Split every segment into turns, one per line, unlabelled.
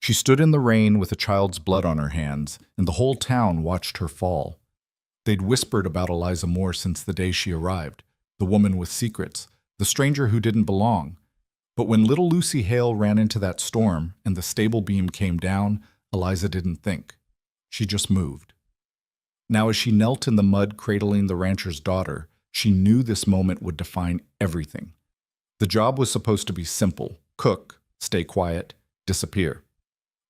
She stood in the rain with a child's blood on her hands, and the whole town watched her fall. They'd whispered about Eliza Moore since the day she arrived, the woman with secrets, the stranger who didn't belong. But when little Lucy Hale ran into that storm and the stable beam came down, Eliza didn't think. She just moved. Now as she knelt in the mud cradling the rancher's daughter, she knew this moment would define everything. The job was supposed to be simple: cook, stay quiet, disappear.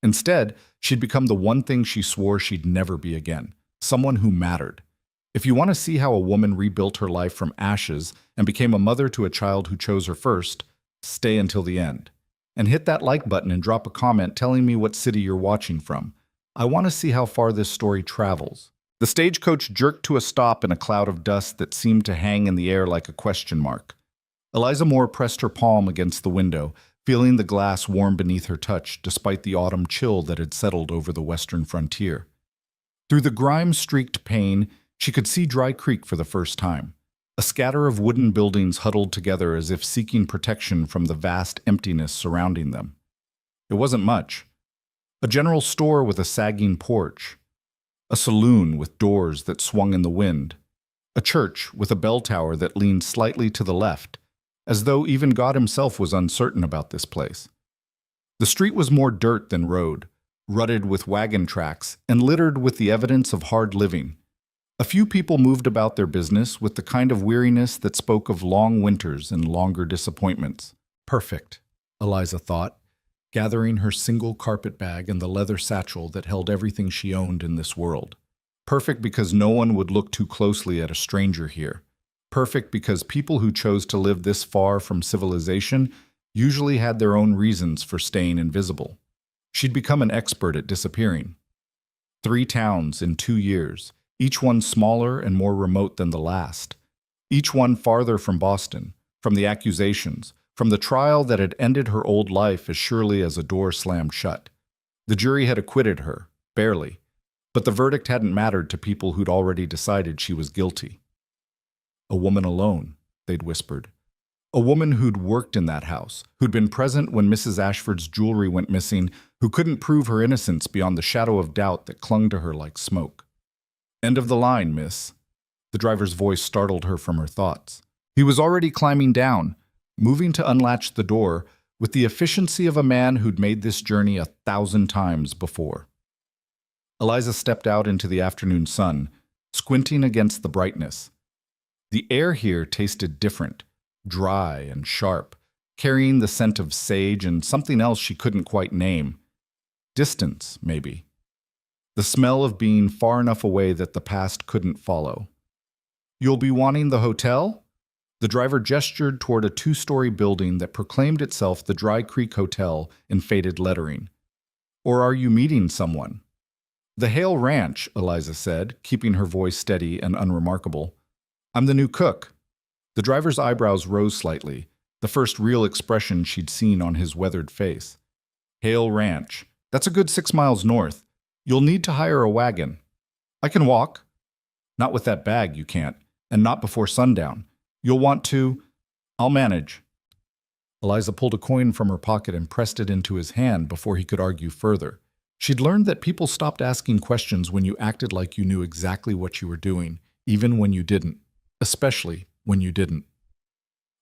Instead, she'd become the one thing she swore she'd never be again: someone who mattered. If you want to see how a woman rebuilt her life from ashes and became a mother to a child who chose her first, stay until the end. And hit that like button and drop a comment telling me what city you're watching from. I want to see how far this story travels. The stagecoach jerked to a stop in a cloud of dust that seemed to hang in the air like a question mark. Eliza Moore pressed her palm against the window, feeling the glass warm beneath her touch despite the autumn chill that had settled over the western frontier. Through the grime-streaked pane, she could see Dry Creek for the first time. A scatter of wooden buildings huddled together as if seeking protection from the vast emptiness surrounding them. It wasn't much. A general store with a sagging porch. A saloon with doors that swung in the wind. A church with a bell tower that leaned slightly to the left, as though even God himself was uncertain about this place. The street was more dirt than road, rutted with wagon tracks and littered with the evidence of hard living. A few people moved about their business with the kind of weariness that spoke of long winters and longer disappointments. Perfect, Eliza thought, gathering her single carpet bag and the leather satchel that held everything she owned in this world. Perfect because no one would look too closely at a stranger here. Perfect because people who chose to live this far from civilization usually had their own reasons for staying invisible. She'd become an expert at disappearing. 3 towns in 2 years. Each one smaller and more remote than the last. Each one farther from Boston, from the accusations, from the trial that had ended her old life as surely as a door slammed shut. The jury had acquitted her, barely, but the verdict hadn't mattered to people who'd already decided she was guilty. A woman alone, they'd whispered. A woman who'd worked in that house, who'd been present when Mrs. Ashford's jewelry went missing, who couldn't prove her innocence beyond the shadow of doubt that clung to her like smoke. "End of the line, miss." The driver's voice startled her from her thoughts. He was already climbing down, moving to unlatch the door, with the efficiency of a man who'd made this journey 1,000 times before. Eliza stepped out into the afternoon sun, squinting against the brightness. The air here tasted different, dry and sharp, carrying the scent of sage and something else she couldn't quite name. Distance, maybe. The smell of being far enough away that the past couldn't follow. "You'll be wanting the hotel?" The driver gestured toward a 2-story building that proclaimed itself the Dry Creek Hotel in faded lettering. "Or are you meeting someone?" "The Hale Ranch," Eliza said, keeping her voice steady and unremarkable. "I'm the new cook." The driver's eyebrows rose slightly, the first real expression she'd seen on his weathered face. "Hale Ranch. That's a good 6 miles north. You'll need to hire a wagon." "I can walk." "Not with that bag, you can't, and not before sundown. You'll want to—" "I'll manage." Eliza pulled a coin from her pocket and pressed it into his hand before he could argue further. She'd learned that people stopped asking questions when you acted like you knew exactly what you were doing, even when you didn't, especially when you didn't.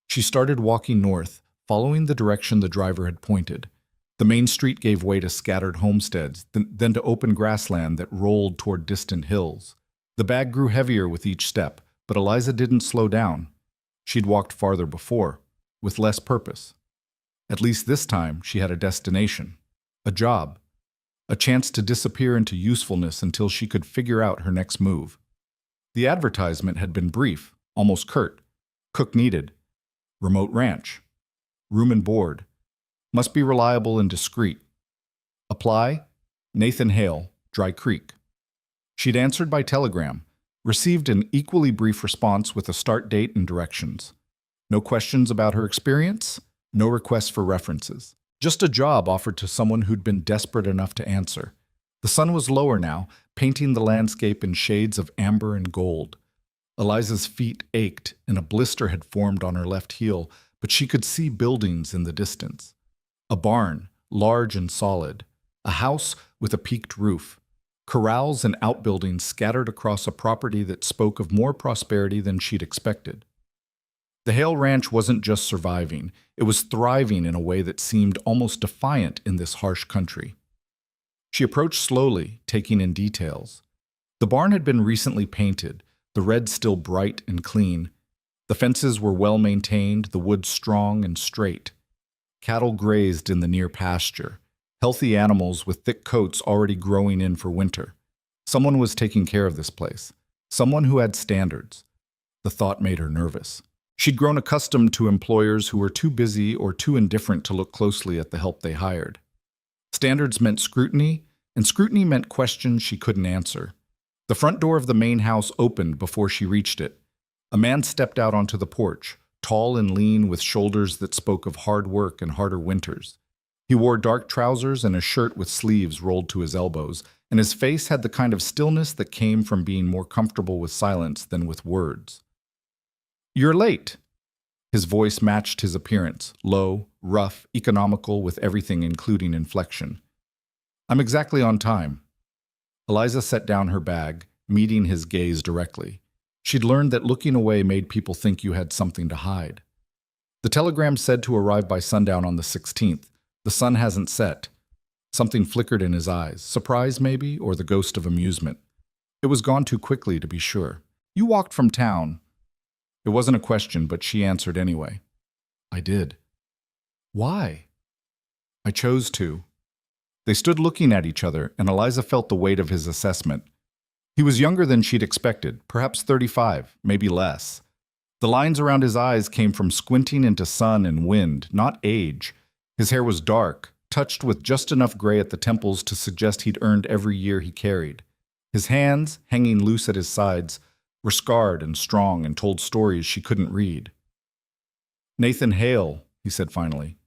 She started walking north, following the direction the driver had pointed. The main street gave way to scattered homesteads, then to open grassland that rolled toward distant hills. The bag grew heavier with each step, but Eliza didn't slow down. She'd walked farther before, with less purpose. At least this time, she had a destination, a job, a chance to disappear into usefulness until she could figure out her next move. The advertisement had been brief, almost curt. Cook needed. Remote ranch. Room and board. Must be reliable and discreet. Apply, Nathan Hale, Dry Creek. She'd answered by telegram, received an equally brief response with a start date and directions. No questions about her experience, no requests for references. Just a job offered to someone who'd been desperate enough to answer. The sun was lower now, painting the landscape in shades of amber and gold. Eliza's feet ached and a blister had formed on her left heel, but she could see buildings in the distance. A barn, large and solid. A house with a peaked roof. Corrals and outbuildings scattered across a property that spoke of more prosperity than she'd expected. The Hale Ranch wasn't just surviving, it was thriving in a way that seemed almost defiant in this harsh country. She approached slowly, taking in details. The barn had been recently painted, the red still bright and clean. The fences were well maintained, the wood strong and straight. Cattle grazed in the near pasture, healthy animals with thick coats already growing in for winter. Someone was taking care of this place, someone who had standards. The thought made her nervous. She'd grown accustomed to employers who were too busy or too indifferent to look closely at the help they hired. Standards meant scrutiny, and scrutiny meant questions she couldn't answer. The front door of the main house opened before she reached it. A man stepped out onto the porch, tall and lean with shoulders that spoke of hard work and harder winters. He wore dark trousers and a shirt with sleeves rolled to his elbows, and his face had the kind of stillness that came from being more comfortable with silence than with words. "You're late." His voice matched his appearance, low, rough, economical, with everything including inflection. "I'm exactly on time." Eliza set down her bag, meeting his gaze directly. She'd learned that looking away made people think you had something to hide. "The telegram said to arrive by sundown on the 16th. The sun hasn't set." Something flickered in his eyes, surprise maybe, or the ghost of amusement. It was gone too quickly to be sure. "You walked from town." It wasn't a question, but she answered anyway. "I did." "Why?" "I chose to." They stood looking at each other, and Eliza felt the weight of his assessment. He was younger than she'd expected, perhaps 35, maybe less. The lines around his eyes came from squinting into sun and wind, not age. His hair was dark, touched with just enough gray at the temples to suggest he'd earned every year he carried. His hands, hanging loose at his sides, were scarred and strong and told stories she couldn't read. "Nathan Hale," he said finally.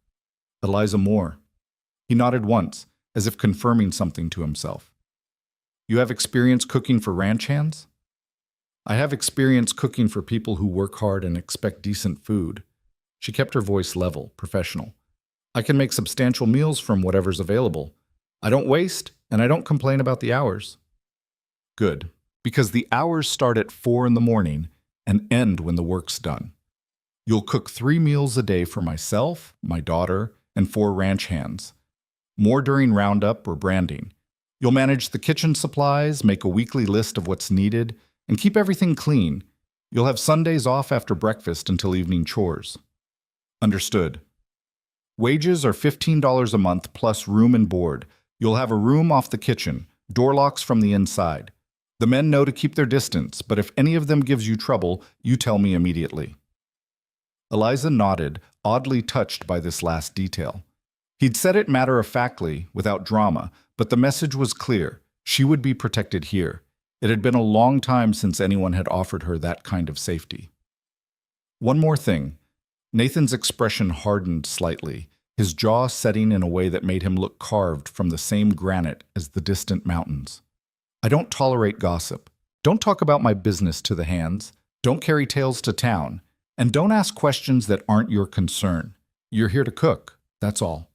"Eliza Moore." He nodded once, as if confirming something to himself. "You have experience cooking for ranch hands?" "I have experience cooking for people who work hard and expect decent food." She kept her voice level, professional. "I can make substantial meals from whatever's available. I don't waste, and I don't complain about the hours." "Good, because the hours start at 4 in the morning and end when the work's done. You'll cook 3 meals a day for myself, my daughter, and 4 ranch hands. More during roundup or branding. You'll manage the kitchen supplies, make a weekly list of what's needed, and keep everything clean. You'll have Sundays off after breakfast until evening chores." "Understood." "Wages are $15 a month plus room and board. You'll have a room off the kitchen, door locks from the inside. The men know to keep their distance, but if any of them gives you trouble, you tell me immediately." Eliza nodded, oddly touched by this last detail. He'd said it matter-of-factly, without drama, but the message was clear. She would be protected here. It had been a long time since anyone had offered her that kind of safety. One more thing. Nathan's expression hardened slightly, his jaw setting in a way that made him look carved from the same granite as the distant mountains. "I don't tolerate gossip. Don't talk about my business to the hands. Don't carry tales to town. And don't ask questions that aren't your concern. You're here to cook, that's all.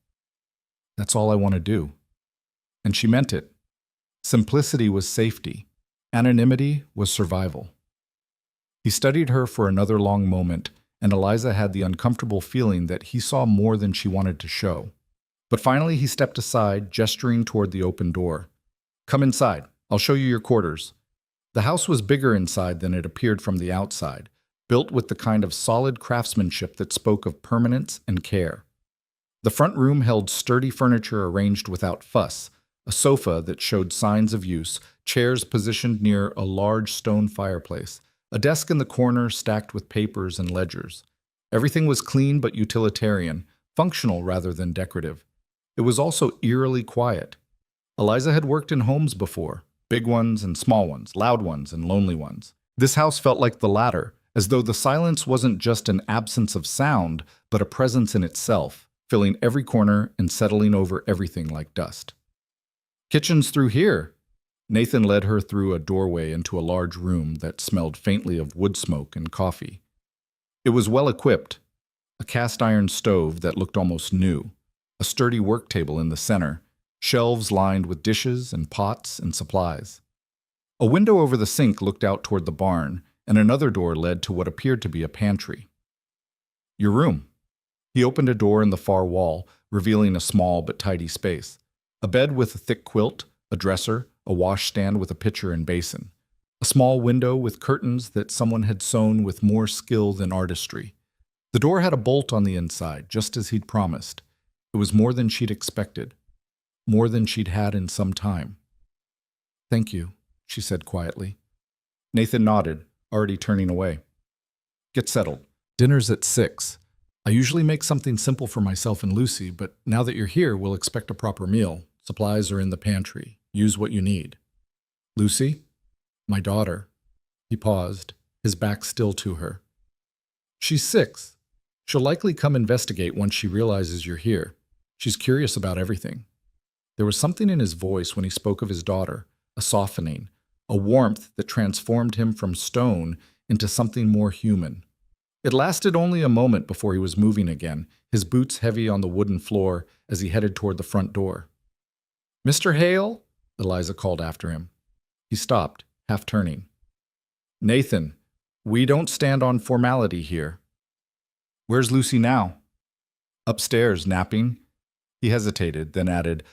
That's all I want to do." And she meant it. Simplicity was safety. Anonymity was survival. He studied her for another long moment, and Eliza had the uncomfortable feeling that he saw more than she wanted to show. But finally he stepped aside, gesturing toward the open door. "Come inside. I'll show you your quarters." The house was bigger inside than it appeared from the outside, built with the kind of solid craftsmanship that spoke of permanence and care. The front room held sturdy furniture arranged without fuss, a sofa that showed signs of use, chairs positioned near a large stone fireplace, a desk in the corner stacked with papers and ledgers. Everything was clean but utilitarian, functional rather than decorative. It was also eerily quiet. Eliza had worked in homes before, big ones and small ones, loud ones and lonely ones. This house felt like the latter, as though the silence wasn't just an absence of sound, but a presence in itself, filling every corner and settling over everything like dust. "Kitchen's through here." Nathan led her through a doorway into a large room that smelled faintly of wood smoke and coffee. It was well equipped, a cast iron stove that looked almost new, a sturdy work table in the center, shelves lined with dishes and pots and supplies. A window over the sink looked out toward the barn, and another door led to what appeared to be a pantry. Your room. He opened a door in the far wall, revealing a small but tidy space. A bed with a thick quilt, a dresser, a washstand with a pitcher and basin. A small window with curtains that someone had sewn with more skill than artistry. The door had a bolt on the inside, just as he'd promised. It was more than she'd expected. More than she'd had in some time. "Thank you," she said quietly. Nathan nodded, already turning away. "Get settled. Dinner's at 6. I usually make something simple for myself and Lucy, but now that you're here, we'll expect a proper meal. Supplies are in the pantry. Use what you need." "Lucy?" "My daughter." He paused, his back still to her. "She's 6. She'll likely come investigate once she realizes you're here. She's curious about everything." There was something in his voice when he spoke of his daughter, a softening, a warmth that transformed him from stone into something more human. It lasted only a moment before he was moving again, his boots heavy on the wooden floor as he headed toward the front door. "Mr. Hale?" Eliza called after him. He stopped, half turning. "Nathan, we don't stand on formality here." "Where's Lucy now?" "Upstairs, napping." He hesitated, then added,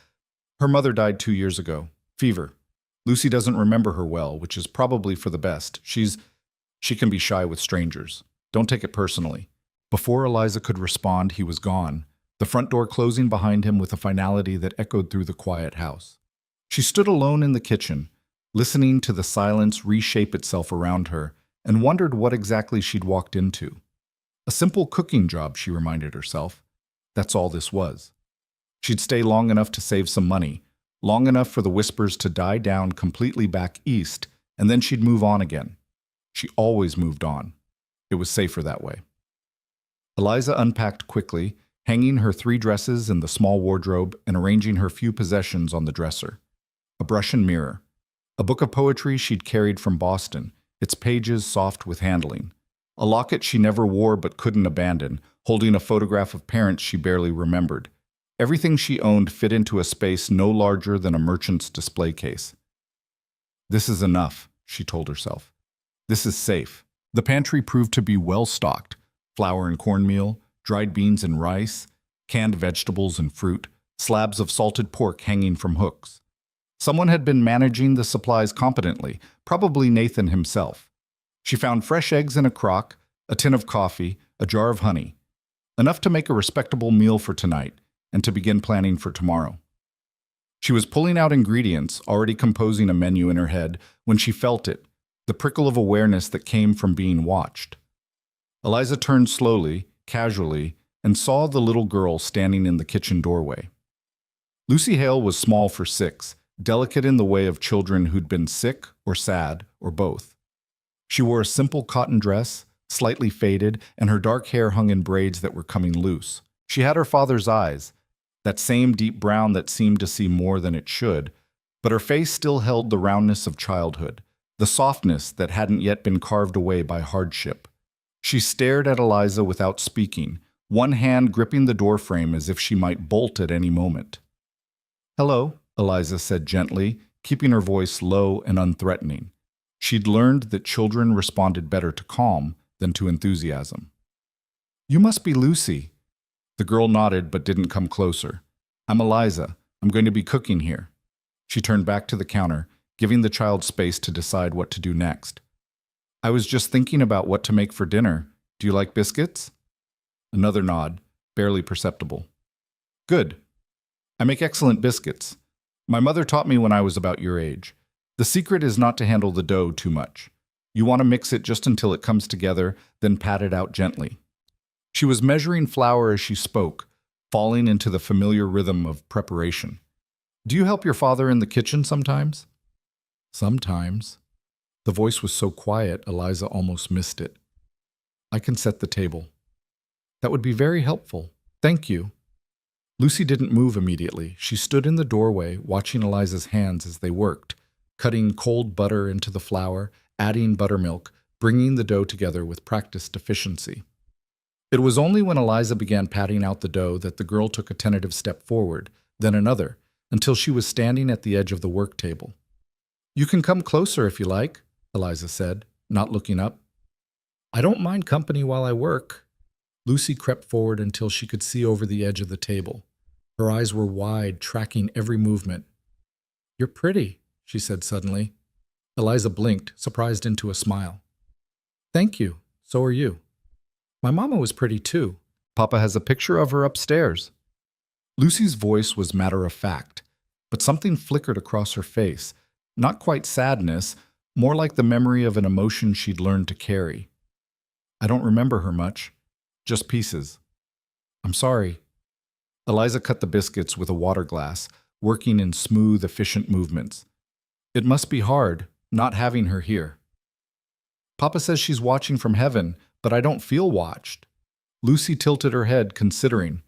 "Her mother died 2 years ago. Fever. Lucy doesn't remember her well, which is probably for the best. She can be shy with strangers. Don't take it personally." Before Eliza could respond, he was gone, the front door closing behind him with a finality that echoed through the quiet house. She stood alone in the kitchen, listening to the silence reshape itself around her, and wondered what exactly she'd walked into. A simple cooking job, she reminded herself. That's all this was. She'd stay long enough to save some money, long enough for the whispers to die down completely back east, and then she'd move on again. She always moved on. It was safer that way. Eliza unpacked quickly, hanging her 3 dresses in the small wardrobe and arranging her few possessions on the dresser. A brush and mirror. A book of poetry she'd carried from Boston, its pages soft with handling. A locket she never wore but couldn't abandon, holding a photograph of parents she barely remembered. Everything she owned fit into a space no larger than a merchant's display case. "This is enough," she told herself. "This is safe." The pantry proved to be well stocked. Flour and cornmeal, dried beans and rice, canned vegetables and fruit, slabs of salted pork hanging from hooks. Someone had been managing the supplies competently, probably Nathan himself. She found fresh eggs in a crock, a tin of coffee, a jar of honey. Enough to make a respectable meal for tonight, and to begin planning for tomorrow. She was pulling out ingredients, already composing a menu in her head, when she felt it, the prickle of awareness that came from being watched. Eliza turned slowly, casually, and saw the little girl standing in the kitchen doorway. Lucy Hale was small for 6, delicate in the way of children who'd been sick or sad or both. She wore a simple cotton dress, slightly faded, and her dark hair hung in braids that were coming loose. She had her father's eyes, that same deep brown that seemed to see more than it should, but her face still held the roundness of childhood, the softness that hadn't yet been carved away by hardship. She stared at Eliza without speaking, one hand gripping the doorframe as if she might bolt at any moment. "Hello," Eliza said gently, keeping her voice low and unthreatening. She'd learned that children responded better to calm than to enthusiasm. "You must be Lucy." The girl nodded but didn't come closer. "I'm Eliza. I'm going to be cooking here." She turned back to the counter, giving the child space to decide what to do next. "I was just thinking about what to make for dinner. Do you like biscuits?" Another nod, barely perceptible. "Good. I make excellent biscuits. My mother taught me when I was about your age. The secret is not to handle the dough too much. You want to mix it just until it comes together, then pat it out gently." She was measuring flour as she spoke, falling into the familiar rhythm of preparation. "Do you help your father in the kitchen sometimes?" "Sometimes." The voice was so quiet, Eliza almost missed it. "I can set the table." "That would be very helpful. Thank you." Lucy didn't move immediately. She stood in the doorway, watching Eliza's hands as they worked, cutting cold butter into the flour, adding buttermilk, bringing the dough together with practiced efficiency. It was only when Eliza began patting out the dough that the girl took a tentative step forward, then another, until she was standing at the edge of the work table. "You can come closer if you like," Eliza said, not looking up. "I don't mind company while I work." Lucy crept forward until she could see over the edge of the table. Her eyes were wide, tracking every movement. "You're pretty," she said suddenly. Eliza blinked, surprised into a smile. "Thank you. So are you. My mama was pretty too. Papa has a picture of her upstairs." Lucy's voice was matter-of-fact, but something flickered across her face, not quite sadness, more like the memory of an emotion she'd learned to carry. "I don't remember her much, just pieces. I'm sorry." Eliza cut the biscuits with a water glass, working in smooth, efficient movements. "It must be hard, not having her here. Papa says she's watching from heaven, but I don't feel watched." Lucy tilted her head, considering.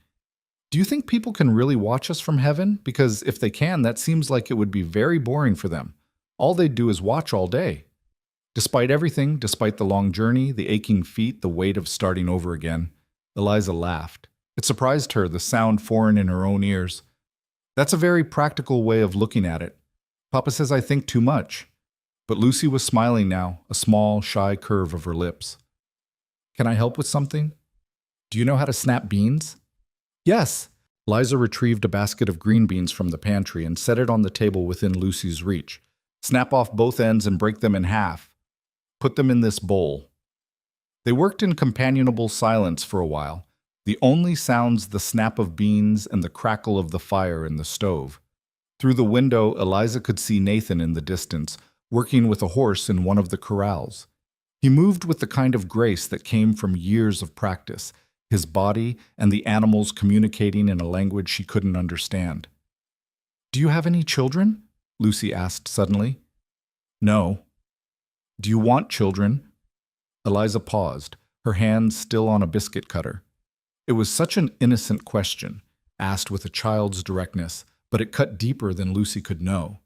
"Do you think people can really watch us from heaven? Because if they can, that seems like it would be very boring for them. All they'd do is watch all day." Despite everything, despite the long journey, the aching feet, the weight of starting over again, Eliza laughed. It surprised her, the sound foreign in her own ears. "That's a very practical way of looking at it. Papa says I think too much." But Lucy was smiling now, a small, shy curve of her lips. "Can I help with something? Do you know how to snap beans?" "Yes." Liza retrieved a basket of green beans from the pantry and set it on the table within Lucy's reach. "Snap off both ends and break them in half. Put them in this bowl." They worked in companionable silence for a while, the only sounds the snap of beans and the crackle of the fire in the stove. Through the window, Eliza could see Nathan in the distance, working with a horse in one of the corrals. He moved with the kind of grace that came from years of practice, his body and the animals communicating in a language she couldn't understand. "Do you have any children?" Lucy asked suddenly. "No." "Do you want children?" Eliza paused, her hands still on a biscuit cutter. It was such an innocent question, asked with a child's directness, but it cut deeper than Lucy could know.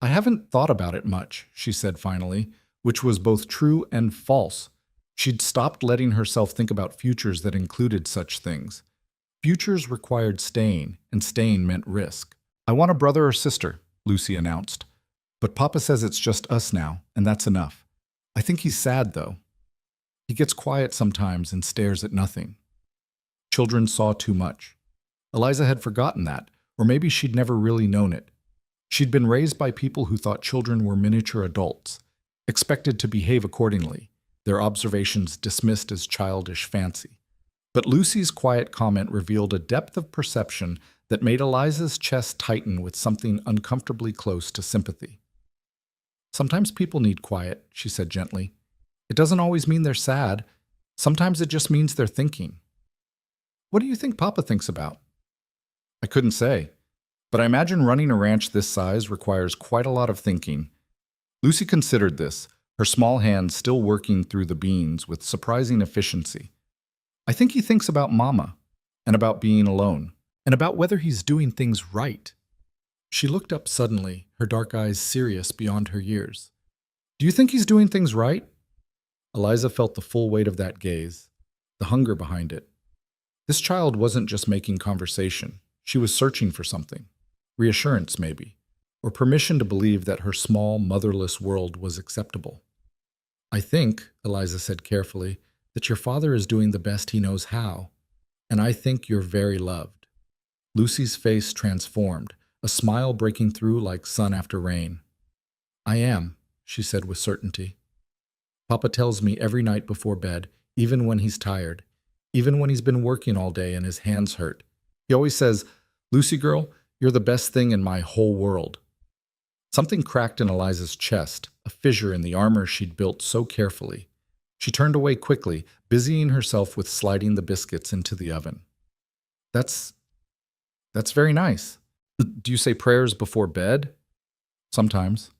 "I haven't thought about it much," she said finally, which was both true and false. She'd stopped letting herself think about futures that included such things. Futures required staying, and staying meant risk. "I want a brother or sister," Lucy announced. "But Papa says it's just us now, and that's enough. I think he's sad, though. He gets quiet sometimes and stares at nothing." Children saw too much. Eliza had forgotten that, or maybe she'd never really known it. She'd been raised by people who thought children were miniature adults, expected to behave accordingly, their observations dismissed as childish fancy. But Lucy's quiet comment revealed a depth of perception that made Eliza's chest tighten with something uncomfortably close to sympathy. "Sometimes people need quiet," she said gently. "It doesn't always mean they're sad. Sometimes it just means they're thinking." "What do you think Papa thinks about?" "I couldn't say. But I imagine running a ranch this size requires quite a lot of thinking." Lucy considered this, her small hands still working through the beans with surprising efficiency. "I think he thinks about Mama, and about being alone, and about whether he's doing things right." She looked up suddenly, her dark eyes serious beyond her years. "Do you think he's doing things right?" Eliza felt the full weight of that gaze, the hunger behind it. This child wasn't just making conversation. She was searching for something. Reassurance, maybe, or permission to believe that her small, motherless world was acceptable. "I think," Eliza said carefully, "that your father is doing the best he knows how, and I think you're very loved." Lucy's face transformed, a smile breaking through like sun after rain. "I am," she said with certainty. "Papa tells me every night before bed, even when he's tired, even when he's been working all day and his hands hurt. He always says, 'Lucy girl, you're the best thing in my whole world.'" Something cracked in Eliza's chest, a fissure in the armor she'd built so carefully. She turned away quickly, busying herself with sliding the biscuits into the oven. That's very nice. Do you say prayers before bed?" "Sometimes."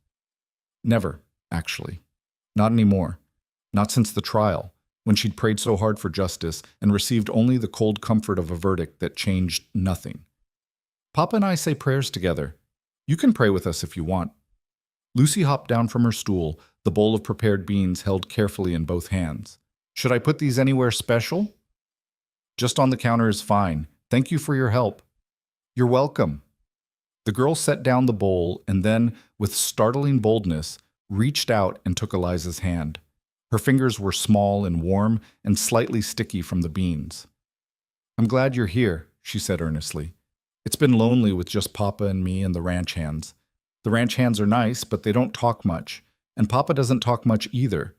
"Never, actually. Not anymore. Not since the trial, when she'd prayed so hard for justice and received only the cold comfort of a verdict that changed nothing. Papa and I say prayers together. You can pray with us if you want." Lucy hopped down from her stool, the bowl of prepared beans held carefully in both hands. "Should I put these anywhere special?" "Just on the counter is fine. Thank you for your help." "You're welcome." The girl set down the bowl and then, with startling boldness, reached out and took Eliza's hand. Her fingers were small and warm and slightly sticky from the beans. "I'm glad you're here," she said earnestly. "It's been lonely with just Papa and me and the ranch hands. The ranch hands are nice, but they don't talk much, and Papa doesn't talk much either.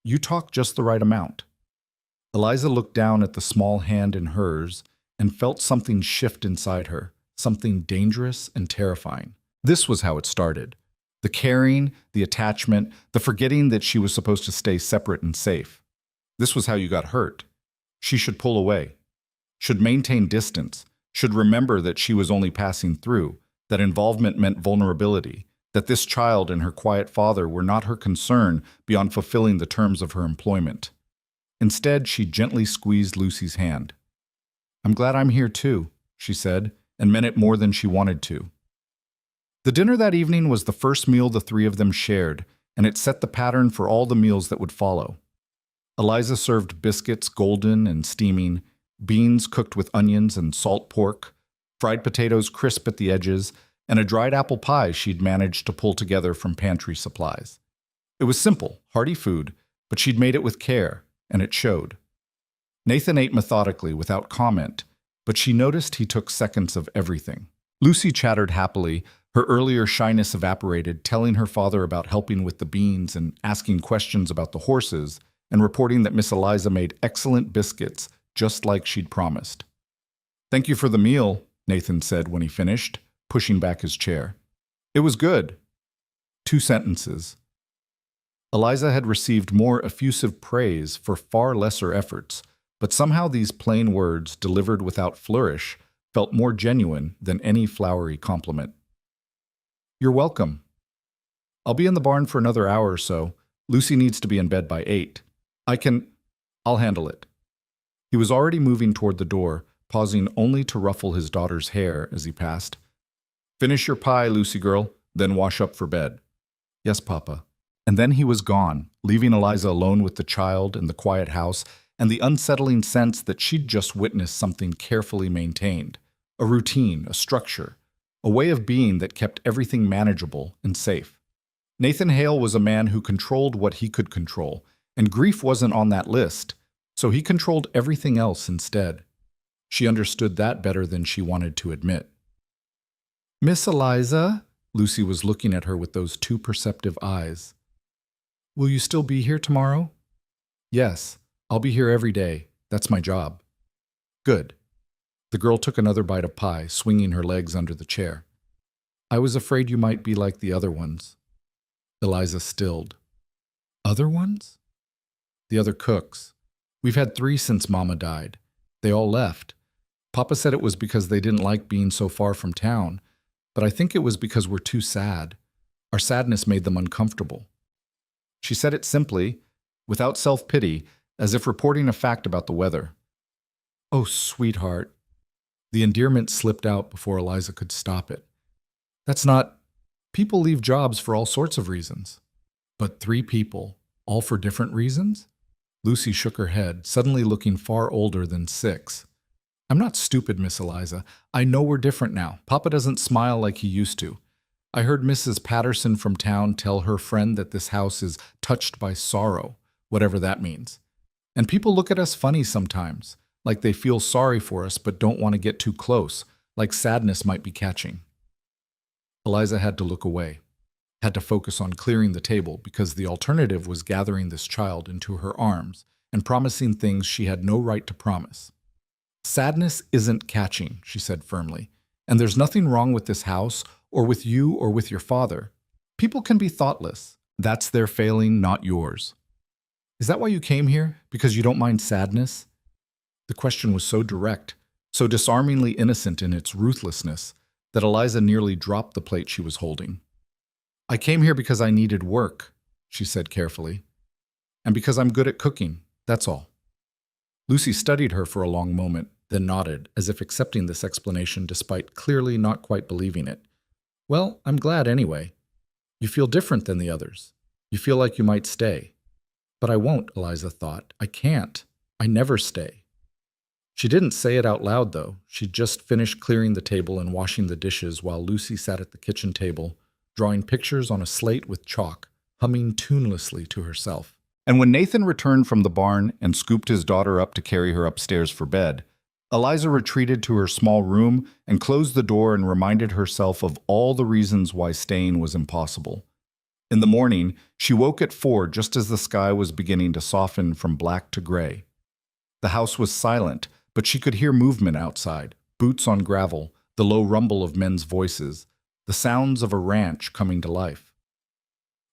You talk just the right amount." Eliza looked down at the small hand in hers and felt something shift inside her, something dangerous and terrifying. This was how it started. The caring, the attachment, the forgetting that she was supposed to stay separate and safe. This was how you got hurt. She should pull away, should maintain distance, should remember that she was only passing through, that involvement meant vulnerability, that this child and her quiet father were not her concern beyond fulfilling the terms of her employment. Instead, she gently squeezed Lucy's hand. "I'm glad I'm here too," she said, and meant it more than she wanted to. The dinner that evening was the first meal the three of them shared, and it set the pattern for all the meals that would follow. Eliza served biscuits golden and steaming, beans cooked with onions and salt pork, fried potatoes crisp at the edges, and a dried apple pie she'd managed to pull together from pantry supplies. It was simple, hearty food, but she'd made it with care, and it showed. Nathan ate methodically, without comment, but she noticed he took seconds of everything. Lucy chattered happily, her earlier shyness evaporated, telling her father about helping with the beans and asking questions about the horses, and reporting that Miss Eliza made excellent biscuits, just like she'd promised. "Thank you for the meal," Nathan said when he finished, pushing back his chair. "It was good." 2 sentences. Eliza had received more effusive praise for far lesser efforts, but somehow these plain words, delivered without flourish, felt more genuine than any flowery compliment. "You're welcome. I'll be in the barn for another hour or so. Lucy needs to be in bed by 8. I'll handle it." He was already moving toward the door, pausing only to ruffle his daughter's hair as he passed. "Finish your pie, Lucy girl, then wash up for bed." "Yes, Papa." And then he was gone, leaving Eliza alone with the child and the quiet house and the unsettling sense that she'd just witnessed something carefully maintained. A routine, a structure, a way of being that kept everything manageable and safe. Nathan Hale was a man who controlled what he could control, and grief wasn't on that list, so he controlled everything else instead. She understood that better than she wanted to admit. "Miss Eliza?" Lucy was looking at her with those 2 perceptive eyes. "Will you still be here tomorrow?" "Yes, I'll be here every day. That's my job." "Good." The girl took another bite of pie, swinging her legs under the chair. "I was afraid you might be like the other ones." Eliza stilled. "Other ones?" "The other cooks. We've had 3 since Mama died. They all left. Papa said it was because they didn't like being so far from town, but I think it was because we're too sad. Our sadness made them uncomfortable." She said it simply, without self-pity, as if reporting a fact about the weather. "Oh, sweetheart." The endearment slipped out before Eliza could stop it. "That's not... People leave jobs for all sorts of reasons." "But 3 people, all for different reasons?" Lucy shook her head, suddenly looking far older than 6. "I'm not stupid, Miss Eliza. I know we're different now. Papa doesn't smile like he used to. I heard Mrs. Patterson from town tell her friend that this house is touched by sorrow, whatever that means. And people look at us funny sometimes, like they feel sorry for us but don't want to get too close, like sadness might be catching." Eliza had to look away, had to focus on clearing the table because the alternative was gathering this child into her arms and promising things she had no right to promise. "Sadness isn't catching," she said firmly, "and there's nothing wrong with this house or with you or with your father. People can be thoughtless. That's their failing, not yours." "Is that why you came here? Because you don't mind sadness?" The question was so direct, so disarmingly innocent in its ruthlessness, that Eliza nearly dropped the plate she was holding. "I came here because I needed work," she said carefully. "And because I'm good at cooking, that's all." Lucy studied her for a long moment, then nodded, as if accepting this explanation despite clearly not quite believing it. "Well, I'm glad anyway. You feel different than the others. You feel like you might stay." "But I won't," Eliza thought. "I can't. I never stay." She didn't say it out loud, though. She'd just finished clearing the table and washing the dishes while Lucy sat at the kitchen table, drawing pictures on a slate with chalk, humming tunelessly to herself. And when Nathan returned from the barn and scooped his daughter up to carry her upstairs for bed, Eliza retreated to her small room and closed the door and reminded herself of all the reasons why staying was impossible. In the morning, she woke at 4 just as the sky was beginning to soften from black to gray. The house was silent, but she could hear movement outside, boots on gravel, the low rumble of men's voices, the sounds of a ranch coming to life.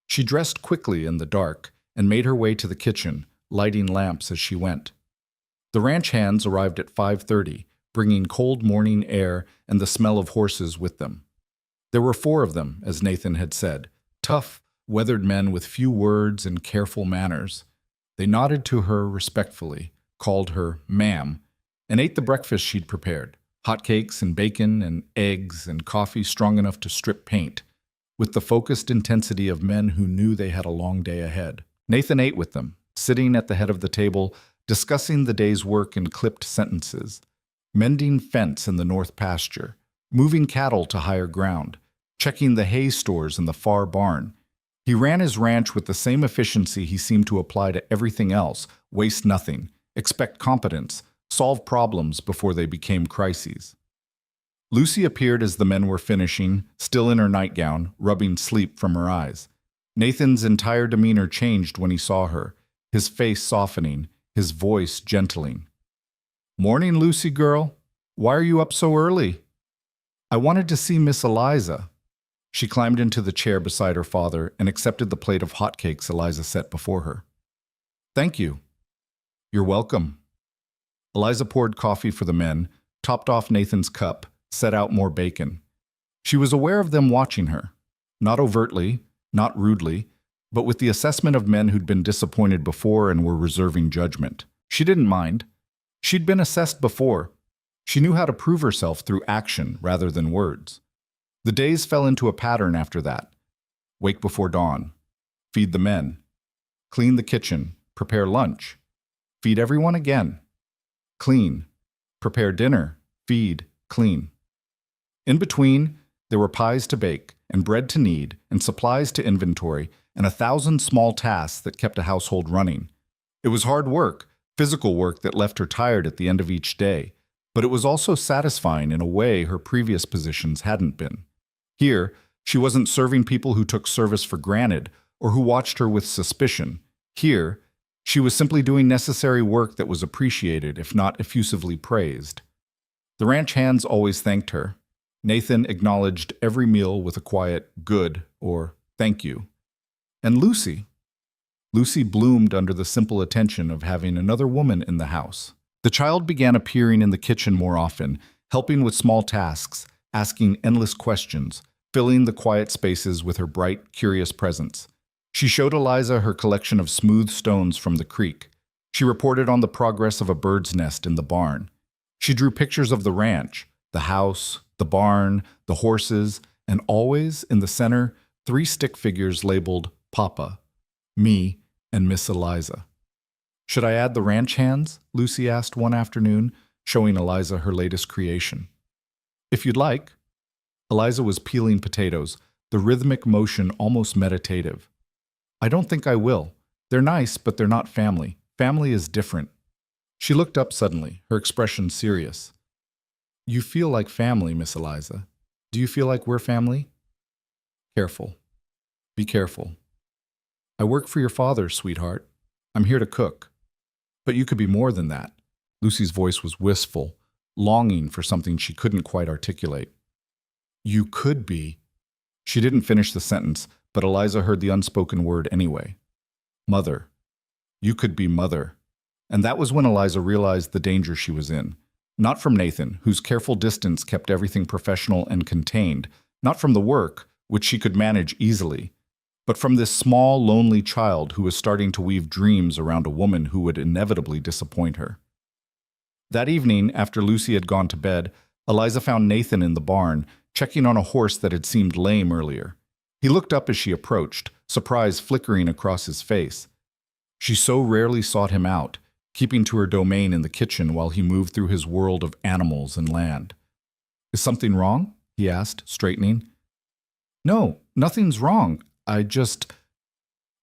She dressed quickly in the dark and made her way to the kitchen, lighting lamps as she went. The ranch hands arrived at 5:30, bringing cold morning air and the smell of horses with them. There were 4 of them, as Nathan had said, tough, weathered men with few words and careful manners. They nodded to her respectfully, called her ma'am, and ate the breakfast she'd prepared, hotcakes and bacon and eggs and coffee strong enough to strip paint, with the focused intensity of men who knew they had a long day ahead. Nathan ate with them, sitting at the head of the table, discussing the day's work in clipped sentences, mending fence in the north pasture, moving cattle to higher ground, checking the hay stores in the far barn. He ran his ranch with the same efficiency he seemed to apply to everything else: waste nothing, expect competence, solve problems before they became crises. Lucy appeared as the men were finishing, still in her nightgown, rubbing sleep from her eyes. Nathan's entire demeanor changed when he saw her, his face softening, his voice gentling. "Morning, Lucy girl. Why are you up so early?" "I wanted to see Miss Eliza." She climbed into the chair beside her father and accepted the plate of hotcakes Eliza set before her. "Thank you." "You're welcome." Eliza poured coffee for the men, topped off Nathan's cup, set out more bacon. She was aware of them watching her, not overtly, not rudely, but with the assessment of men who'd been disappointed before and were reserving judgment. She didn't mind. She'd been assessed before. She knew how to prove herself through action rather than words. The days fell into a pattern after that. Wake before dawn. Feed the men. Clean the kitchen. Prepare lunch. Feed everyone again. Clean. Prepare dinner. Feed. Clean. In between, there were pies to bake, and bread to knead, and supplies to inventory, and 1,000 small tasks that kept a household running. It was hard work, physical work that left her tired at the end of each day, but it was also satisfying in a way her previous positions hadn't been. Here, she wasn't serving people who took service for granted or who watched her with suspicion. Here, she was simply doing necessary work that was appreciated, if not effusively praised. The ranch hands always thanked her. Nathan acknowledged every meal with a quiet "good" or "thank you." And Lucy? Lucy bloomed under the simple attention of having another woman in the house. The child began appearing in the kitchen more often, helping with small tasks, asking endless questions, filling the quiet spaces with her bright, curious presence. She showed Eliza her collection of smooth stones from the creek. She reported on the progress of a bird's nest in the barn. She drew pictures of the ranch, the house, the barn, the horses, and always, in the center, 3 stick figures labeled Papa, me, and Miss Eliza. "Should I add the ranch hands?" Lucy asked one afternoon, showing Eliza her latest creation. "If you'd like." Eliza was peeling potatoes, the rhythmic motion almost meditative. "I don't think I will. They're nice, but they're not family. Family is different." She looked up suddenly, her expression serious. "You feel like family, Miss Eliza. Do you feel like we're family?" "Careful. Be careful. I work for your father, sweetheart. I'm here to cook. But you could be more than that." Lucy's voice was wistful, longing for something she couldn't quite articulate. "You could be." She didn't finish the sentence, but Eliza heard the unspoken word anyway. Mother. You could be mother. And that was when Eliza realized the danger she was in. Not from Nathan, whose careful distance kept everything professional and contained, not from the work, which she could manage easily, but from this small, lonely child who was starting to weave dreams around a woman who would inevitably disappoint her. That evening, after Lucy had gone to bed, Eliza found Nathan in the barn, checking on a horse that had seemed lame earlier. He looked up as she approached, surprise flickering across his face. She so rarely sought him out, keeping to her domain in the kitchen while he moved through his world of animals and land. Is something wrong? He asked, straightening. No, nothing's wrong.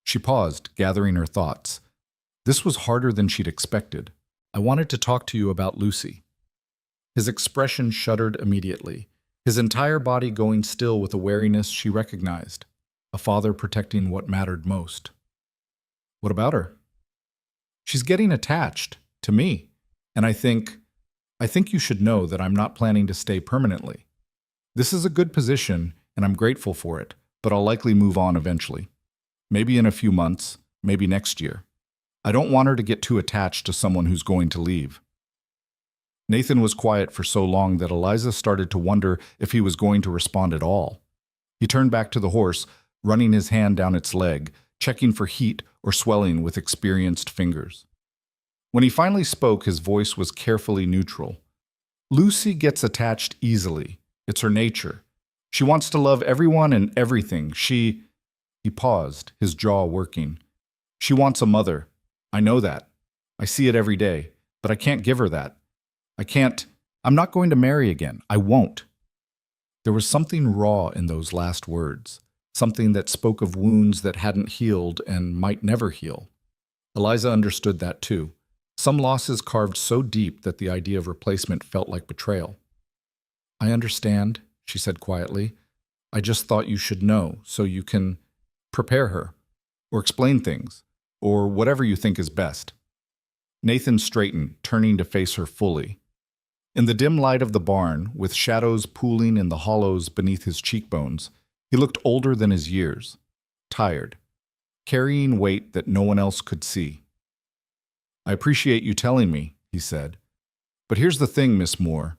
She paused, gathering her thoughts. This was harder than she'd expected. I wanted to talk to you about Lucy. His expression shuddered immediately, his entire body going still with a wariness she recognized, a father protecting what mattered most. What about her? She's getting attached to me, and I think you should know that I'm not planning to stay permanently. This is a good position, and I'm grateful for it, but I'll likely move on eventually. Maybe in a few months, maybe next year. I don't want her to get too attached to someone who's going to leave. Nathan was quiet for so long that Eliza started to wonder if he was going to respond at all. He turned back to the horse, running his hand down its leg, checking for heat or swelling with experienced fingers. When he finally spoke, his voice was carefully neutral. Lucy gets attached easily. It's her nature. She wants to love everyone and everything. He paused, his jaw working. She wants a mother. I know that. I see it every day, but I can't give her that. I'm not going to marry again. I won't. There was something raw in those last words, something that spoke of wounds that hadn't healed and might never heal. Eliza understood that too. Some losses carved so deep that the idea of replacement felt like betrayal. I understand, she said quietly. I just thought you should know so you can prepare her, or explain things, or whatever you think is best. Nathan straightened, turning to face her fully. In the dim light of the barn, with shadows pooling in the hollows beneath his cheekbones, he looked older than his years, tired, carrying weight that no one else could see. I appreciate you telling me, he said. But here's the thing, Miss Moore.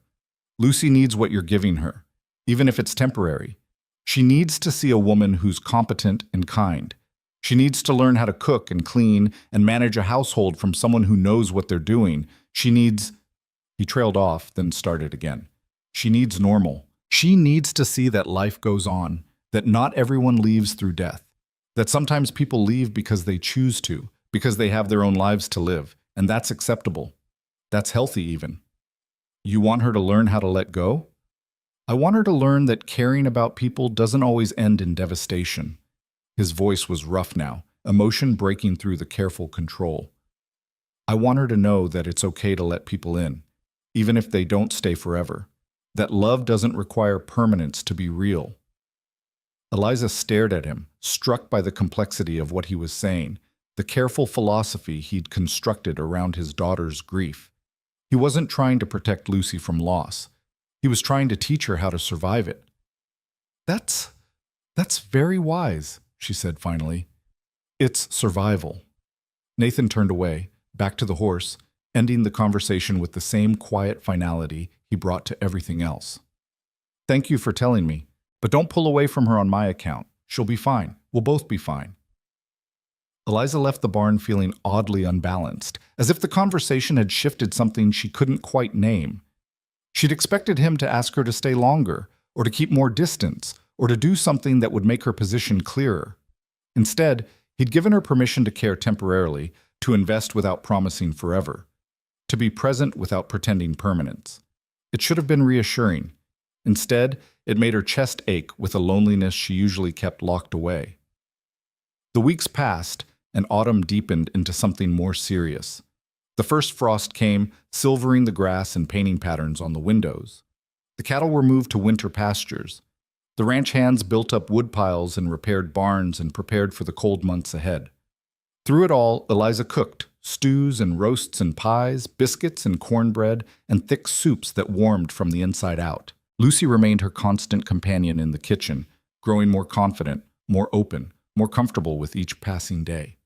Lucy needs what you're giving her, even if it's temporary. She needs to see a woman who's competent and kind. She needs to learn how to cook and clean and manage a household from someone who knows what they're doing. She needs... He trailed off, then started again. She needs normal. She needs to see that life goes on, that not everyone leaves through death, that sometimes people leave because they choose to, because they have their own lives to live, and that's acceptable. That's healthy even. You want her to learn how to let go? I want her to learn that caring about people doesn't always end in devastation. His voice was rough now, emotion breaking through the careful control. I want her to know that it's okay to let people in, even if they don't stay forever, that love doesn't require permanence to be real. Eliza stared at him, struck by the complexity of what he was saying, the careful philosophy he'd constructed around his daughter's grief. He wasn't trying to protect Lucy from loss. He was trying to teach her how to survive it. That's very wise, she said finally. It's survival. Nathan turned away, back to the horse, ending the conversation with the same quiet finality he brought to everything else. Thank you for telling me, but don't pull away from her on my account. She'll be fine. We'll both be fine. Eliza left the barn feeling oddly unbalanced, as if the conversation had shifted something she couldn't quite name. She'd expected him to ask her to stay longer, or to keep more distance, or to do something that would make her position clearer. Instead, he'd given her permission to care temporarily, to invest without promising forever, to be present without pretending permanence. It should have been reassuring. Instead, it made her chest ache with a loneliness she usually kept locked away. The weeks passed, and autumn deepened into something more serious. The first frost came, silvering the grass and painting patterns on the windows. The cattle were moved to winter pastures. The ranch hands built up wood piles and repaired barns and prepared for the cold months ahead. Through it all, Eliza cooked, stews and roasts and pies, biscuits and cornbread, and thick soups that warmed from the inside out. Lucy remained her constant companion in the kitchen, growing more confident, more open, more comfortable with each passing day.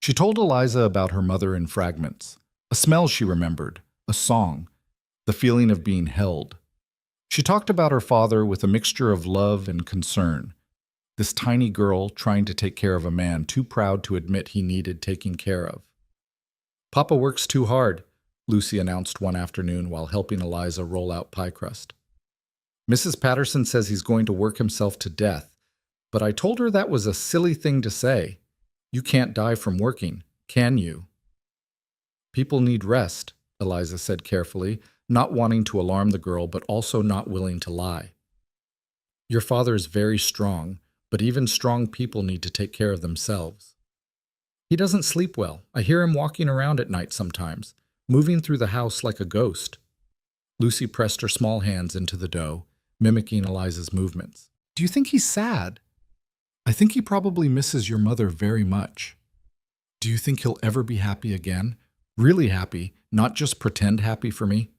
She told Eliza about her mother in fragments, a smell she remembered, a song, the feeling of being held. She talked about her father with a mixture of love and concern, this tiny girl trying to take care of a man too proud to admit he needed taking care of. Papa works too hard, Lucy announced one afternoon while helping Eliza roll out pie crust. Mrs. Patterson says he's going to work himself to death, but I told her that was a silly thing to say. You can't die from working, can you? People need rest, Eliza said carefully, not wanting to alarm the girl but also not willing to lie. Your father is very strong, but even strong people need to take care of themselves. He doesn't sleep well. I hear him walking around at night sometimes, moving through the house like a ghost. Lucy pressed her small hands into the dough, mimicking Eliza's movements. Do you think he's sad? I think he probably misses your mother very much. Do you think he'll ever be happy again? Really happy, not just pretend happy for me?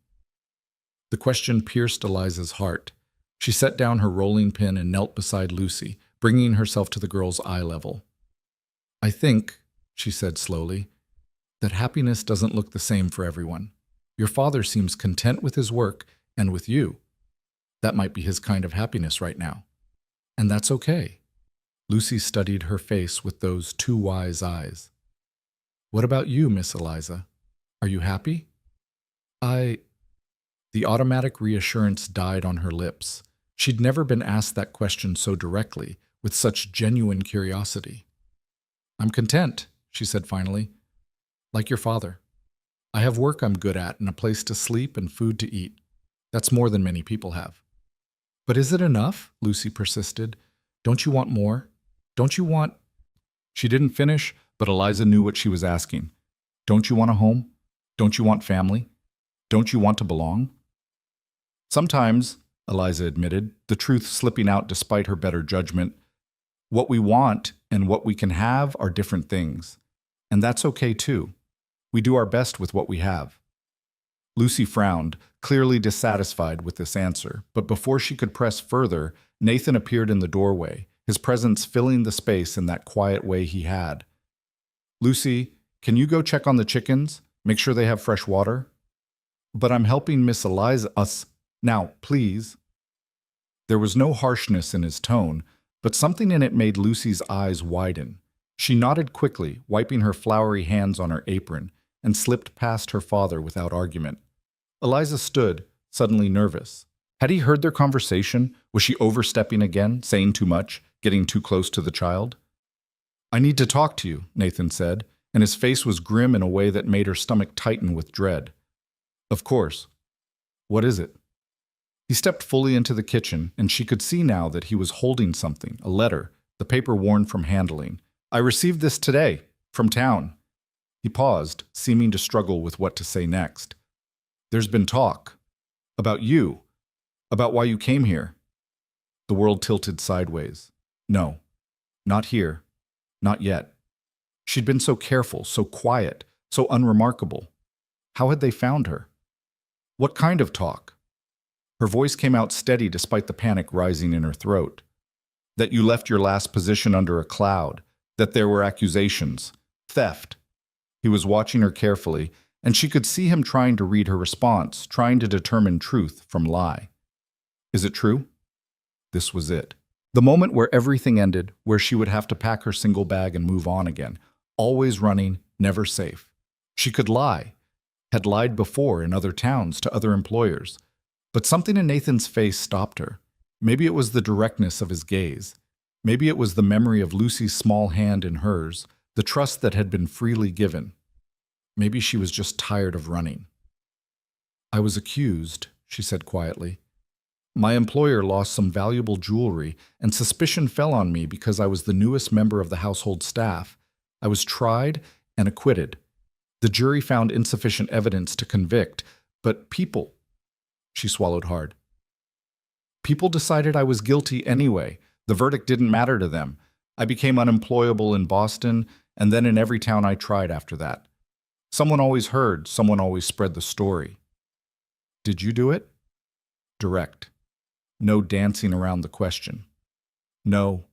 The question pierced Eliza's heart. She set down her rolling pin and knelt beside Lucy, bringing herself to the girl's eye level. I think, she said slowly, that happiness doesn't look the same for everyone. Your father seems content with his work and with you. That might be his kind of happiness right now. And that's okay. Lucy studied her face with those two wise eyes. What about you, Miss Eliza? Are you happy? The automatic reassurance died on her lips. She'd never been asked that question so directly, with such genuine curiosity. I'm content, she said finally. Like your father. I have work I'm good at and a place to sleep and food to eat. That's more than many people have. But is it enough? Lucy persisted. Don't you want more? Don't you want... She didn't finish, but Eliza knew what she was asking. Don't you want a home? Don't you want family? Don't you want to belong? Sometimes, Eliza admitted, the truth slipping out despite her better judgment. What we want and what we can have are different things. And that's okay too. We do our best with what we have. Lucy frowned, clearly dissatisfied with this answer, but before she could press further, Nathan appeared in the doorway, his presence filling the space in that quiet way he had. Lucy, can you go check on the chickens? Make sure they have fresh water? But I'm helping Miss Eliza us. Now, please. There was no harshness in his tone, but something in it made Lucy's eyes widen. She nodded quickly, wiping her floury hands on her apron, and slipped past her father without argument. Eliza stood, suddenly nervous. Had he heard their conversation? Was she overstepping again, saying too much, getting too close to the child? I need to talk to you, Nathan said, and his face was grim in a way that made her stomach tighten with dread. Of course. What is it? He stepped fully into the kitchen, and she could see now that he was holding something, a letter, the paper worn from handling. I received this today, from town. He paused, seeming to struggle with what to say next. There's been talk. About you. About why you came here. The world tilted sideways. No. Not here. Not yet. She'd been so careful, so quiet, so unremarkable. How had they found her? What kind of talk? Her voice came out steady despite the panic rising in her throat. That you left your last position under a cloud. That there were accusations. Theft. He was watching her carefully, and she could see him trying to read her response, trying to determine truth from lie. Is it true? This was it. The moment where everything ended, where she would have to pack her single bag and move on again. Always running, never safe. She could lie. Had lied before in other towns to other employers. But something in Nathan's face stopped her. Maybe it was the directness of his gaze. Maybe it was the memory of Lucy's small hand in hers, the trust that had been freely given. Maybe she was just tired of running. I was accused, she said quietly. My employer lost some valuable jewelry, and suspicion fell on me because I was the newest member of the household staff. I was tried and acquitted. The jury found insufficient evidence to convict, but people... She swallowed hard. People decided I was guilty anyway. The verdict didn't matter to them. I became unemployable in Boston, and then in every town I tried after that. Someone always heard, someone always spread the story. Did you do it? Direct. No dancing around the question. No.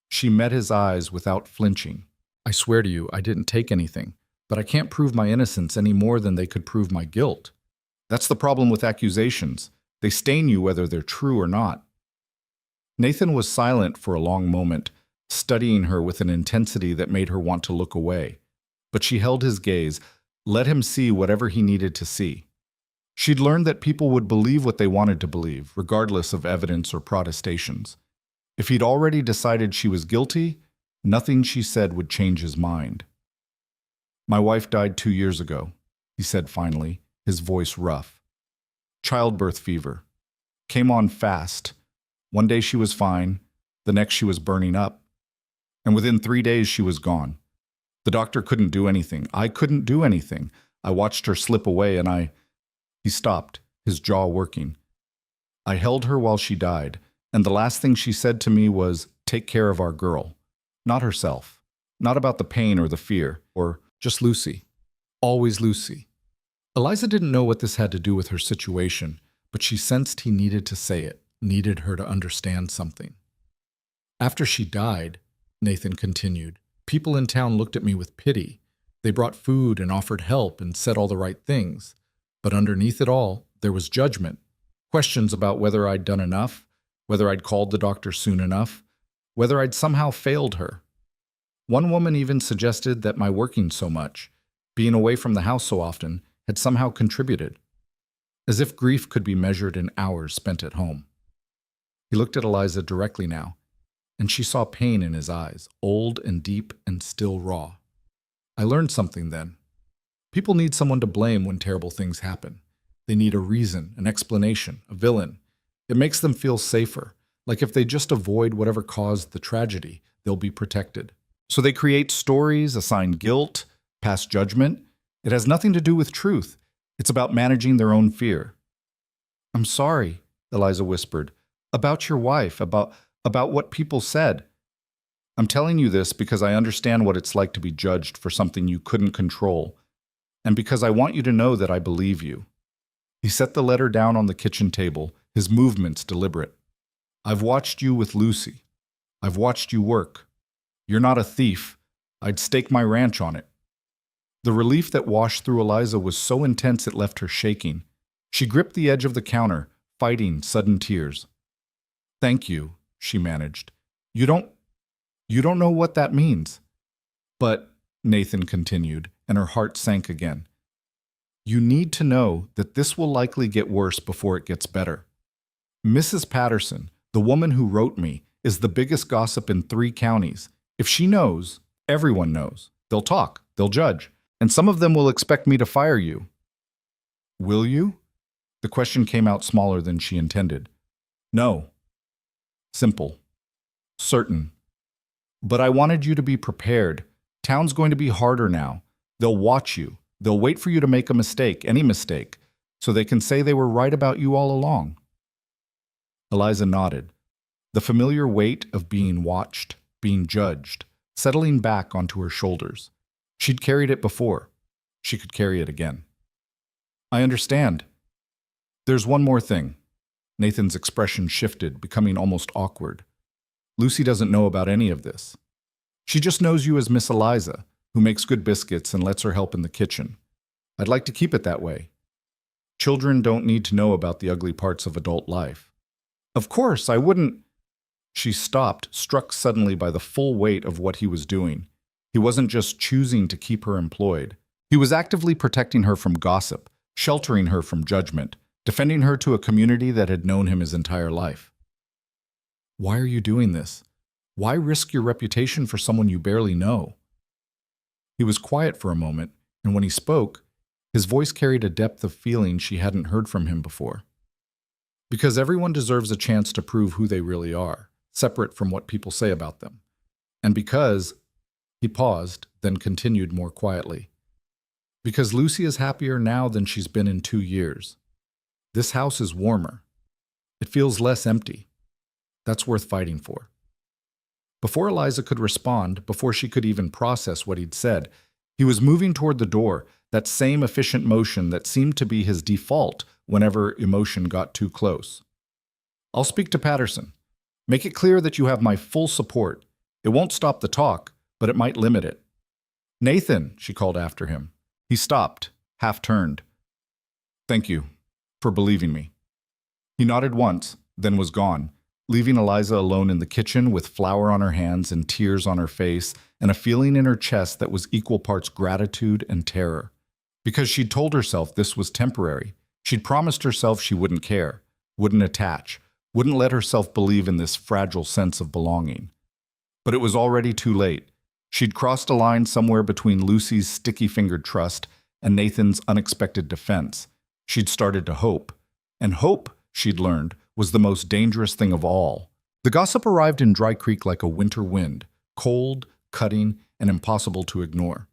She met his eyes without flinching. I swear to you, I didn't take anything, but I can't prove my innocence any more than they could prove my guilt. That's the problem with accusations. They stain you whether they're true or not. Nathan was silent for a long moment, studying her with an intensity that made her want to look away. But she held his gaze, let him see whatever he needed to see. She'd learned that people would believe what they wanted to believe, regardless of evidence or protestations. If he'd already decided she was guilty, nothing she said would change his mind. My wife died 2 years ago, he said finally, his voice rough. Childbirth fever. Came on fast. One day she was fine, the next she was burning up. And within 3 days she was gone. The doctor couldn't do anything. I couldn't do anything. I watched her slip away and He stopped, his jaw working. I held her while she died, and the last thing she said to me was, "Take care of our girl." Not herself. Not about the pain or the fear, or just Lucy. Always Lucy. Eliza didn't know what this had to do with her situation, but she sensed he needed to say it, needed her to understand something. After she died, Nathan continued, people in town looked at me with pity. They brought food and offered help and said all the right things. But underneath it all, there was judgment. Questions about whether I'd done enough, whether I'd called the doctor soon enough, whether I'd somehow failed her. One woman even suggested that my working so much, being away from the house so often, had somehow contributed. As if grief could be measured in hours spent at home. He looked at Eliza directly now, and she saw pain in his eyes, old and deep and still raw. I learned something then. People need someone to blame when terrible things happen. They need a reason, an explanation, a villain. It makes them feel safer, like if they just avoid whatever caused the tragedy, they'll be protected. So they create stories, assign guilt, pass judgment. It has nothing to do with truth. It's about managing their own fear. "I'm sorry," Eliza whispered, "about your wife, about what people said. I'm telling you this because I understand what it's like to be judged for something you couldn't control, and because I want you to know that I believe you." He set the letter down on the kitchen table, his movements deliberate. "I've watched you with Lucy. I've watched you work. You're not a thief. I'd stake my ranch on it." The relief that washed through Eliza was so intense it left her shaking. She gripped the edge of the counter, fighting sudden tears. "Thank you," she managed. You don't know what that means." "But," Nathan continued, and her heart sank again, "you need to know that this will likely get worse before it gets better. Mrs. Patterson, the woman who wrote me, is the biggest gossip in 3 counties. If she knows, everyone knows. They'll talk, they'll judge, and some of them will expect me to fire you." "Will you?" The question came out smaller than she intended. "No." Simple. Certain. "But I wanted you to be prepared. Town's going to be harder now. They'll watch you. They'll wait for you to make a mistake, any mistake, so they can say they were right about you all along." Eliza nodded. The familiar weight of being watched, being judged, settling back onto her shoulders. She'd carried it before. She could carry it again. "I understand. There's one more thing." Nathan's expression shifted, becoming almost awkward. "Lucy doesn't know about any of this. She just knows you as Miss Eliza, who makes good biscuits and lets her help in the kitchen. I'd like to keep it that way. Children don't need to know about the ugly parts of adult life." "Of course, I wouldn't—" She stopped, struck suddenly by the full weight of what he was doing. He wasn't just choosing to keep her employed. He was actively protecting her from gossip, sheltering her from judgment, defending her to a community that had known him his entire life. "Why are you doing this? Why risk your reputation for someone you barely know?" He was quiet for a moment, and when he spoke, his voice carried a depth of feeling she hadn't heard from him before. "Because everyone deserves a chance to prove who they really are, separate from what people say about them. And because—" He paused, then continued more quietly. "Because Lucy is happier now than she's been in 2 years. This house is warmer. It feels less empty. That's worth fighting for." Before Eliza could respond, before she could even process what he'd said, he was moving toward the door, that same efficient motion that seemed to be his default whenever emotion got too close. "I'll speak to Patterson. Make it clear that you have my full support. It won't stop the talk, but it might limit it." "Nathan," she called after him. He stopped, half-turned. "Thank you for believing me." He nodded once, then was gone, leaving Eliza alone in the kitchen with flour on her hands and tears on her face and a feeling in her chest that was equal parts gratitude and terror. Because she'd told herself this was temporary. She'd promised herself she wouldn't care, wouldn't attach, wouldn't let herself believe in this fragile sense of belonging. But it was already too late. She'd crossed a line somewhere between Lucy's sticky-fingered trust and Nathan's unexpected defense. She'd started to hope. And hope, she'd learned, was the most dangerous thing of all. The gossip arrived in Dry Creek like a winter wind, cold, cutting, and impossible to ignore.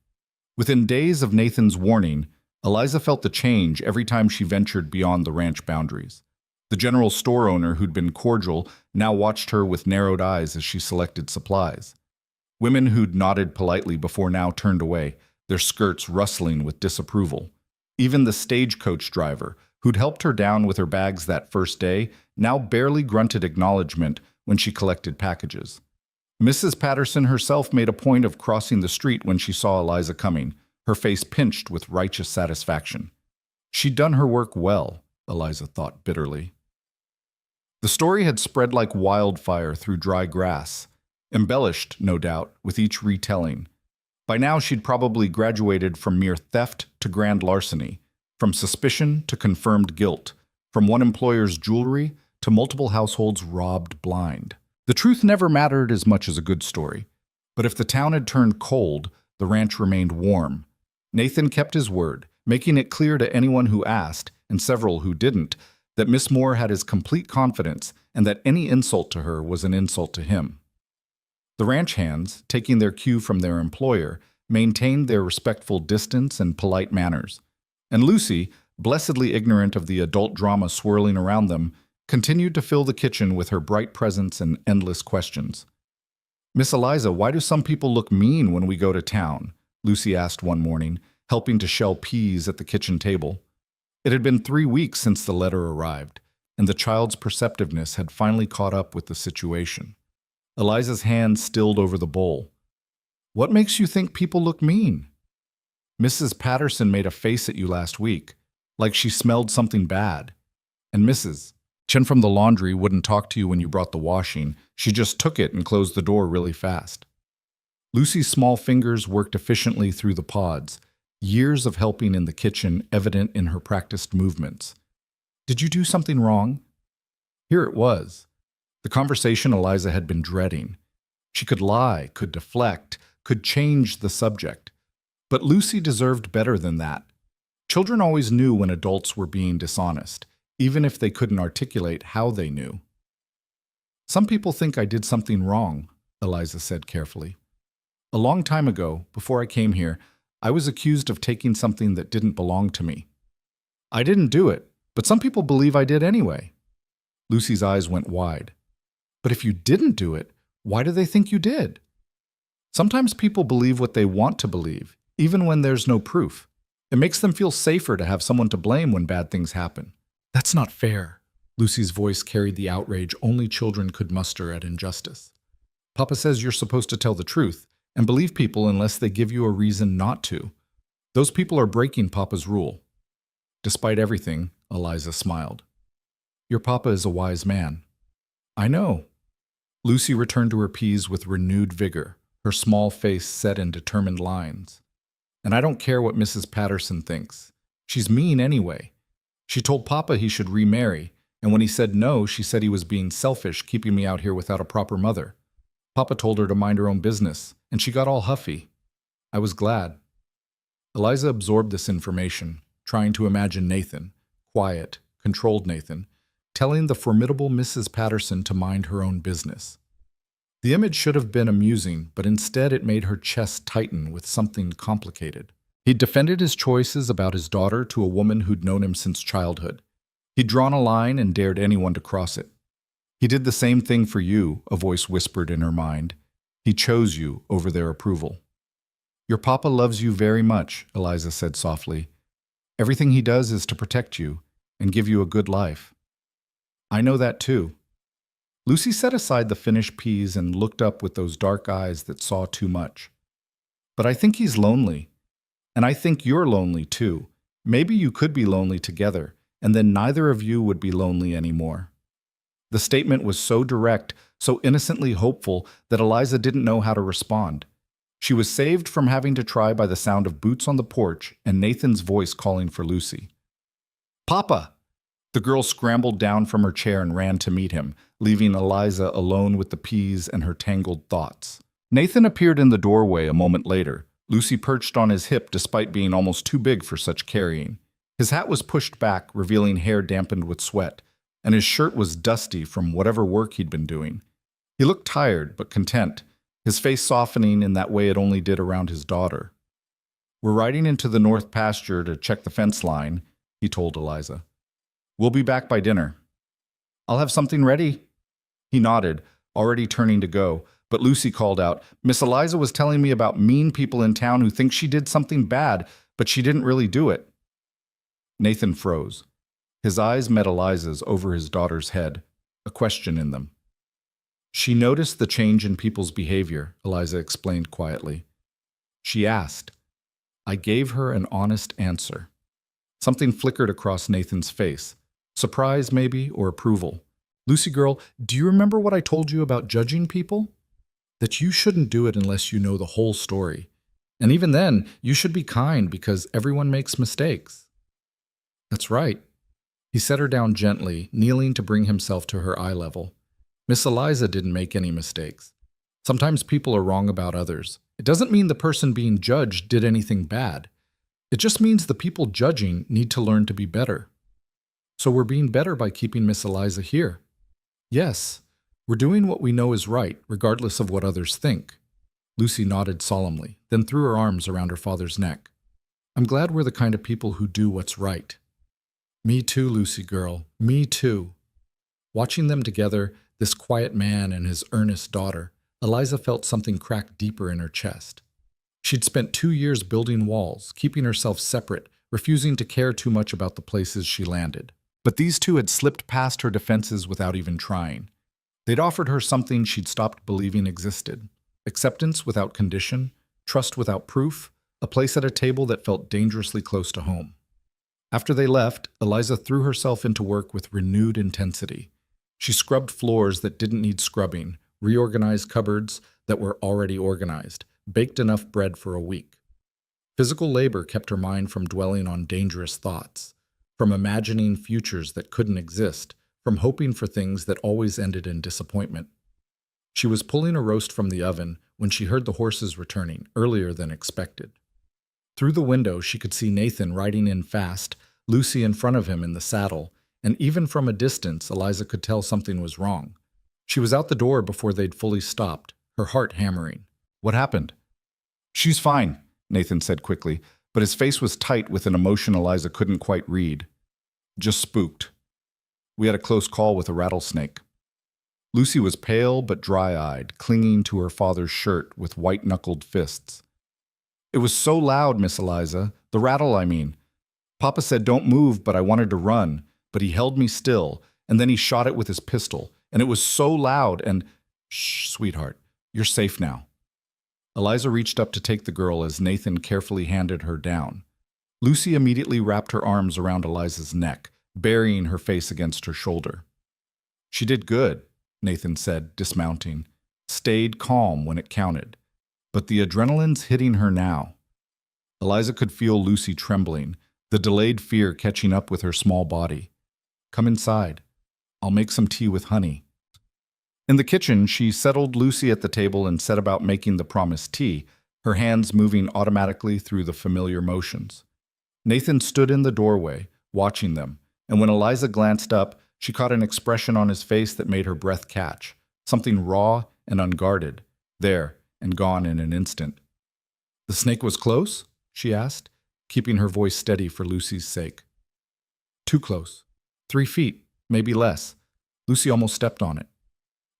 Within days of Nathan's warning, Eliza felt the change every time she ventured beyond the ranch boundaries. The general store owner who'd been cordial now watched her with narrowed eyes as she selected supplies. Women who'd nodded politely before now turned away, their skirts rustling with disapproval. Even the stagecoach driver, who'd helped her down with her bags that first day, now barely grunted acknowledgement when she collected packages. Mrs. Patterson herself made a point of crossing the street when she saw Eliza coming, her face pinched with righteous satisfaction. She'd done her work well, Eliza thought bitterly. The story had spread like wildfire through Dry Grass, embellished, no doubt, with each retelling. By now she'd probably graduated from mere theft to grand larceny, from suspicion to confirmed guilt, from one employer's jewelry to multiple households robbed blind. The truth never mattered as much as a good story. But if the town had turned cold, the ranch remained warm. Nathan kept his word, making it clear to anyone who asked, and several who didn't, that Miss Moore had his complete confidence and that any insult to her was an insult to him. The ranch hands, taking their cue from their employer, maintained their respectful distance and polite manners. And Lucy, blessedly ignorant of the adult drama swirling around them, continued to fill the kitchen with her bright presence and endless questions. "Miss Eliza, why do some people look mean when we go to town?" Lucy asked one morning, helping to shell peas at the kitchen table. It had been 3 weeks since the letter arrived, and the child's perceptiveness had finally caught up with the situation. Eliza's hand stilled over the bowl. "What makes you think people look mean?" "Mrs. Patterson made a face at you last week, like she smelled something bad. And Mrs. Chen from the laundry wouldn't talk to you when you brought the washing. She just took it and closed the door really fast." Lucy's small fingers worked efficiently through the pods, years of helping in the kitchen evident in her practiced movements. "Did you do something wrong?" Here it was. The conversation Eliza had been dreading. She could lie, could deflect, could change the subject. But Lucy deserved better than that. Children always knew when adults were being dishonest, even if they couldn't articulate how they knew. "Some people think I did something wrong," Eliza said carefully. "A long time ago, before I came here, I was accused of taking something that didn't belong to me. I didn't do it, but some people believe I did anyway." Lucy's eyes went wide. "But if you didn't do it, why do they think you did?" "Sometimes people believe what they want to believe, even when there's no proof. It makes them feel safer to have someone to blame when bad things happen." "That's not fair." Lucy's voice carried the outrage only children could muster at injustice. "Papa says you're supposed to tell the truth and believe people unless they give you a reason not to. Those people are breaking Papa's rule." Despite everything, Eliza smiled. "Your Papa is a wise man." "I know." Lucy returned to her peas with renewed vigor, her small face set in determined lines. "And I don't care what Mrs. Patterson thinks. She's mean anyway. She told Papa he should remarry, and when he said no, she said he was being selfish, keeping me out here without a proper mother. Papa told her to mind her own business, and she got all huffy. I was glad." Eliza absorbed this information, trying to imagine Nathan, quiet, controlled Nathan, telling the formidable Mrs. Patterson to mind her own business. The image should have been amusing, but instead it made her chest tighten with something complicated. He'd defended his choices about his daughter to a woman who'd known him since childhood. He'd drawn a line and dared anyone to cross it. "He did the same thing for you," a voice whispered in her mind. "He chose you over their approval." "Your Papa loves you very much," Eliza said softly. "Everything he does is to protect you and give you a good life." "I know that too." Lucy set aside the finished peas and looked up with those dark eyes that saw too much. "But I think he's lonely. And I think you're lonely too. Maybe you could be lonely together, and then neither of you would be lonely anymore." The statement was so direct, so innocently hopeful, that Eliza didn't know how to respond. She was saved from having to try by the sound of boots on the porch and Nathan's voice calling for Lucy. "Papa!" The girl scrambled down from her chair and ran to meet him, leaving Eliza alone with the peas and her tangled thoughts. Nathan appeared in the doorway a moment later, Lucy perched on his hip despite being almost too big for such carrying. His hat was pushed back, revealing hair dampened with sweat, and his shirt was dusty from whatever work he'd been doing. He looked tired, but content, his face softening in that way it only did around his daughter. "We're riding into the north pasture to check the fence line," he told Eliza. "We'll be back by dinner." "I'll have something ready." He nodded, already turning to go, but Lucy called out, "Miss Eliza was telling me about mean people in town who think she did something bad, but she didn't really do it." Nathan froze. His eyes met Eliza's over his daughter's head, a question in them. "She noticed the change in people's behavior," Eliza explained quietly. "She asked. I gave her an honest answer." Something flickered across Nathan's face. Surprise, maybe, or approval. "Lucy girl, do you remember what I told you about judging people? That you shouldn't do it unless you know the whole story. And even then, you should be kind because everyone makes mistakes." "That's right." He set her down gently, kneeling to bring himself to her eye level. "Miss Eliza didn't make any mistakes. Sometimes people are wrong about others. It doesn't mean the person being judged did anything bad. It just means the people judging need to learn to be better. So we're being better by keeping Miss Eliza here. Yes, we're doing what we know is right, regardless of what others think." Lucy nodded solemnly, then threw her arms around her father's neck. "I'm glad we're the kind of people who do what's right." "Me too, Lucy girl, me too." Watching them together, this quiet man and his earnest daughter, Eliza felt something crack deeper in her chest. She'd spent 2 years building walls, keeping herself separate, refusing to care too much about the places she landed. But these two had slipped past her defenses without even trying. They'd offered her something she'd stopped believing existed. Acceptance without condition, trust without proof, a place at a table that felt dangerously close to home. After they left, Eliza threw herself into work with renewed intensity. She scrubbed floors that didn't need scrubbing, reorganized cupboards that were already organized, baked enough bread for a week. Physical labor kept her mind from dwelling on dangerous thoughts, from imagining futures that couldn't exist, from hoping for things that always ended in disappointment. She was pulling a roast from the oven when she heard the horses returning, earlier than expected. Through the window, she could see Nathan riding in fast, Lucy in front of him in the saddle, and even from a distance, Eliza could tell something was wrong. She was out the door before they'd fully stopped, her heart hammering. "What happened?" "She's fine," Nathan said quickly, but his face was tight with an emotion Eliza couldn't quite read. "Just spooked. We had a close call with a rattlesnake." Lucy was pale but dry-eyed, clinging to her father's shirt with white-knuckled fists. "It was so loud, Miss Eliza. The rattle, I mean. Papa said don't move, but I wanted to run, but he held me still, and then he shot it with his pistol, and it was so loud and—" "Shh, sweetheart, you're safe now." Eliza reached up to take the girl as Nathan carefully handed her down. Lucy immediately wrapped her arms around Eliza's neck, burying her face against her shoulder. "She did good," Nathan said, dismounting. "Stayed calm when it counted. But the adrenaline's hitting her now." Eliza could feel Lucy trembling, the delayed fear catching up with her small body. "Come inside. I'll make some tea with honey." In the kitchen, she settled Lucy at the table and set about making the promised tea, her hands moving automatically through the familiar motions. Nathan stood in the doorway, watching them, and when Eliza glanced up, she caught an expression on his face that made her breath catch, something raw and unguarded, there and gone in an instant. "The snake was close?" she asked, keeping her voice steady for Lucy's sake. "Too close. 3 feet, maybe less." Lucy almost stepped on it.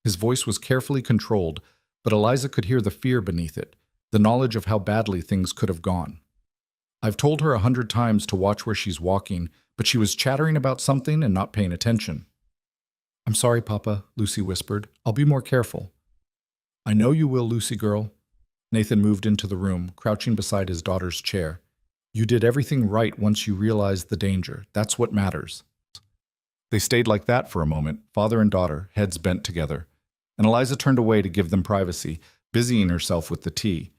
His voice was carefully controlled, but Eliza could hear the fear beneath it, the knowledge of how badly things could have gone. "I've told her 100 times to watch where she's walking, but she was chattering about something and not paying attention." "I'm sorry, Papa," Lucy whispered. "I'll be more careful." "I know you will, Lucy girl." Nathan moved into the room, crouching beside his daughter's chair. "You did everything right once you realized the danger. That's what matters." They stayed like that for a moment, father and daughter, heads bent together, and Eliza turned away to give them privacy, busying herself with the tea.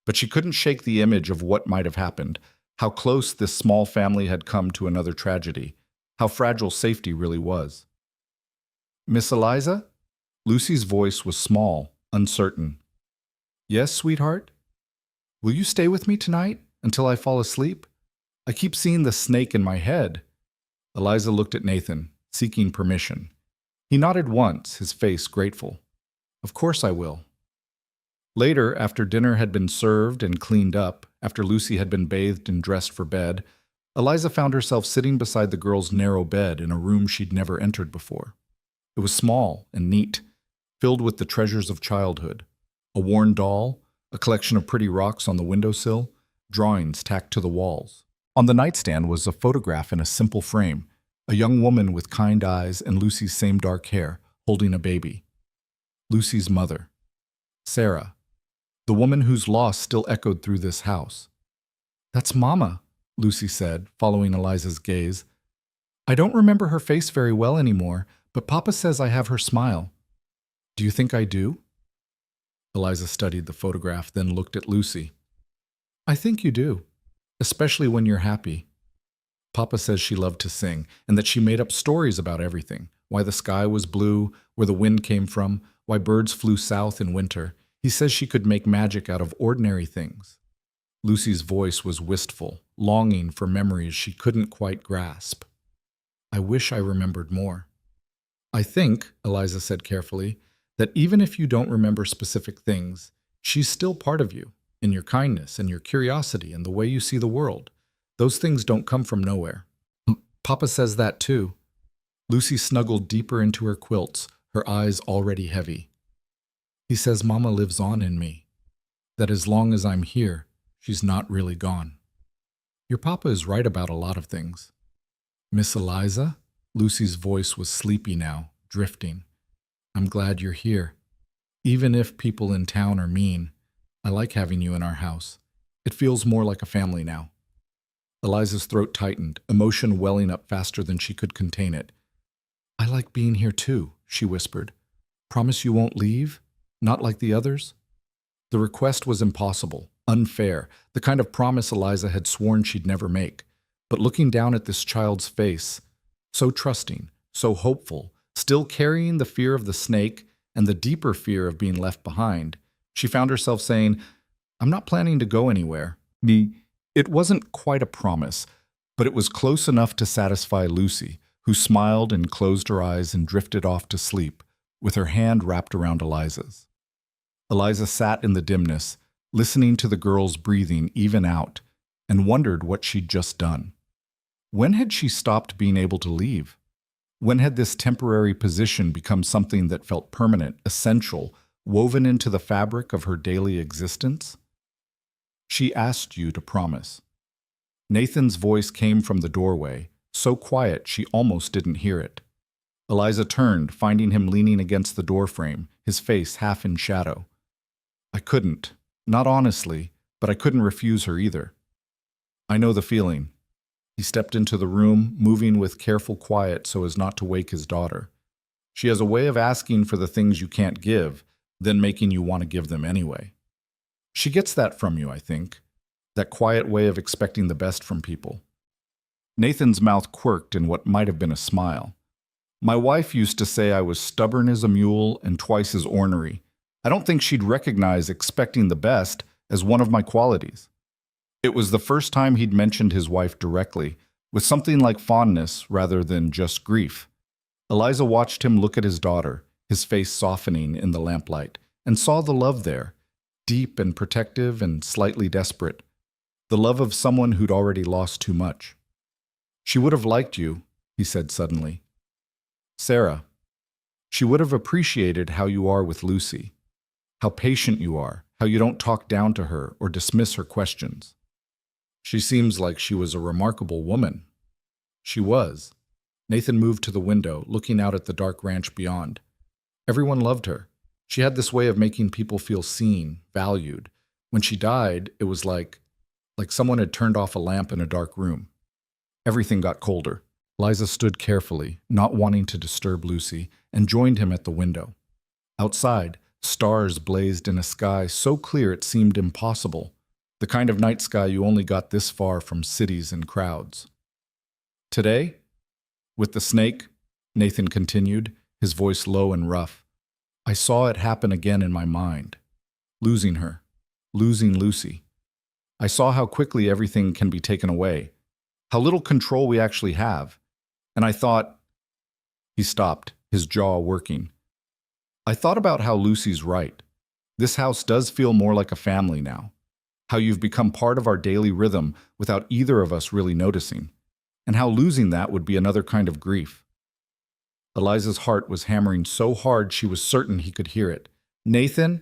But she couldn't shake the image of what might have happened, how close this small family had come to another tragedy, how fragile safety really was. "Miss Eliza?" Lucy's voice was small, uncertain. Yes, sweetheart? Will you stay with me tonight until I fall asleep? I keep seeing the snake in my head. Eliza looked at Nathan, seeking permission. He nodded once, his face grateful. Of course I will. Later, after dinner had been served and cleaned up, after Lucy had been bathed and dressed for bed, Eliza found herself sitting beside the girl's narrow bed in a room she'd never entered before. It was small and neat, filled with the treasures of childhood. A worn doll, a collection of pretty rocks on the windowsill, drawings tacked to the walls. On the nightstand was a photograph in a simple frame, a young woman with kind eyes and Lucy's same dark hair, holding a baby. Lucy's mother, Sarah, the woman whose loss still echoed through this house. That's Mama, Lucy said, following Eliza's gaze. I don't remember her face very well anymore, but Papa says I have her smile. Do you think I do? Eliza studied the photograph, then looked at Lucy. I think you do, especially when you're happy. Papa says she loved to sing, and that she made up stories about everything, why the sky was blue, where the wind came from, why birds flew south in winter. He says she could make magic out of ordinary things. Lucy's voice was wistful, longing for memories she couldn't quite grasp. I wish I remembered more. I think, Eliza said carefully, that even if you don't remember specific things, she's still part of you, in your kindness and your curiosity and the way you see the world. Those things don't come from nowhere. Papa says that too. Lucy snuggled deeper into her quilts, her eyes already heavy. He says Mama lives on in me, that as long as I'm here, she's not really gone. Your papa is right about a lot of things. Miss Eliza? Lucy's voice was sleepy now, drifting. I'm glad you're here. Even if people in town are mean, I like having you in our house. It feels more like a family now. Eliza's throat tightened, emotion welling up faster than she could contain it. I like being here too, she whispered. Promise you won't leave? Not like the others? The request was impossible, unfair, the kind of promise Eliza had sworn she'd never make. But looking down at this child's face, so trusting, so hopeful, still carrying the fear of the snake and the deeper fear of being left behind, she found herself saying, I'm not planning to go anywhere. It wasn't quite a promise, but it was close enough to satisfy Lucy, who smiled and closed her eyes and drifted off to sleep, with her hand wrapped around Eliza's. Eliza sat in the dimness, listening to the girl's breathing even out, and wondered what she'd just done. When had she stopped being able to leave? When had this temporary position become something that felt permanent, essential, woven into the fabric of her daily existence? She asked you to promise. Nathan's voice came from the doorway, so quiet she almost didn't hear it. Eliza turned, finding him leaning against the doorframe, his face half in shadow. I couldn't, not honestly, but I couldn't refuse her either. I know the feeling. He stepped into the room, moving with careful quiet so as not to wake his daughter. She has a way of asking for the things you can't give, then making you want to give them anyway. She gets that from you, I think, that quiet way of expecting the best from people. Nathan's mouth quirked in what might have been a smile. My wife used to say I was stubborn as a mule and twice as ornery. I don't think she'd recognize expecting the best as one of my qualities. It was the first time he'd mentioned his wife directly, with something like fondness rather than just grief. Eliza watched him look at his daughter, his face softening in the lamplight, and saw the love there, deep and protective and slightly desperate. The love of someone who'd already lost too much. She would have liked you, he said suddenly. Sarah, she would have appreciated how you are with Lucy, how patient you are, how you don't talk down to her or dismiss her questions. She seems like she was a remarkable woman. She was. Nathan moved to the window, looking out at the dark ranch beyond. Everyone loved her. She had this way of making people feel seen, valued. When she died, it was like someone had turned off a lamp in a dark room. Everything got colder. Liza stood carefully, not wanting to disturb Lucy, and joined him at the window. Outside, stars blazed in a sky so clear it seemed impossible, the kind of night sky you only got this far from cities and crowds. Today, with the snake, Nathan continued, his voice low and rough, I saw it happen again in my mind. losing her, losing Lucy. I saw how quickly everything can be taken away, how little control we actually have. And I thought, he stopped, his jaw working. I thought about how Lucy's right. This house does feel more like a family now. How you've become part of our daily rhythm without either of us really noticing. And how losing that would be another kind of grief. Eliza's heart was hammering so hard she was certain he could hear it. Nathan,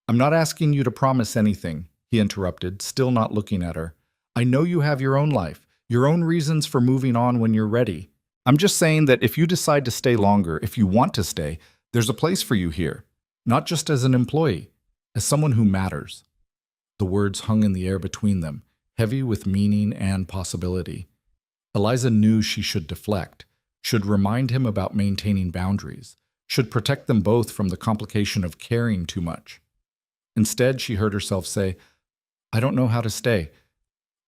I'm not asking you to promise anything, he interrupted, still not looking at her. I know you have your own life, your own reasons for moving on when you're ready. I'm just saying that if you decide to stay longer, if you want to stay, there's a place for you here, not just as an employee, as someone who matters. The words hung in the air between them, heavy with meaning and possibility. Eliza knew she should deflect, should remind him about maintaining boundaries, should protect them both from the complication of caring too much. Instead, she heard herself say, I don't know how to stay.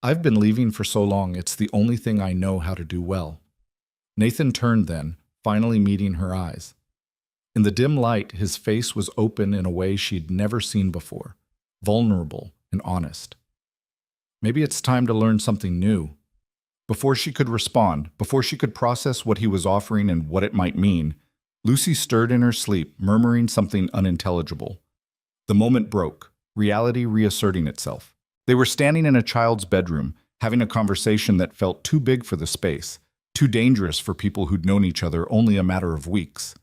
I've been leaving for so long, it's the only thing I know how to do well. Nathan turned then, finally meeting her eyes. In the dim light, his face was open in a way she'd never seen before, vulnerable and honest. Maybe it's time to learn something new. Before she could respond, before she could process what he was offering and what it might mean, Lucy stirred in her sleep, murmuring something unintelligible. The moment broke, reality reasserting itself. They were standing in a child's bedroom, having a conversation that felt too big for the space, too dangerous for people who'd known each other only a matter of weeks.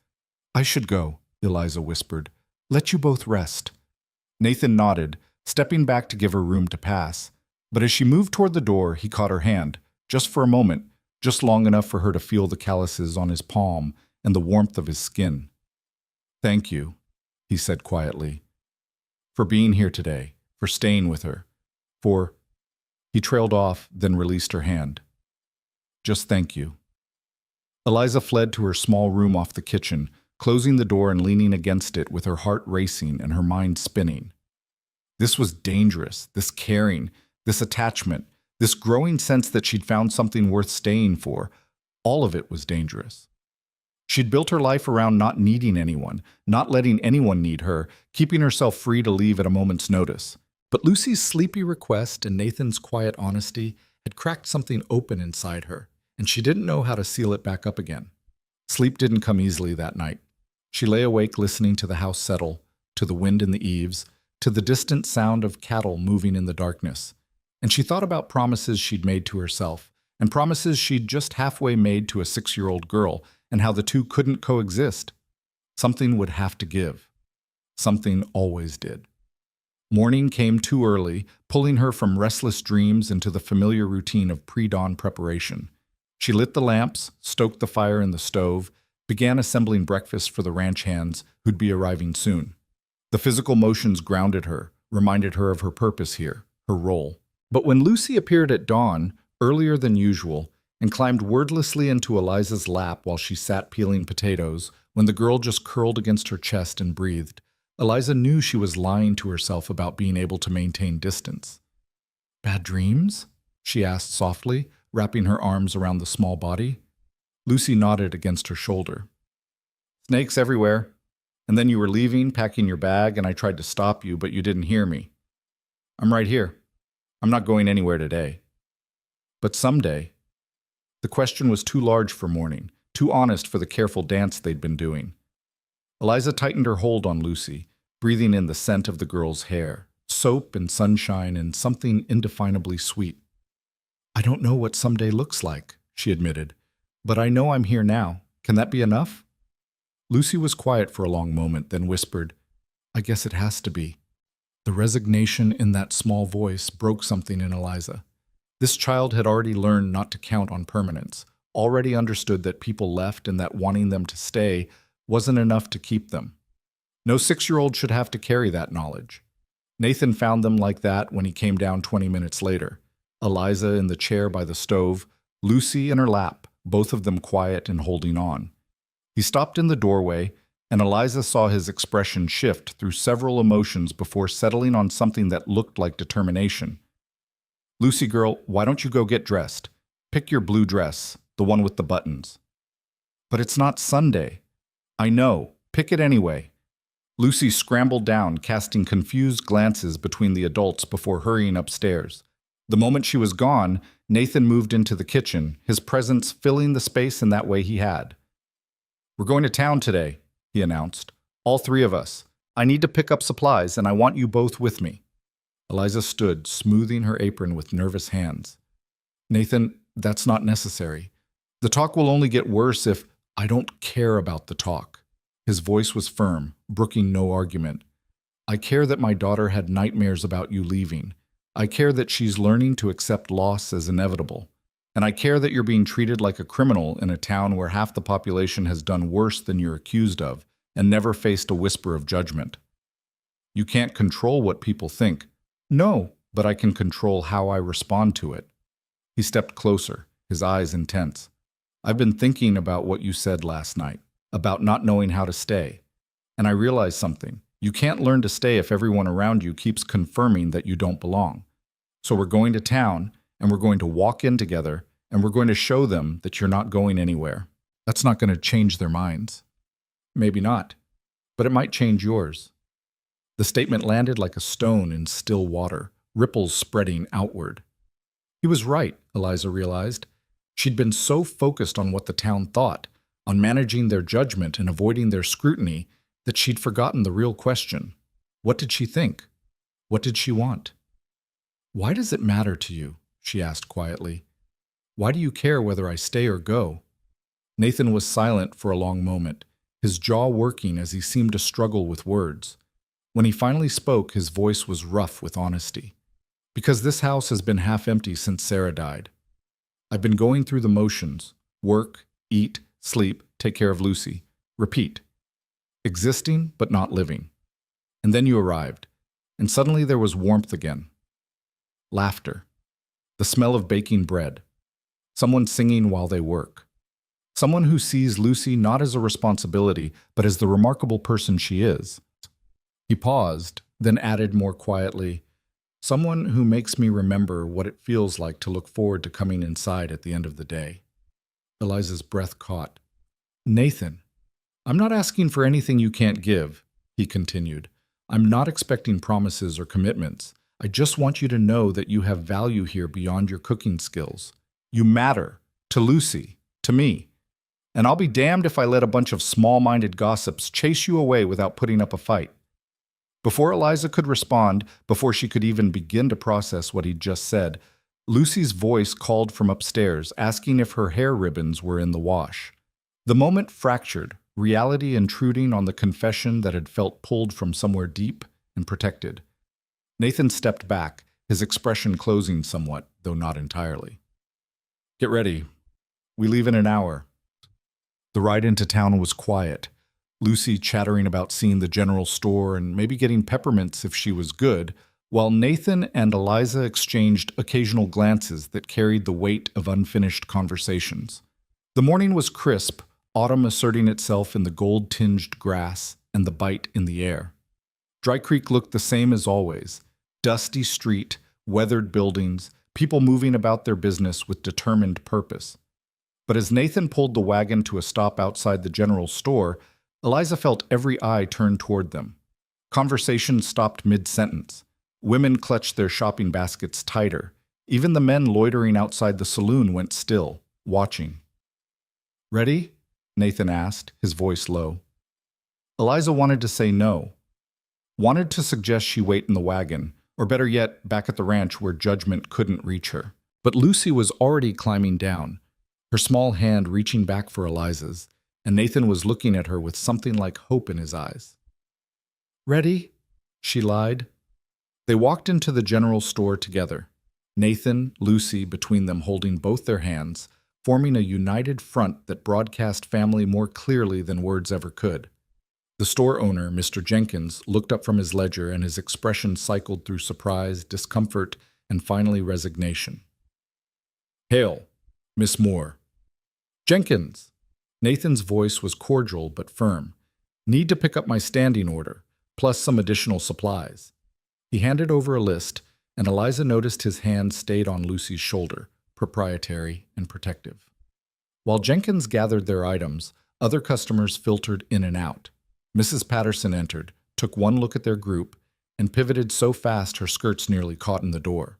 I should go, Eliza whispered. Let you both rest. Nathan nodded, stepping back to give her room to pass. But as she moved toward the door, he caught her hand, just for a moment, just long enough for her to feel the calluses on his palm and the warmth of his skin. Thank you, he said quietly, for being here today, for staying with her, for... He trailed off, then released her hand. Just thank you. Eliza fled to her small room off the kitchen, closing the door and leaning against it with her heart racing and her mind spinning. This was dangerous, this caring, this attachment, this growing sense that she'd found something worth staying for. All of it was dangerous. She'd built her life around not needing anyone, not letting anyone need her, keeping herself free to leave at a moment's notice. But Lucy's sleepy request and Nathan's quiet honesty had cracked something open inside her, and she didn't know how to seal it back up again. Sleep didn't come easily that night. She lay awake listening to the house settle, to the wind in the eaves, to the distant sound of cattle moving in the darkness. And she thought about promises she'd made to herself, and promises she'd just halfway made to a 6-year-old girl, and how the two couldn't coexist. Something would have to give. Something always did. Morning came too early, pulling her from restless dreams into the familiar routine of pre-dawn preparation. She lit the lamps, stoked the fire in the stove, began assembling breakfast for the ranch hands who'd be arriving soon. The physical motions grounded her, reminded her of her purpose here, her role. But when Lucy appeared at dawn, earlier than usual, and climbed wordlessly into Eliza's lap while she sat peeling potatoes, when the girl just curled against her chest and breathed, Eliza knew she was lying to herself about being able to maintain distance. Bad dreams? She asked softly, wrapping her arms around the small body. Lucy nodded against her shoulder. Snakes everywhere. And then you were leaving, packing your bag, and I tried to stop you, but you didn't hear me. I'm right here. I'm not going anywhere today. But someday. The question was too large for morning, too honest for the careful dance they'd been doing. Eliza tightened her hold on Lucy, breathing in the scent of the girl's hair, soap and sunshine and something indefinably sweet. I don't know what someday looks like, she admitted, but I know I'm here now. Can that be enough? Lucy was quiet for a long moment, then whispered, I guess it has to be. The resignation in that small voice broke something in Eliza. This child had already learned not to count on permanence, already understood that people left and that wanting them to stay wasn't enough to keep them. No 6-year-old should have to carry that knowledge. Nathan found them like that when he came down 20 minutes later. Eliza in the chair by the stove, Lucy in her lap, both of them quiet and holding on. He stopped in the doorway, and Eliza saw his expression shift through several emotions before settling on something that looked like determination. Lucy girl, why don't you go get dressed? Pick your blue dress, the one with the buttons. But it's not Sunday. I know. Pick it anyway. Lucy scrambled down, casting confused glances between the adults before hurrying upstairs. The moment she was gone, Nathan moved into the kitchen, his presence filling the space in that way he had. "We're going to town today," he announced. "All three of us. I need to pick up supplies, and I want you both with me." Eliza stood, smoothing her apron with nervous hands. "Nathan, that's not necessary. The talk will only get worse if—" "I don't care about the talk." His voice was firm, brooking no argument. "I care that my daughter had nightmares about you leaving. I care that she's learning to accept loss as inevitable. And I care that you're being treated like a criminal in a town where half the population has done worse than you're accused of and never faced a whisper of judgment. You can't control what people think." "No, but I can control how I respond to it." He stepped closer, his eyes intense. "I've been thinking about what you said last night, about not knowing how to stay. And I realized something. You can't learn to stay if everyone around you keeps confirming that you don't belong. So we're going to town, and we're going to walk in together, and we're going to show them that you're not going anywhere. That's not going to change their minds. Maybe not, but it might change yours." The statement landed like a stone in still water, ripples spreading outward. He was right, Eliza realized. She'd been so focused on what the town thought, on managing their judgment and avoiding their scrutiny, that she'd forgotten the real question. What did she think? What did she want? "Why does it matter to you?" she asked quietly. "Why do you care whether I stay or go?" Nathan was silent for a long moment, his jaw working as he seemed to struggle with words. When he finally spoke, his voice was rough with honesty. "Because this house has been half empty since Sarah died. I've been going through the motions. Work, eat, sleep, take care of Lucy. Repeat. Existing, but not living. And then you arrived, and suddenly there was warmth again. Laughter. The smell of baking bread. Someone singing while they work. Someone who sees Lucy not as a responsibility, but as the remarkable person she is." He paused, then added more quietly, "Someone who makes me remember what it feels like to look forward to coming inside at the end of the day." Eliza's breath caught. "Nathan, I'm not asking for anything you can't give," he continued. "I'm not expecting promises or commitments. I just want you to know that you have value here beyond your cooking skills. You matter. To Lucy. To me. And I'll be damned if I let a bunch of small-minded gossips chase you away without putting up a fight." Before Eliza could respond, before she could even begin to process what he'd just said, Lucy's voice called from upstairs, asking if her hair ribbons were in the wash. The moment fractured, reality intruding on the confession that had felt pulled from somewhere deep and protected. Nathan stepped back, his expression closing somewhat, though not entirely. "Get ready. We leave in an hour." The ride into town was quiet. Lucy chattering about seeing the general store and maybe getting peppermints if she was good, while Nathan and Eliza exchanged occasional glances that carried the weight of unfinished conversations. The morning was crisp, autumn asserting itself in the gold-tinged grass and the bite in the air. Dry Creek looked the same as always. Dusty street, weathered buildings, people moving about their business with determined purpose. But as Nathan pulled the wagon to a stop outside the general store, Eliza felt every eye turn toward them. Conversation stopped mid-sentence. Women clutched their shopping baskets tighter. Even the men loitering outside the saloon went still, watching. "Ready?" Nathan asked, his voice low. Eliza wanted to say no. Wanted to suggest she wait in the wagon, or better yet, back at the ranch where judgment couldn't reach her. But Lucy was already climbing down, her small hand reaching back for Eliza's, and Nathan was looking at her with something like hope in his eyes. "Ready?" she lied. They walked into the general store together, Nathan, Lucy between them holding both their hands, forming a united front that broadcast family more clearly than words ever could. The store owner, Mr. Jenkins, looked up from his ledger and his expression cycled through surprise, discomfort, and finally resignation. "Hail, Miss Moore." "Jenkins." Nathan's voice was cordial but firm. "Need to pick up my standing order, plus some additional supplies." He handed over a list, and Eliza noticed his hand stayed on Lucy's shoulder, proprietary and protective. While Jenkins gathered their items, other customers filtered in and out. Mrs. Patterson entered, took one look at their group, and pivoted so fast her skirts nearly caught in the door.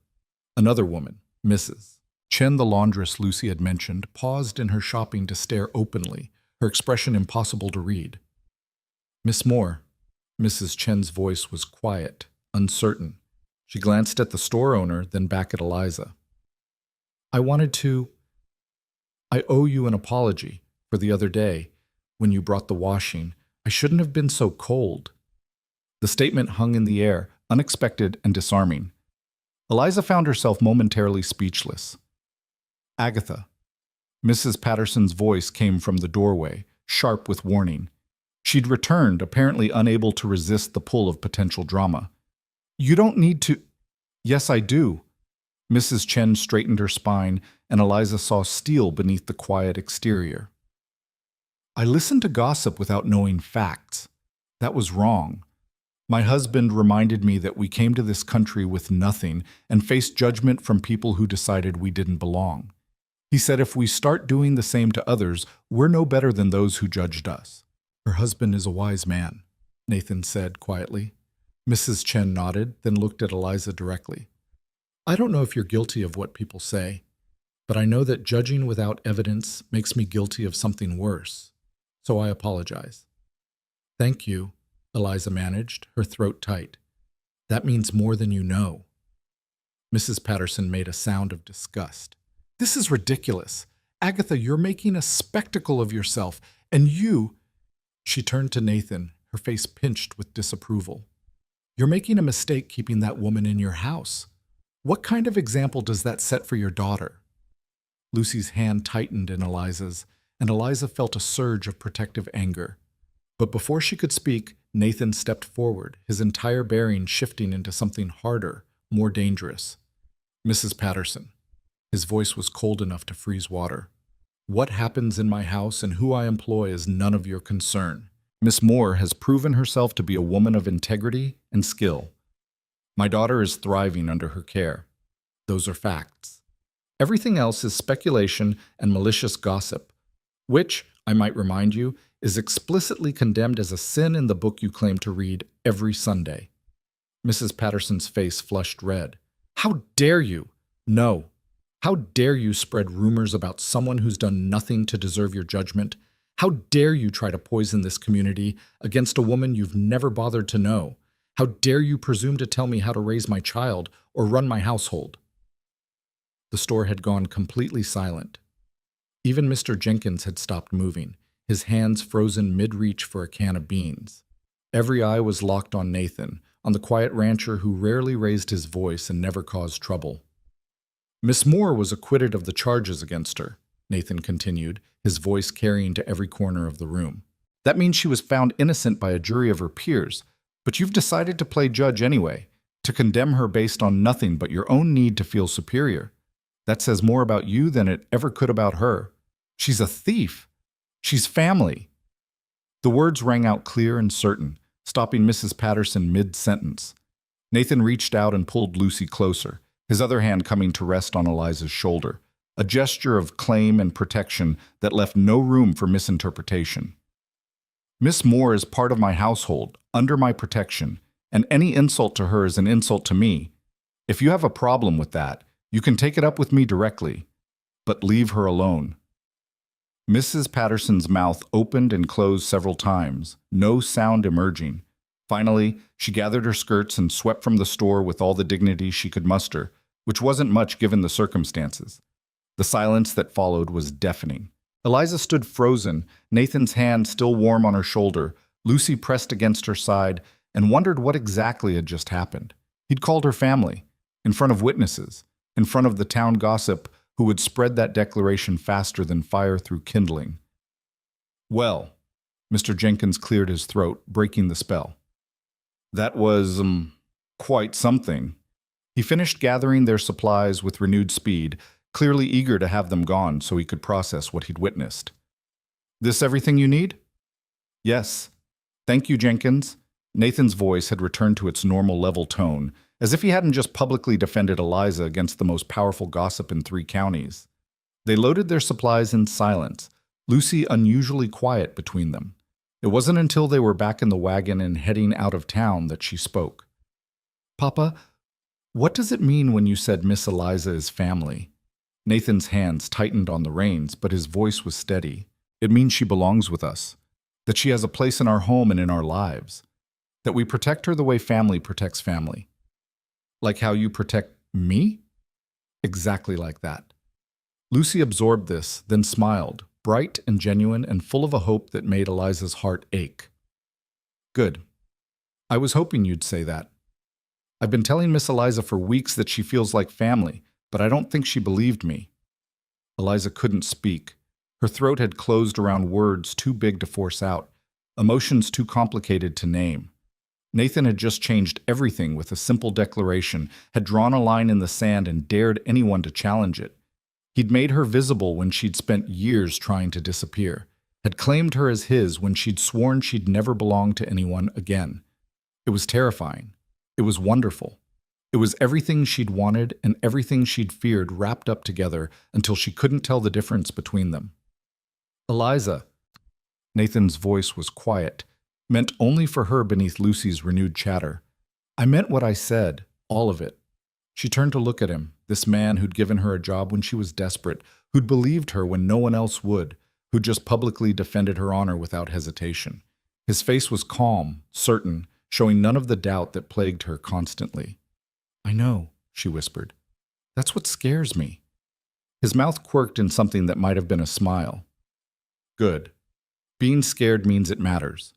Another woman, Mrs. Chen, the laundress Lucy had mentioned, paused in her shopping to stare openly, her expression impossible to read. "Miss Moore." Mrs. Chen's voice was quiet, uncertain. She glanced at the store owner, then back at Eliza. I owe you an apology for the other day, when you brought the washing. I shouldn't have been so cold." The statement hung in the air, unexpected and disarming. Eliza found herself momentarily speechless. "Agatha." Mrs. Patterson's voice came from the doorway, sharp with warning. She'd returned, apparently unable to resist the pull of potential drama. "You don't need to—" "Yes, I do." Mrs. Chen straightened her spine, and Eliza saw steel beneath the quiet exterior. "I listened to gossip without knowing facts. That was wrong. My husband reminded me that we came to this country with nothing and faced judgment from people who decided we didn't belong. He said if we start doing the same to others, we're no better than those who judged us." "Her husband is a wise man," Nathan said quietly. Mrs. Chen nodded, then looked at Eliza directly. "I don't know if you're guilty of what people say, but I know that judging without evidence makes me guilty of something worse, so I apologize." "Thank you," Eliza managed, her throat tight. "That means more than you know." Mrs. Patterson made a sound of disgust. "This is ridiculous. Agatha, you're making a spectacle of yourself, and you—" She turned to Nathan, her face pinched with disapproval. "You're making a mistake keeping that woman in your house. What kind of example does that set for your daughter?" Lucy's hand tightened in Eliza's, and Eliza felt a surge of protective anger. But before she could speak, Nathan stepped forward, his entire bearing shifting into something harder, more dangerous. "Mrs. Patterson." His voice was cold enough to freeze water. "What happens in my house and who I employ is none of your concern. Miss Moore has proven herself to be a woman of integrity and skill. My daughter is thriving under her care. Those are facts. Everything else is speculation and malicious gossip, which, I might remind you, is explicitly condemned as a sin in the book you claim to read every Sunday." Mrs. Patterson's face flushed red. "How dare you? No. How dare you spread rumors about someone who's done nothing to deserve your judgment? How dare you try to poison this community against a woman you've never bothered to know? How dare you presume to tell me how to raise my child or run my household?" The store had gone completely silent. Even Mr. Jenkins had stopped moving, his hands frozen mid-reach for a can of beans. Every eye was locked on Nathan, on the quiet rancher who rarely raised his voice and never caused trouble. "Miss Moore was acquitted of the charges against her," Nathan continued, his voice carrying to every corner of the room. "That means she was found innocent by a jury of her peers, but you've decided to play judge anyway, to condemn her based on nothing but your own need to feel superior. That says more about you than it ever could about her. She's a thief. She's family." The words rang out clear and certain, stopping Mrs. Patterson mid-sentence. Nathan reached out and pulled Lucy closer, his other hand coming to rest on Eliza's shoulder, a gesture of claim and protection that left no room for misinterpretation. "Miss Moore is part of my household, under my protection, and any insult to her is an insult to me. If you have a problem with that, you can take it up with me directly, but leave her alone." Mrs. Patterson's mouth opened and closed several times, no sound emerging. Finally, she gathered her skirts and swept from the store with all the dignity she could muster, which wasn't much given the circumstances. The silence that followed was deafening. Eliza stood frozen, Nathan's hand still warm on her shoulder, Lucy pressed against her side, and wondered what exactly had just happened. He'd called her family, in front of witnesses, in front of the town gossip who would spread that declaration faster than fire through kindling. "Well," Mr. Jenkins cleared his throat, breaking the spell. "That was, quite something." He finished gathering their supplies with renewed speed, clearly eager to have them gone so he could process what he'd witnessed. "This everything you need?" "Yes. Thank you, Jenkins." Nathan's voice had returned to its normal level tone, as if he hadn't just publicly defended Eliza against the most powerful gossip in 3 counties. They loaded their supplies in silence, Lucy unusually quiet between them. It wasn't until they were back in the wagon and heading out of town that she spoke. Papa, what does it mean when you said Miss Eliza is family? Nathan's hands tightened on the reins, but his voice was steady. It means she belongs with us, that she has a place in our home and in our lives, that we protect her the way family protects family. Like how you protect me? Exactly like that. Lucy absorbed this, then smiled, bright and genuine and full of a hope that made Eliza's heart ache. Good. I was hoping you'd say that. I've been telling Miss Eliza for weeks that she feels like family, but I don't think she believed me. Eliza couldn't speak. Her throat had closed around words too big to force out, emotions too complicated to name. Nathan had just changed everything with a simple declaration, had drawn a line in the sand and dared anyone to challenge it. He'd made her visible when she'd spent years trying to disappear, had claimed her as his when she'd sworn she'd never belong to anyone again. It was terrifying. It was wonderful. It was everything she'd wanted and everything she'd feared wrapped up together until she couldn't tell the difference between them. Eliza. Nathan's voice was quiet, meant only for her beneath Lucy's renewed chatter. I meant what I said, all of it. She turned to look at him, this man who'd given her a job when she was desperate, who'd believed her when no one else would, who'd just publicly defended her honor without hesitation. His face was calm, certain, showing none of the doubt that plagued her constantly. I know, she whispered. That's what scares me. His mouth quirked in something that might have been a smile. Good. Being scared means it matters.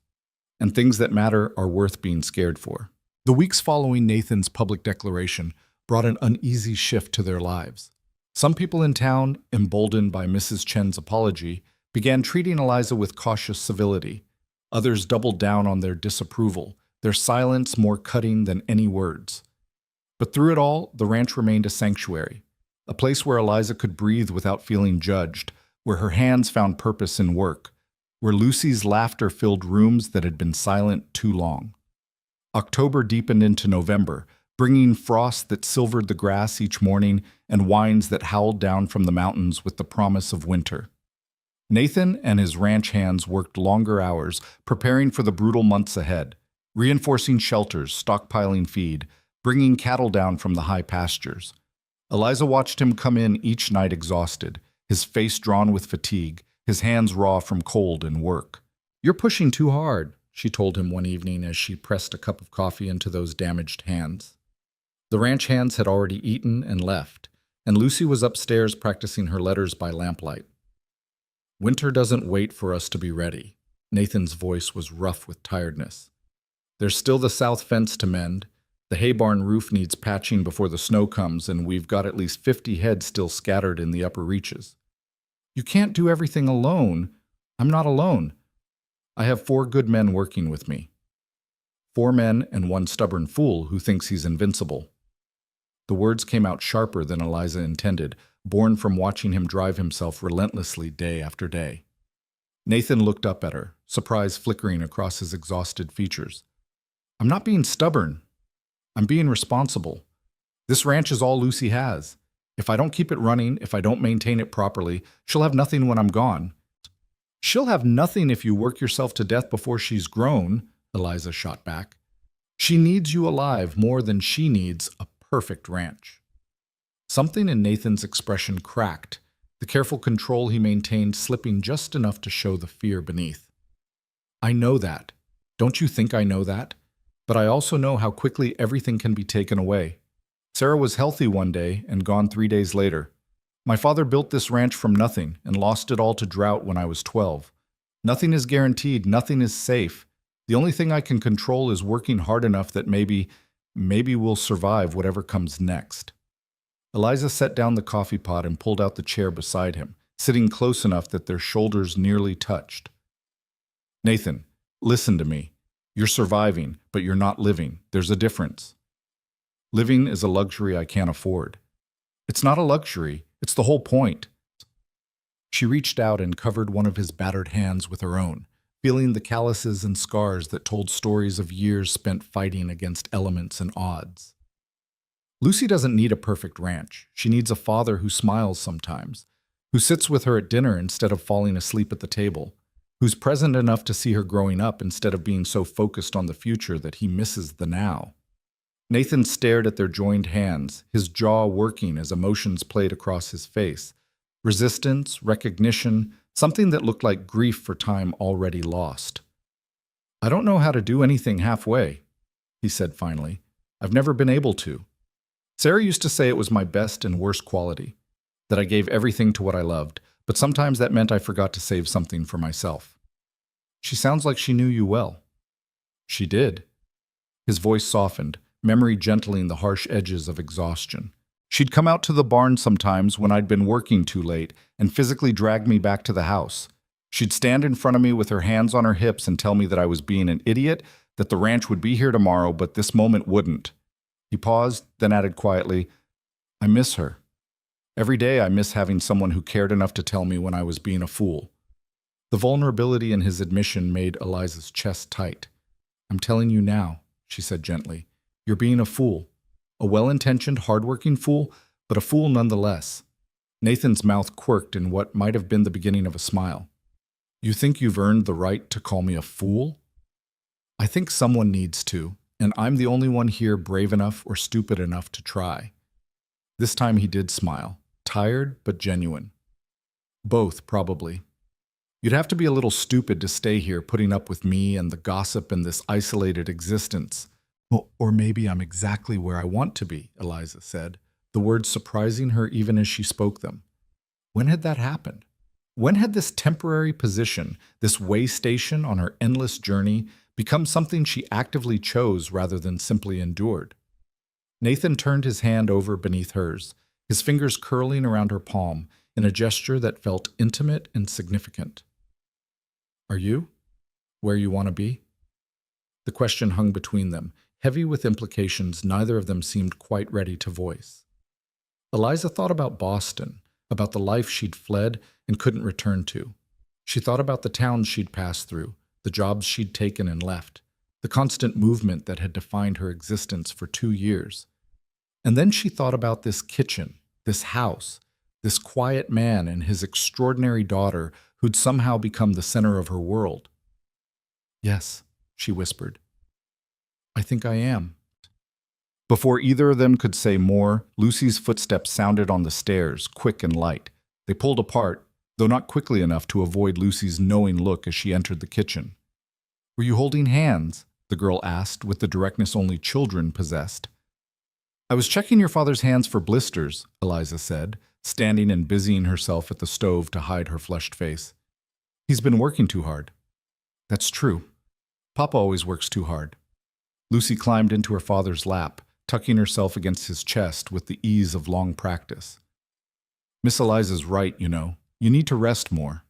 And things that matter are worth being scared for. The weeks following Nathan's public declaration brought an uneasy shift to their lives. Some people in town, emboldened by Mrs. Chen's apology, began treating Eliza with cautious civility. Others doubled down on their disapproval, their silence more cutting than any words. But through it all, the ranch remained a sanctuary, a place where Eliza could breathe without feeling judged, where her hands found purpose in work, where Lucy's laughter filled rooms that had been silent too long. October deepened into November, bringing frost that silvered the grass each morning and winds that howled down from the mountains with the promise of winter. Nathan and his ranch hands worked longer hours, preparing for the brutal months ahead, reinforcing shelters, stockpiling feed, bringing cattle down from the high pastures. Eliza watched him come in each night exhausted, his face drawn with fatigue, his hands raw from cold and work. You're pushing too hard, she told him one evening as she pressed a cup of coffee into those damaged hands. The ranch hands had already eaten and left, and Lucy was upstairs practicing her letters by lamplight. Winter doesn't wait for us to be ready. Nathan's voice was rough with tiredness. There's still the south fence to mend. The hay barn roof needs patching before the snow comes, and we've got at least 50 head still scattered in the upper reaches. You can't do everything alone. I'm not alone. I have 4 good men working with me. 4 men and 1 stubborn fool who thinks he's invincible. The words came out sharper than Eliza intended, born from watching him drive himself relentlessly day after day. Nathan looked up at her, surprise flickering across his exhausted features. I'm not being stubborn. I'm being responsible. This ranch is all Lucy has. If I don't keep it running, if I don't maintain it properly, she'll have nothing when I'm gone. She'll have nothing if you work yourself to death before she's grown, Eliza shot back. She needs you alive more than she needs a perfect ranch. Something in Nathan's expression cracked, the careful control he maintained slipping just enough to show the fear beneath. I know that. Don't you think I know that? But I also know how quickly everything can be taken away. Sarah was healthy one day and gone 3 days later. My father built this ranch from nothing and lost it all to drought when I was 12. Nothing is guaranteed, nothing is safe. The only thing I can control is working hard enough that maybe we'll survive whatever comes next. Eliza set down the coffee pot and pulled out the chair beside him, sitting close enough that their shoulders nearly touched. Nathan, listen to me. You're surviving, but you're not living. There's a difference. Living is a luxury I can't afford. It's not a luxury. It's the whole point. She reached out and covered one of his battered hands with her own, feeling the calluses and scars that told stories of years spent fighting against elements and odds. Lucy doesn't need a perfect ranch. She needs a father who smiles sometimes, who sits with her at dinner instead of falling asleep at the table, who's present enough to see her growing up instead of being so focused on the future that he misses the now. Nathan stared at their joined hands, his jaw working as emotions played across his face. Resistance, recognition, something that looked like grief for time already lost. "I don't know how to do anything halfway," he said finally. "I've never been able to. Sarah used to say it was my best and worst quality, that I gave everything to what I loved, but sometimes that meant I forgot to save something for myself." "She sounds like she knew you well." "She did." His voice softened, memory gentling the harsh edges of exhaustion. "She'd come out to the barn sometimes when I'd been working too late and physically drag me back to the house. She'd stand in front of me with her hands on her hips and tell me that I was being an idiot, that the ranch would be here tomorrow, but this moment wouldn't." He paused, then added quietly, "I miss her. Every day I miss having someone who cared enough to tell me when I was being a fool." The vulnerability in his admission made Eliza's chest tight. "I'm telling you now," she said gently. "You're being a fool. A well-intentioned, hard-working fool, but a fool nonetheless." Nathan's mouth quirked in what might have been the beginning of a smile. "You think you've earned the right to call me a fool?" "I think someone needs to, and I'm the only one here brave enough or stupid enough to try." This time he did smile, tired but genuine. "Both, probably. You'd have to be a little stupid to stay here putting up with me and the gossip and this isolated existence." Or maybe I'm exactly where I want to be," Eliza said, the words surprising her even as she spoke them. When had that happened? When had this temporary position, this way station on her endless journey, become something she actively chose rather than simply endured? Nathan turned his hand over beneath hers, his fingers curling around her palm in a gesture that felt intimate and significant. "Are you where you want to be?" The question hung between them, heavy with implications neither of them seemed quite ready to voice. Eliza thought about Boston, about the life she'd fled and couldn't return to. She thought about the towns she'd passed through, the jobs she'd taken and left, the constant movement that had defined her existence for 2 years. And then she thought about this kitchen, this house, this quiet man and his extraordinary daughter who'd somehow become the center of her world. "Yes," she whispered. "I think I am." Before either of them could say more, Lucy's footsteps sounded on the stairs, quick and light. They pulled apart, though not quickly enough to avoid Lucy's knowing look as she entered the kitchen. "Were you holding hands?" the girl asked with the directness only children possessed. "I was checking your father's hands for blisters," Eliza said, standing and busying herself at the stove to hide her flushed face. "He's been working too hard." "That's true. Papa always works too hard." Lucy climbed into her father's lap, tucking herself against his chest with the ease of long practice. "Miss Eliza's right, you know. You need to rest more."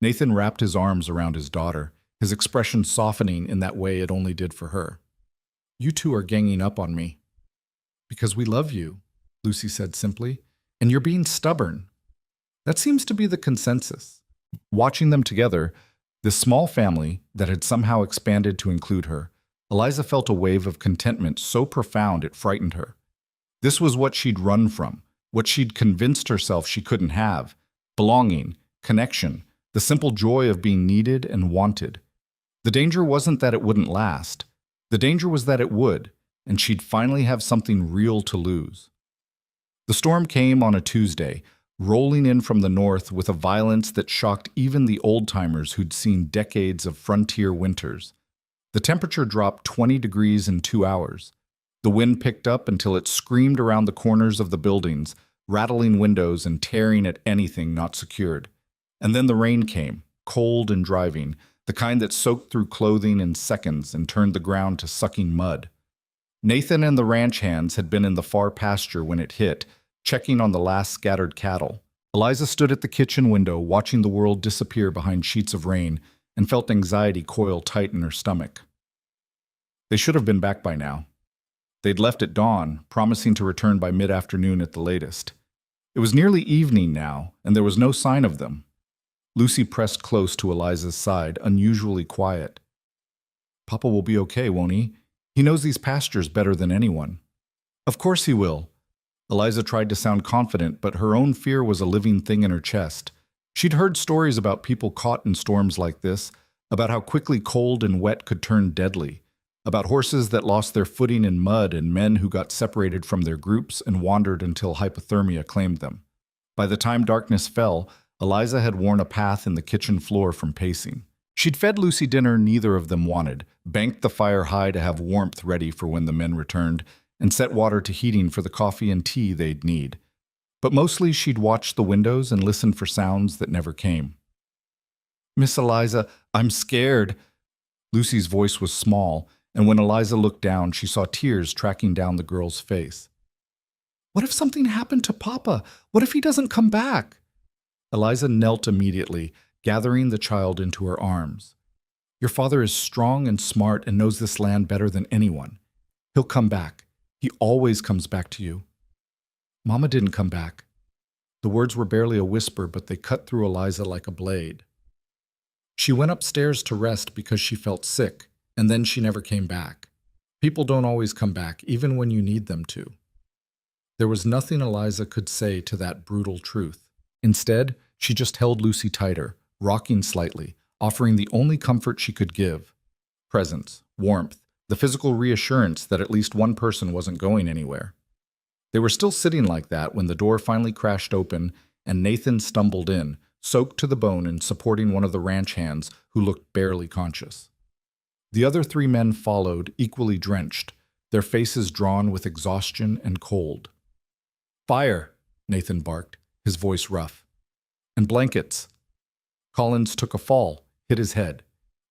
Nathan wrapped his arms around his daughter, his expression softening in that way it only did for her. "You two are ganging up on me." "Because we love you," Lucy said simply, "and you're being stubborn." That seems to be the consensus. Watching them together, this small family that had somehow expanded to include her, Eliza felt a wave of contentment so profound it frightened her. This was what she'd run from, what she'd convinced herself she couldn't have: belonging, connection, the simple joy of being needed and wanted. The danger wasn't that it wouldn't last. The danger was that it would, and she'd finally have something real to lose. The storm came on a Tuesday, rolling in from the north with a violence that shocked even the old-timers who'd seen decades of frontier winters. The temperature dropped 20 degrees in 2 hours. The wind picked up until it screamed around the corners of the buildings, rattling windows and tearing at anything not secured. And then the rain came, cold and driving, the kind that soaked through clothing in seconds and turned the ground to sucking mud. Nathan and the ranch hands had been in the far pasture when it hit, checking on the last scattered cattle. Eliza stood at the kitchen window, watching the world disappear behind sheets of rain, and felt anxiety coil tight in her stomach. They should have been back by now. They'd left at dawn, promising to return by mid-afternoon at the latest. It was nearly evening now, and there was no sign of them. Lucy pressed close to Eliza's side, unusually quiet. "Papa will be okay, won't he? He knows these pastures better than anyone." "Of course he will." Eliza tried to sound confident, but her own fear was a living thing in her chest. She'd heard stories about people caught in storms like this, about how quickly cold and wet could turn deadly, about horses that lost their footing in mud and men who got separated from their groups and wandered until hypothermia claimed them. By the time darkness fell, Eliza had worn a path in the kitchen floor from pacing. She'd fed Lucy dinner neither of them wanted, banked the fire high to have warmth ready for when the men returned, and set water to heating for the coffee and tea they'd need. But mostly she'd watch the windows and listen for sounds that never came. "Miss Eliza, I'm scared." Lucy's voice was small, and when Eliza looked down, she saw tears tracking down the girl's face. "What if something happened to Papa? What if he doesn't come back?" Eliza knelt immediately, gathering the child into her arms. "Your father is strong and smart and knows this land better than anyone. He'll come back. He always comes back to you." "Mama didn't come back." The words were barely a whisper, but they cut through Eliza like a blade. "She went upstairs to rest because she felt sick, and then she never came back. People don't always come back, even when you need them to." There was nothing Eliza could say to that brutal truth. Instead, she just held Lucy tighter, rocking slightly, offering the only comfort she could give: presence, warmth, the physical reassurance that at least one person wasn't going anywhere. They were still sitting like that when the door finally crashed open and Nathan stumbled in, soaked to the bone and supporting one of the ranch hands who looked barely conscious. The other 3 men followed, equally drenched, their faces drawn with exhaustion and cold. "Fire," Nathan barked, his voice rough. "And blankets." Collins took a fall, hit his head.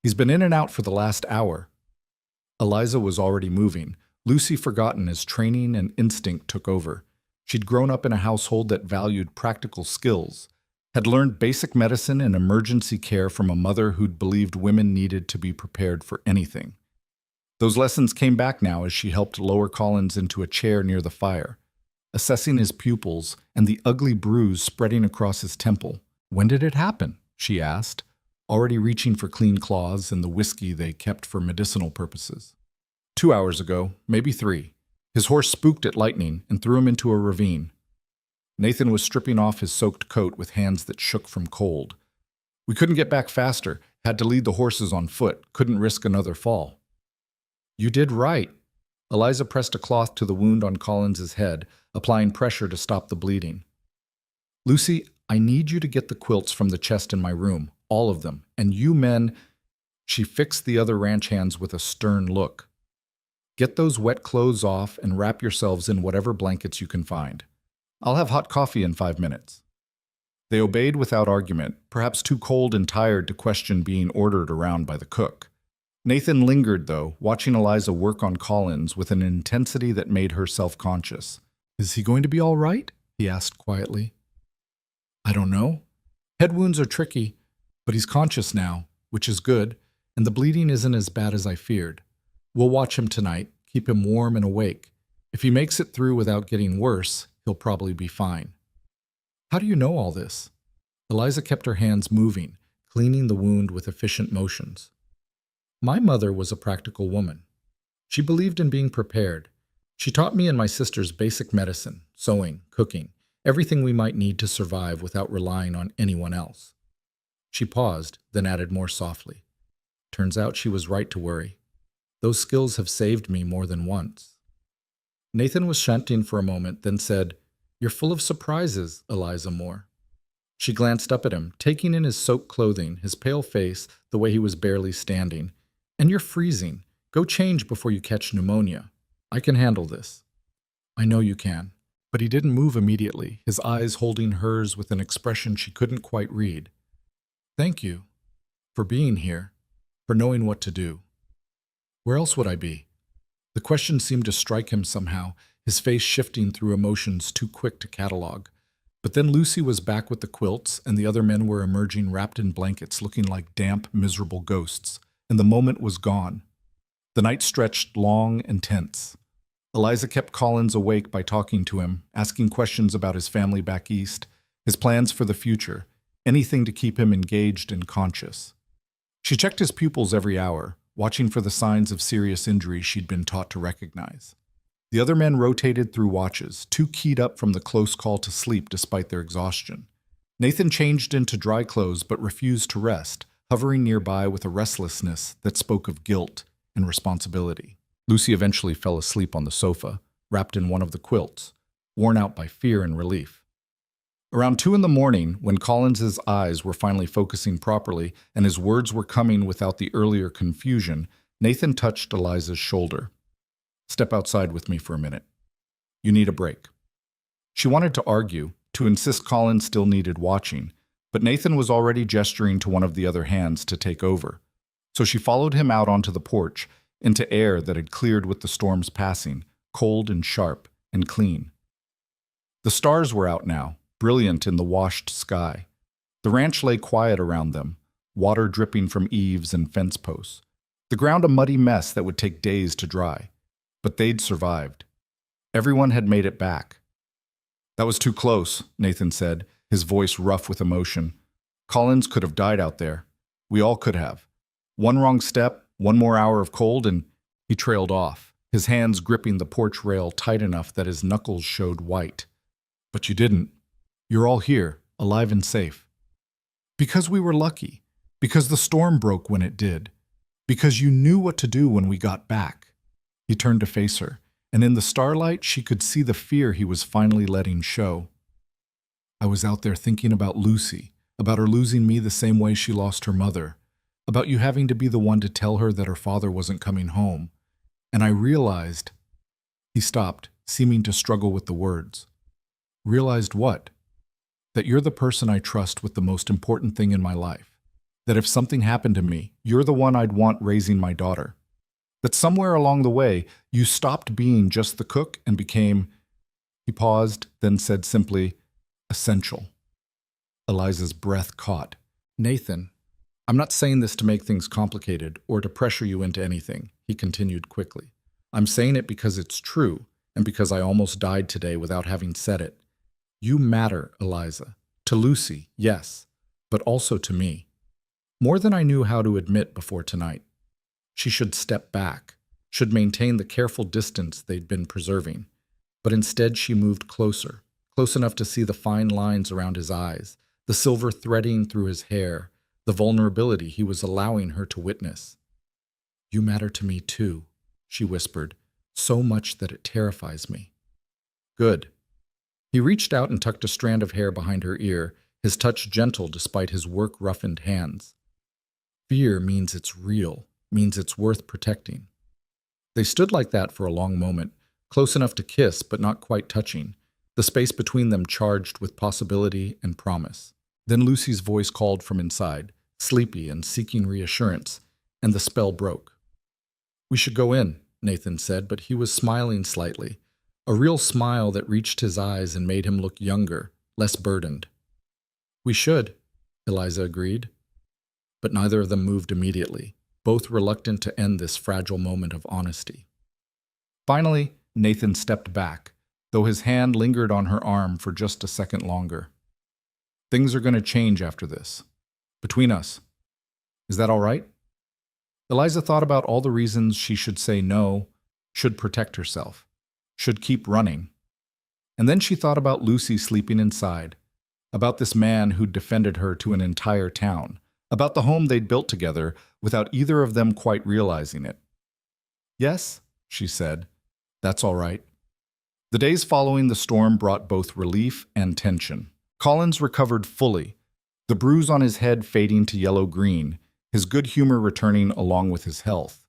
"He's been in and out for the last hour." Eliza was already moving, Lucy forgotten as training and instinct took over. She'd grown up in a household that valued practical skills, had learned basic medicine and emergency care from a mother who'd believed women needed to be prepared for anything. Those lessons came back now as she helped lower Collins into a chair near the fire, assessing his pupils and the ugly bruise spreading across his temple. "When did it happen?" she asked, already reaching for clean cloths and the whiskey they kept for medicinal purposes. 2 hours ago, maybe 3. His horse spooked at lightning and threw him into a ravine. Nathan was stripping off his soaked coat with hands that shook from cold. "We couldn't get back faster, had to lead the horses on foot, couldn't risk another fall." "You did right." Eliza pressed a cloth to the wound on Collins's head, applying pressure to stop the bleeding. "Lucy, I need you to get the quilts from the chest in my room, all of them, and you men—" She fixed the other ranch hands with a stern look. "Get those wet clothes off and wrap yourselves in whatever blankets you can find. I'll have hot coffee in 5 minutes." They obeyed without argument, perhaps too cold and tired to question being ordered around by the cook. Nathan lingered, though, watching Eliza work on Collins with an intensity that made her self-conscious. "Is he going to be all right?" he asked quietly. "I don't know. Head wounds are tricky, but he's conscious now, which is good, and the bleeding isn't as bad as I feared. We'll watch him tonight, keep him warm and awake. If he makes it through without getting worse, he'll probably be fine." "How do you know all this?" Eliza kept her hands moving, cleaning the wound with efficient motions. "My mother was a practical woman. She believed in being prepared. She taught me and my sisters basic medicine, sewing, cooking, everything we might need to survive without relying on anyone else." She paused, then added more softly. "Turns out she was right to worry. Those skills have saved me more than once." Nathan was chanting for a moment, then said, "You're full of surprises, Eliza Moore." She glanced up at him, taking in his soaked clothing, his pale face, the way he was barely standing. "And you're freezing. Go change before you catch pneumonia. I can handle this." "I know you can." But he didn't move immediately, his eyes holding hers with an expression she couldn't quite read. "Thank you for being here, for knowing what to do." "Where else would I be?" The question seemed to strike him somehow, his face shifting through emotions too quick to catalog. But then Lucy was back with the quilts, and the other men were emerging wrapped in blankets, looking like damp, miserable ghosts, and the moment was gone. The night stretched long and tense. Eliza kept Collins awake by talking to him, asking questions about his family back east, his plans for the future, anything to keep him engaged and conscious. She checked his pupils every hour, watching for the signs of serious injury she'd been taught to recognize. The other men rotated through watches, too keyed up from the close call to sleep despite their exhaustion. Nathan changed into dry clothes but refused to rest, hovering nearby with a restlessness that spoke of guilt and responsibility. Lucy eventually fell asleep on the sofa, wrapped in one of the quilts, worn out by fear and relief. Around 2 in the morning, when Collins's eyes were finally focusing properly and his words were coming without the earlier confusion, Nathan touched Eliza's shoulder. "Step outside with me for a minute. You need a break." She wanted to argue, to insist Collins still needed watching, but Nathan was already gesturing to one of the other hands to take over. So she followed him out onto the porch, into air that had cleared with the storm's passing, cold and sharp and clean. The stars were out now, brilliant in the washed sky. The ranch lay quiet around them, water dripping from eaves and fence posts. The ground a muddy mess that would take days to dry. But they'd survived. Everyone had made it back. "That was too close," Nathan said, his voice rough with emotion. "Collins could have died out there. We all could have. One wrong step, one more hour of cold, and..." He trailed off, his hands gripping the porch rail tight enough that his knuckles showed white. "But you didn't. You're all here, alive and safe. Because we were lucky. Because the storm broke when it did. Because you knew what to do when we got back." He turned to face her, and in the starlight she could see the fear he was finally letting show. "I was out there thinking about Lucy, about her losing me the same way she lost her mother, about you having to be the one to tell her that her father wasn't coming home. And I realized..." He stopped, seeming to struggle with the words. "Realized what?" "That you're the person I trust with the most important thing in my life. That if something happened to me, you're the one I'd want raising my daughter. That somewhere along the way, you stopped being just the cook and became..." He paused, then said simply, "essential." Eliza's breath caught. "Nathan, I'm not saying this to make things complicated or to pressure you into anything," he continued quickly. "I'm saying it because it's true and because I almost died today without having said it. You matter, Eliza. To Lucy, yes, but also to me. More than I knew how to admit before tonight. She should step back, should maintain the careful distance they'd been preserving. But instead she moved closer, close enough to see the fine lines around his eyes, the silver threading through his hair, the vulnerability he was allowing her to witness. "You matter to me too," she whispered, "so much that it terrifies me." "Good." He reached out and tucked a strand of hair behind her ear, his touch gentle despite his work-roughened hands. "Fear means it's real, means it's worth protecting." They stood like that for a long moment, close enough to kiss but not quite touching, the space between them charged with possibility and promise. Then Lucy's voice called from inside, sleepy and seeking reassurance, and the spell broke. "We should go in," Nathan said, but he was smiling slightly, a real smile that reached his eyes and made him look younger, less burdened. "We should," Eliza agreed. But neither of them moved immediately, both reluctant to end this fragile moment of honesty. Finally, Nathan stepped back, though his hand lingered on her arm for just a second longer. "Things are going to change after this. Between us. Is that all right?" Eliza thought about all the reasons she should say no, should protect herself, should keep running. And then she thought about Lucy sleeping inside, about this man who'd defended her to an entire town, about the home they'd built together without either of them quite realizing it. "Yes," she said, "that's all right." The days following the storm brought both relief and tension. Collins recovered fully, the bruise on his head fading to yellow-green, his good humor returning along with his health.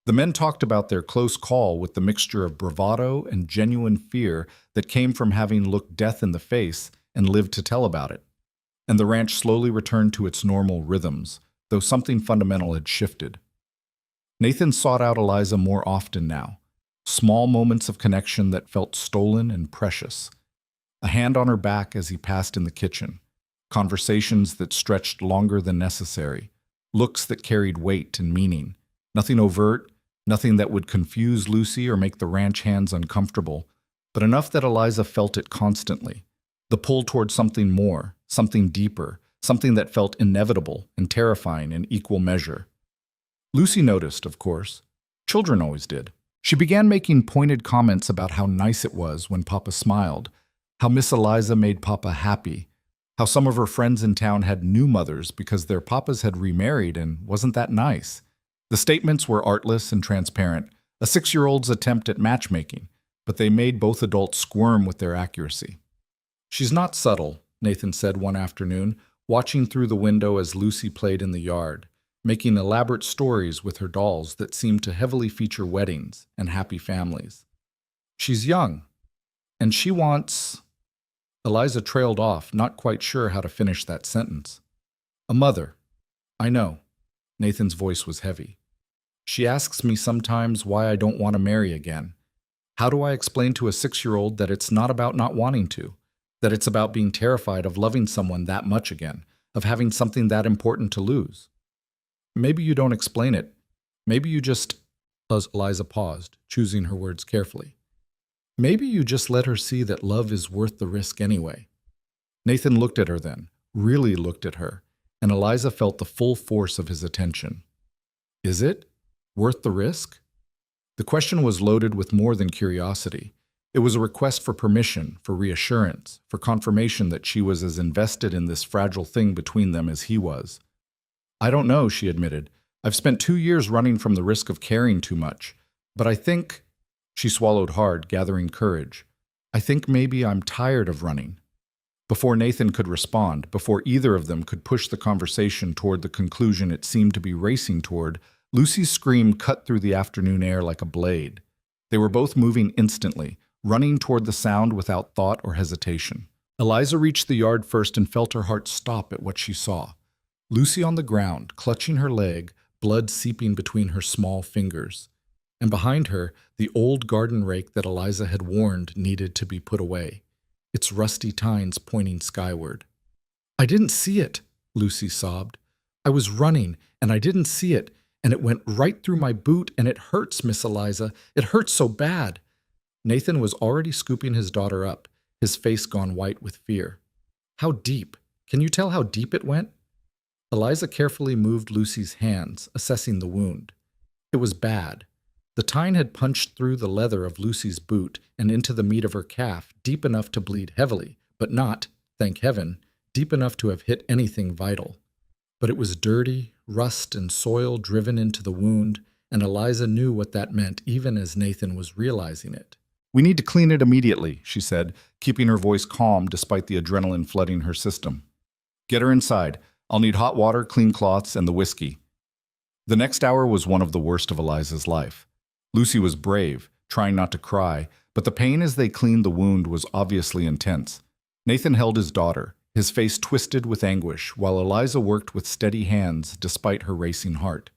The men talked about their close call with the mixture of bravado and genuine fear that came from having looked death in the face and lived to tell about it. And the ranch slowly returned to its normal rhythms, though something fundamental had shifted. Nathan sought out Eliza more often now, small moments of connection that felt stolen and precious. A hand on her back as he passed in the kitchen, conversations that stretched longer than necessary, looks that carried weight and meaning, nothing overt, nothing that would confuse Lucy or make the ranch hands uncomfortable, but enough that Eliza felt it constantly, the pull toward something more, something deeper, something that felt inevitable and terrifying in equal measure. Lucy noticed, of course. Children always did. She began making pointed comments about how nice it was when Papa smiled, how Miss Eliza made Papa happy, How some of her friends in town had new mothers because their papas had remarried, and wasn't that nice? The statements were artless and transparent, a 6-year-old's attempt at matchmaking, but they made both adults squirm with their accuracy. "She's not subtle," Nathan said one afternoon, watching through the window as Lucy played in the yard, making elaborate stories with her dolls that seemed to heavily feature weddings and happy families. "She's young, and she wants—" Eliza trailed off, not quite sure how to finish that sentence. "A mother. I know." Nathan's voice was heavy. "She asks me sometimes why I don't want to marry again. How do I explain to a 6-year-old that it's not about not wanting to, that it's about being terrified of loving someone that much again, of having something that important to lose? Maybe you don't explain it. Maybe you just—" Eliza paused, choosing her words carefully. "Maybe you just let her see that love is worth the risk anyway." Nathan looked at her then, really looked at her, and Eliza felt the full force of his attention. "Is it worth the risk?" The question was loaded with more than curiosity. It was a request for permission, for reassurance, for confirmation that she was as invested in this fragile thing between them as he was. "I don't know," she admitted. "I've spent 2 years running from the risk of caring too much. But I think—" She swallowed hard, gathering courage. "I think maybe I'm tired of running." Before Nathan could respond, before either of them could push the conversation toward the conclusion it seemed to be racing toward, Lucy's scream cut through the afternoon air like a blade. They were both moving instantly, running toward the sound without thought or hesitation. Eliza reached the yard first and felt her heart stop at what she saw. Lucy on the ground, clutching her leg, blood seeping between her small fingers. And behind her, the old garden rake that Eliza had warned needed to be put away, its rusty tines pointing skyward. "I didn't see it," Lucy sobbed. "I was running, and I didn't see it, and it went right through my boot, and it hurts, Miss Eliza. It hurts so bad." Nathan was already scooping his daughter up, his face gone white with fear. "How deep? Can you tell how deep it went?" Eliza carefully moved Lucy's hands, assessing the wound. It was bad. The tine had punched through the leather of Lucy's boot and into the meat of her calf, deep enough to bleed heavily, but not, thank heaven, deep enough to have hit anything vital. But it was dirty, rust and soil driven into the wound, and Eliza knew what that meant even as Nathan was realizing it. "We need to clean it immediately," she said, keeping her voice calm despite the adrenaline flooding her system. "Get her inside. I'll need hot water, clean cloths, and the whiskey." The next hour was one of the worst of Eliza's life. Lucy was brave, trying not to cry, but the pain as they cleaned the wound was obviously intense. Nathan held his daughter, his face twisted with anguish, while Eliza worked with steady hands despite her racing heart.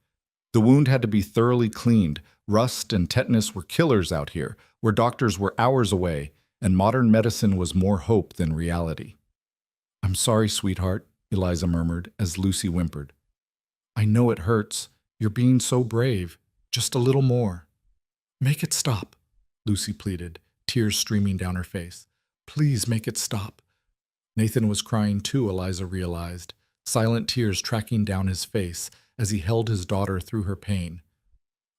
The wound had to be thoroughly cleaned. Rust and tetanus were killers out here, where doctors were hours away, and modern medicine was more hope than reality. "I'm sorry, sweetheart," Eliza murmured as Lucy whimpered. "I know it hurts. You're being so brave. Just a little more." "Make it stop," Lucy pleaded, tears streaming down her face. "Please make it stop." Nathan was crying too, Eliza realized, silent tears tracking down his face as he held his daughter through her pain.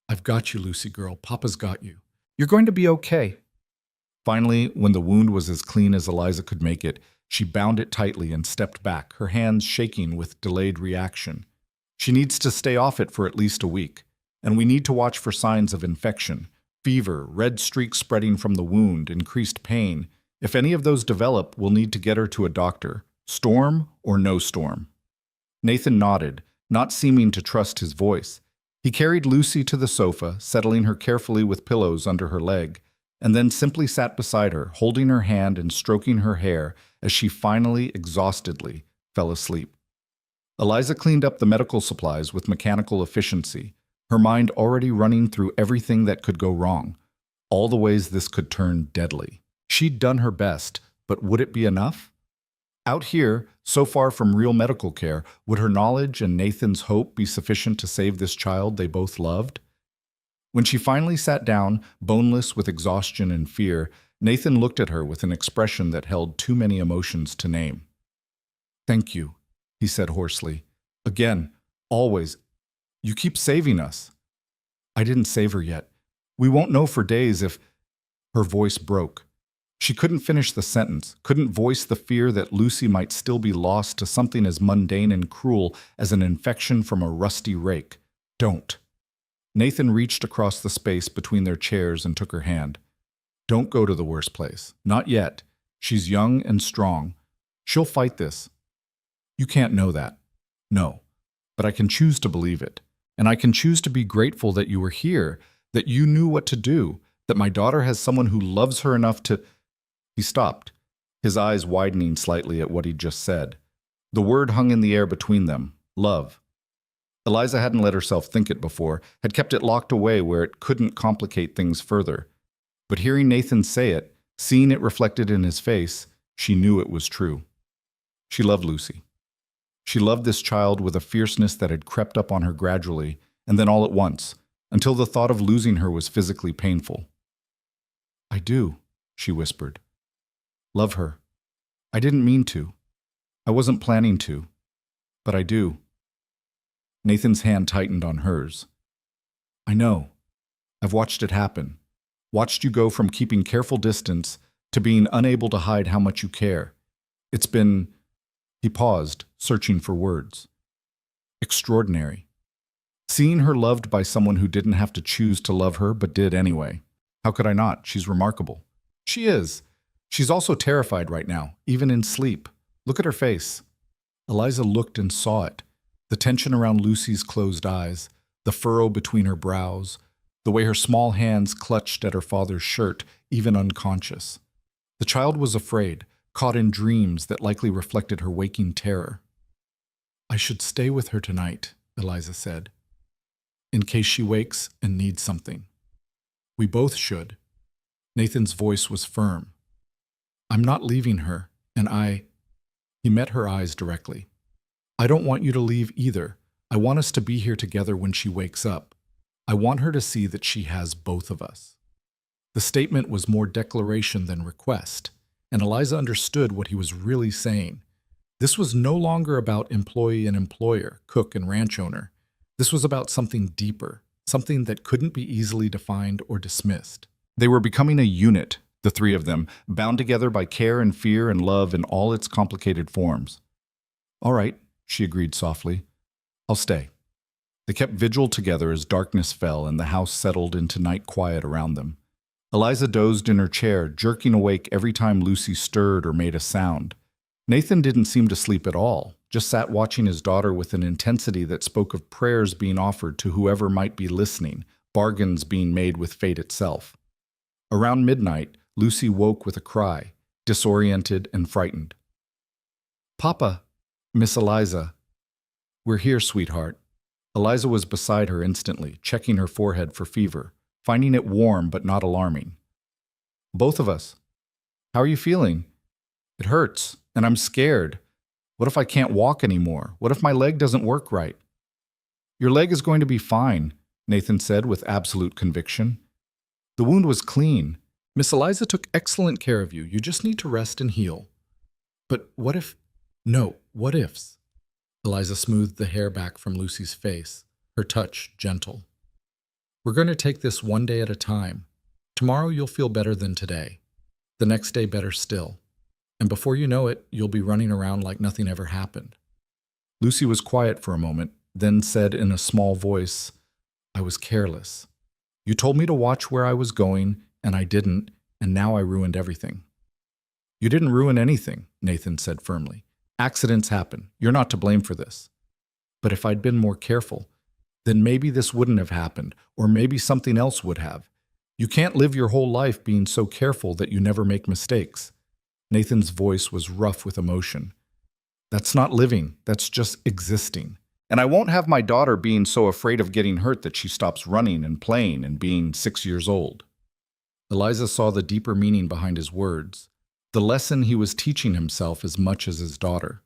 "I've got you, Lucy girl. Papa's got you. You're going to be okay." Finally, when the wound was as clean as Eliza could make it, she bound it tightly and stepped back, her hands shaking with delayed reaction. "She needs to stay off it for at least a week, and we need to watch for signs of infection, fever, red streaks spreading from the wound, increased pain. If any of those develop, we'll need to get her to a doctor, storm or no storm." Nathan nodded, not seeming to trust his voice. He carried Lucy to the sofa, settling her carefully with pillows under her leg, and then simply sat beside her, holding her hand and stroking her hair as she finally, exhaustedly, fell asleep. Eliza cleaned up the medical supplies with mechanical efficiency, her mind already running through everything that could go wrong, all the ways this could turn deadly. She'd done her best, but would it be enough? Out here, so far from real medical care, would her knowledge and Nathan's hope be sufficient to save this child they both loved? When she finally sat down, boneless with exhaustion and fear, Nathan looked at her with an expression that held too many emotions to name. "Thank you," he said hoarsely. "Again, always. You keep saving us." "I didn't save her yet. We won't know for days if—" Her voice broke. She couldn't finish the sentence, couldn't voice the fear that Lucy might still be lost to something as mundane and cruel as an infection from a rusty rake. Don't. Nathan reached across the space between their chairs and took her hand. Don't go to the worst place. Not yet. She's young and strong. She'll fight this. You can't know that. No. But I can choose to believe it. And I can choose to be grateful that you were here, that you knew what to do, that my daughter has someone who loves her enough to... He stopped, his eyes widening slightly at what he'd just said. The word hung in the air between them. Love. Eliza hadn't let herself think it before, had kept it locked away where it couldn't complicate things further. But hearing Nathan say it, seeing it reflected in his face, she knew it was true. She loved Lucy. She loved this child with a fierceness that had crept up on her gradually, and then all at once, until the thought of losing her was physically painful. I do, she whispered. Love her. I didn't mean to. I wasn't planning to. But I do. Nathan's hand tightened on hers. I know. I've watched it happen. Watched you go from keeping careful distance to being unable to hide how much you care. It's been... He paused, searching for words. Extraordinary. Seeing her loved by someone who didn't have to choose to love her but did anyway. How could I not? She's remarkable. She is. She's also terrified right now, even in sleep. Look at her face. Eliza looked and saw it. The tension around Lucy's closed eyes, the furrow between her brows, the way her small hands clutched at her father's shirt, even unconscious. The child was afraid, caught in dreams that likely reflected her waking terror. I should stay with her tonight, Eliza said, in case she wakes and needs something. We both should. Nathan's voice was firm. I'm not leaving her, and He met her eyes directly. I don't want you to leave either. I want us to be here together when she wakes up. I want her to see that she has both of us. The statement was more declaration than request, and Eliza understood what he was really saying. This was no longer about employee and employer, cook and ranch owner. This was about something deeper, something that couldn't be easily defined or dismissed. They were becoming a unit, the three of them, bound together by care and fear and love in all its complicated forms. All right, she agreed softly. I'll stay. They kept vigil together as darkness fell and the house settled into night quiet around them. Eliza dozed in her chair, jerking awake every time Lucy stirred or made a sound. Nathan didn't seem to sleep at all, just sat watching his daughter with an intensity that spoke of prayers being offered to whoever might be listening, bargains being made with fate itself. Around midnight, Lucy woke with a cry, disoriented and frightened. Papa, Miss Eliza. We're here, sweetheart. Eliza was beside her instantly, checking her forehead for fever, finding it warm but not alarming. Both of us. How are you feeling? It hurts, and I'm scared. What if I can't walk anymore? What if my leg doesn't work right? Your leg is going to be fine, Nathan said with absolute conviction. The wound was clean. Miss Eliza took excellent care of you. You just need to rest and heal. But what if... No, what ifs? Eliza smoothed the hair back from Lucy's face, her touch gentle. We're going to take this one day at a time. Tomorrow you'll feel better than today. The next day better still. And before you know it, you'll be running around like nothing ever happened. Lucy was quiet for a moment, then said in a small voice, I was careless. You told me to watch where I was going, and I didn't, and now I ruined everything. You didn't ruin anything, Nathan said firmly. Accidents happen. You're not to blame for this. But if I'd been more careful, then maybe this wouldn't have happened, or maybe something else would have. You can't live your whole life being so careful that you never make mistakes. Nathan's voice was rough with emotion. That's not living, that's just existing. And I won't have my daughter being so afraid of getting hurt that she stops running and playing and being 6 years old. Eliza saw the deeper meaning behind his words, the lesson he was teaching himself as much as his daughter.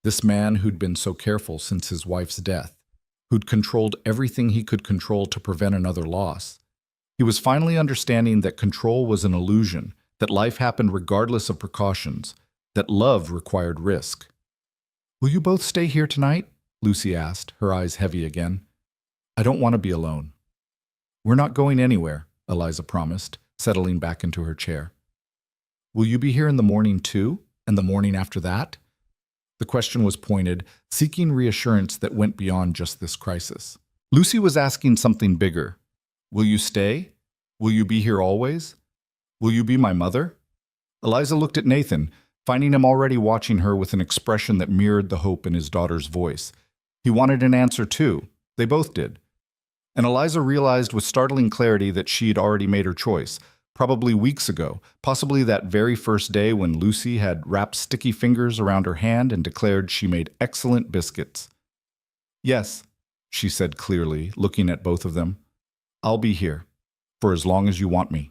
This man who'd been so careful since his wife's death, who'd controlled everything he could control to prevent another loss, he was finally understanding that control was an illusion, that life happened regardless of precautions, that love required risk. Will you both stay here tonight? Lucy asked, her eyes heavy again. I don't want to be alone. We're not going anywhere, Eliza promised, settling back into her chair. Will you be here in the morning too? And the morning after that? The question was pointed, seeking reassurance that went beyond just this crisis. Lucy was asking something bigger. Will you stay? Will you be here always? Will you be my mother? Eliza looked at Nathan, finding him already watching her with an expression that mirrored the hope in his daughter's voice. He wanted an answer too. They both did. And Eliza realized with startling clarity that she'd already made her choice, probably weeks ago, possibly that very first day when Lucy had wrapped sticky fingers around her hand and declared she made excellent biscuits. Yes, she said clearly, looking at both of them. I'll be here, for as long as you want me.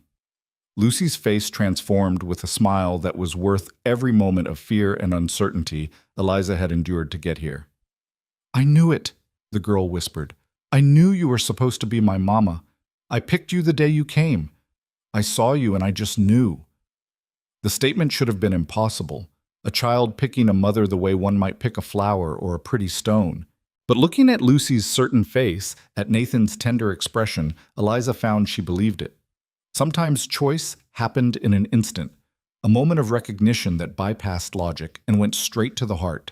Lucy's face transformed with a smile that was worth every moment of fear and uncertainty Eliza had endured to get here. I knew it, the girl whispered. I knew you were supposed to be my mama. I picked you the day you came. I saw you and I just knew. The statement should have been impossible, a child picking a mother the way one might pick a flower or a pretty stone. But looking at Lucy's certain face, at Nathan's tender expression, Eliza found she believed it. Sometimes choice happened in an instant, a moment of recognition that bypassed logic and went straight to the heart.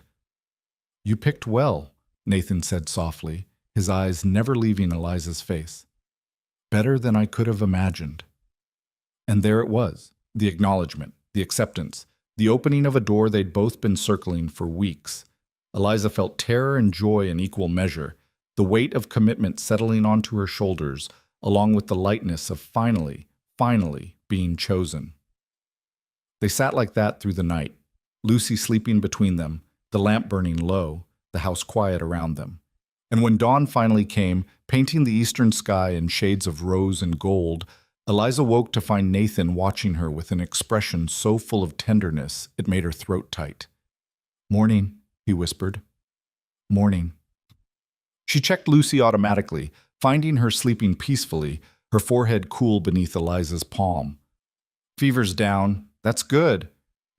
You picked well, Nathan said softly, his eyes never leaving Eliza's face. Better than I could have imagined. And there it was, the acknowledgement, the acceptance, the opening of a door they'd both been circling for weeks. Eliza felt terror and joy in equal measure, the weight of commitment settling onto her shoulders, along with the lightness of finally being chosen. They sat like that through the night, Lucy sleeping between them, the lamp burning low, the house quiet around them. And when dawn finally came, painting the eastern sky in shades of rose and gold, Eliza woke to find Nathan watching her with an expression so full of tenderness it made her throat tight. Morning, he whispered. Morning. She checked Lucy automatically, finding her sleeping peacefully, her forehead cool beneath Eliza's palm. Fever's down. That's good.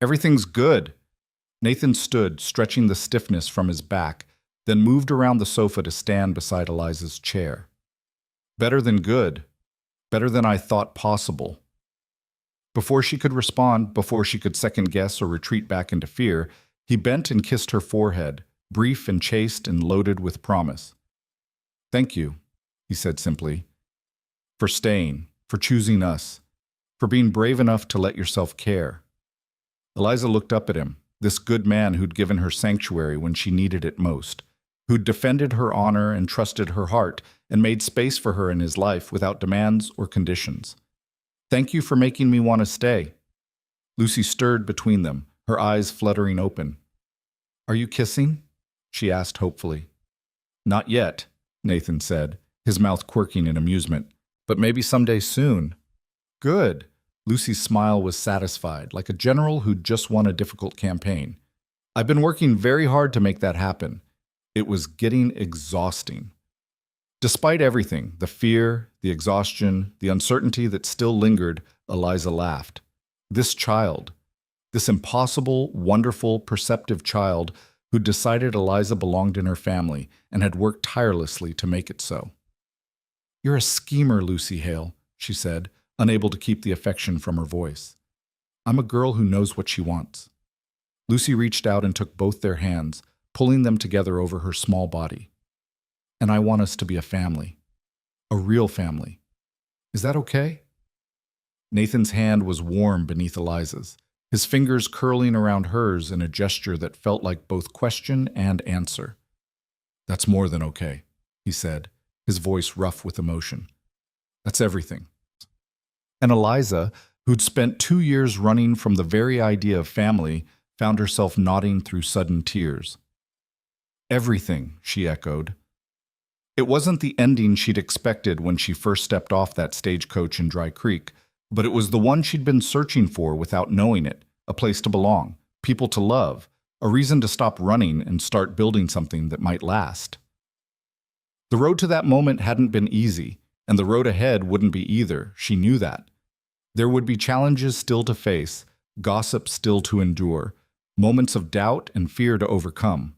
Everything's good. Nathan stood, stretching the stiffness from his back, then moved around the sofa to stand beside Eliza's chair. Better than good. Better than I thought possible. Before she could respond, before she could second-guess or retreat back into fear, he bent and kissed her forehead, brief and chaste and loaded with promise. Thank you, he said simply, for staying, for choosing us, for being brave enough to let yourself care. Eliza looked up at him, this good man who'd given her sanctuary when she needed it most, who'd defended her honor and trusted her heart and made space for her in his life without demands or conditions. Thank you for making me want to stay. Lucy stirred between them, her eyes fluttering open. Are you kissing? She asked hopefully. Not yet, Nathan said, his mouth quirking in amusement. But maybe someday soon. Good. Lucy's smile was satisfied, like a general who'd just won a difficult campaign. I've been working very hard to make that happen. It was getting exhausting. Despite everything, the fear, the exhaustion, the uncertainty that still lingered, Eliza laughed. This child, this impossible, wonderful, perceptive child who'd decided Eliza belonged in her family and had worked tirelessly to make it so. You're a schemer, Lucy Hale, she said, unable to keep the affection from her voice. I'm a girl who knows what she wants. Lucy reached out and took both their hands, pulling them together over her small body. And I want us to be a family. A real family. Is that okay? Nathan's hand was warm beneath Eliza's, his fingers curling around hers in a gesture that felt like both question and answer. That's more than okay, he said, his voice rough with emotion. That's everything. And Eliza, who'd spent 2 years running from the very idea of family, found herself nodding through sudden tears. Everything, she echoed. It wasn't the ending she'd expected when she first stepped off that stagecoach in Dry Creek, but it was the one she'd been searching for without knowing it, a place to belong, people to love, a reason to stop running and start building something that might last. The road to that moment hadn't been easy, and the road ahead wouldn't be either, she knew that. There would be challenges still to face, gossip still to endure, moments of doubt and fear to overcome.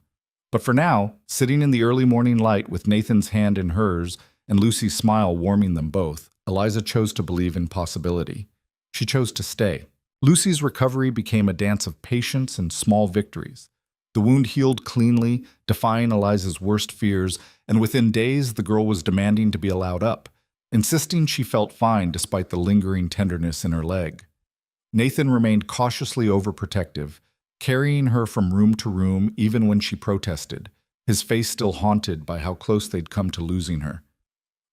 But for now, sitting in the early morning light with Nathan's hand in hers and Lucy's smile warming them both, Eliza chose to believe in possibility. She chose to stay. Lucy's recovery became a dance of patience and small victories. The wound healed cleanly, defying Eliza's worst fears, and within days the girl was demanding to be allowed up, insisting she felt fine despite the lingering tenderness in her leg. Nathan remained cautiously overprotective, carrying her from room to room even when she protested, his face still haunted by how close they'd come to losing her.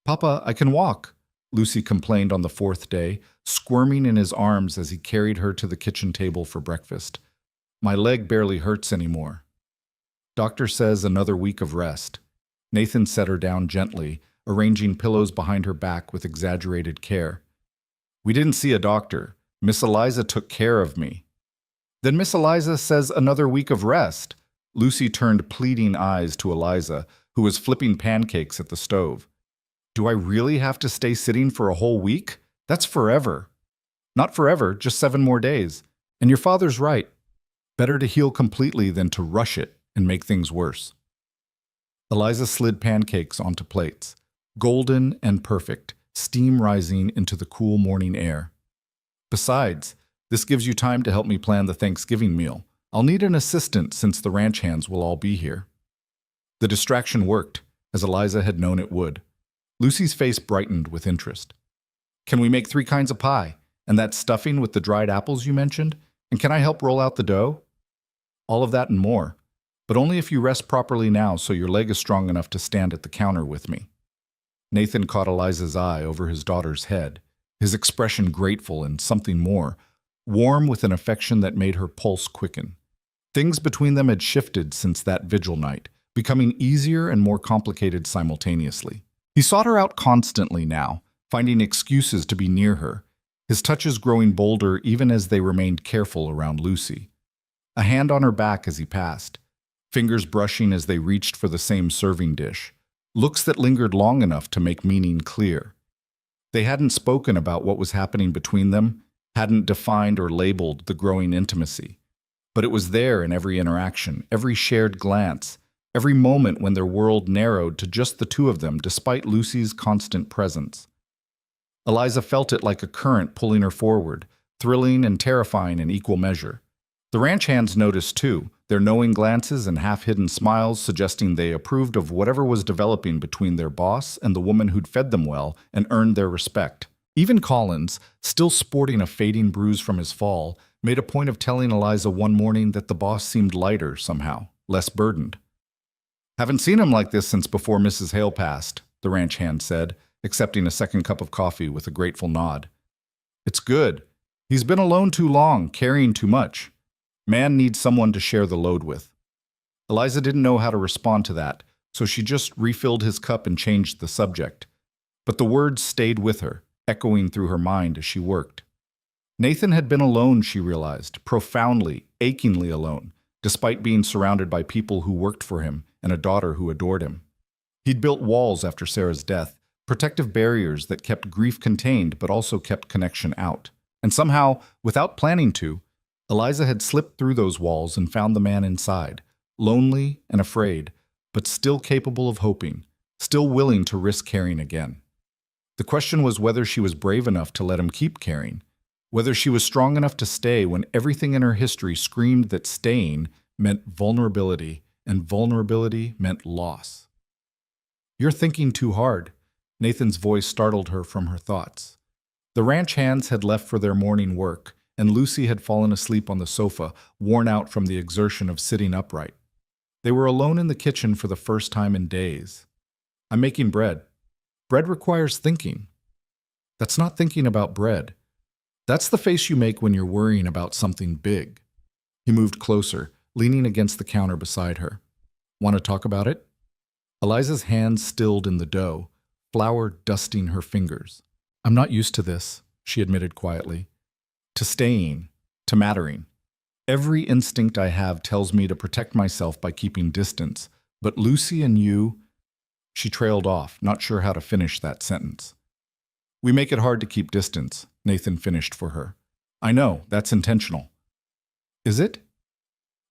"Papa, I can walk," Lucy complained on the fourth day, squirming in his arms as he carried her to the kitchen table for breakfast. "My leg barely hurts anymore." "Doctor says another week of rest." Nathan set her down gently, arranging pillows behind her back with exaggerated care. "We didn't see a doctor. Miss Eliza took care of me." "Then Miss Eliza says another week of rest." Lucy turned pleading eyes to Eliza, who was flipping pancakes at the stove. "Do I really have to stay sitting for a whole week? That's forever." "Not forever, just 7 more days. And your father's right. Better to heal completely than to rush it and make things worse." Eliza slid pancakes onto plates, golden and perfect, steam rising into the cool morning air. "Besides, this gives you time to help me plan the Thanksgiving meal. I'll need an assistant since the ranch hands will all be here." The distraction worked, as Eliza had known it would. Lucy's face brightened with interest. "Can we make 3 kinds of pie? And that stuffing with the dried apples you mentioned? And can I help roll out the dough?" "All of that and more. But only if you rest properly now so your leg is strong enough to stand at the counter with me." Nathan caught Eliza's eye over his daughter's head, his expression grateful and something more, warm with an affection that made her pulse quicken. Things between them had shifted since that vigil night, becoming easier and more complicated simultaneously. He sought her out constantly now, finding excuses to be near her, his touches growing bolder even as they remained careful around Lucy. A hand on her back as he passed, fingers brushing as they reached for the same serving dish, looks that lingered long enough to make meaning clear. They hadn't spoken about what was happening between them, hadn't defined or labeled the growing intimacy. But it was there in every interaction, every shared glance, every moment when their world narrowed to just the two of them despite Lucy's constant presence. Eliza felt it like a current pulling her forward, thrilling and terrifying in equal measure. The ranch hands noticed too, their knowing glances and half-hidden smiles suggesting they approved of whatever was developing between their boss and the woman who'd fed them well and earned their respect. Even Collins, still sporting a fading bruise from his fall, made a point of telling Eliza one morning that the boss seemed lighter somehow, less burdened. "Haven't seen him like this since before Mrs. Hale passed," the ranch hand said, accepting a second cup of coffee with a grateful nod. "It's good. He's been alone too long, carrying too much. Man needs someone to share the load with." Eliza didn't know how to respond to that, so she just refilled his cup and changed the subject. But the words stayed with her, echoing through her mind as she worked. Nathan had been alone, she realized, profoundly, achingly alone, despite being surrounded by people who worked for him and a daughter who adored him. He'd built walls after Sarah's death, protective barriers that kept grief contained but also kept connection out. And somehow, without planning to, Eliza had slipped through those walls and found the man inside, lonely and afraid, but still capable of hoping, still willing to risk caring again. The question was whether she was brave enough to let him keep caring, whether she was strong enough to stay when everything in her history screamed that staying meant vulnerability, and vulnerability meant loss. "You're thinking too hard," Nathan's voice startled her from her thoughts. The ranch hands had left for their morning work, and Lucy had fallen asleep on the sofa, worn out from the exertion of sitting upright. They were alone in the kitchen for the first time in days. "I'm making bread." "Bread requires thinking." "That's not thinking about bread. That's the face you make when you're worrying about something big." He moved closer, leaning against the counter beside her. "Want to talk about it?" Eliza's hands stilled in the dough, flour dusting her fingers. "I'm not used to this," she admitted quietly. "To staying, to mattering. Every instinct I have tells me to protect myself by keeping distance, but Lucy and you—" She trailed off, not sure how to finish that sentence. "We make it hard to keep distance," Nathan finished for her. "I know, that's intentional." "Is it?"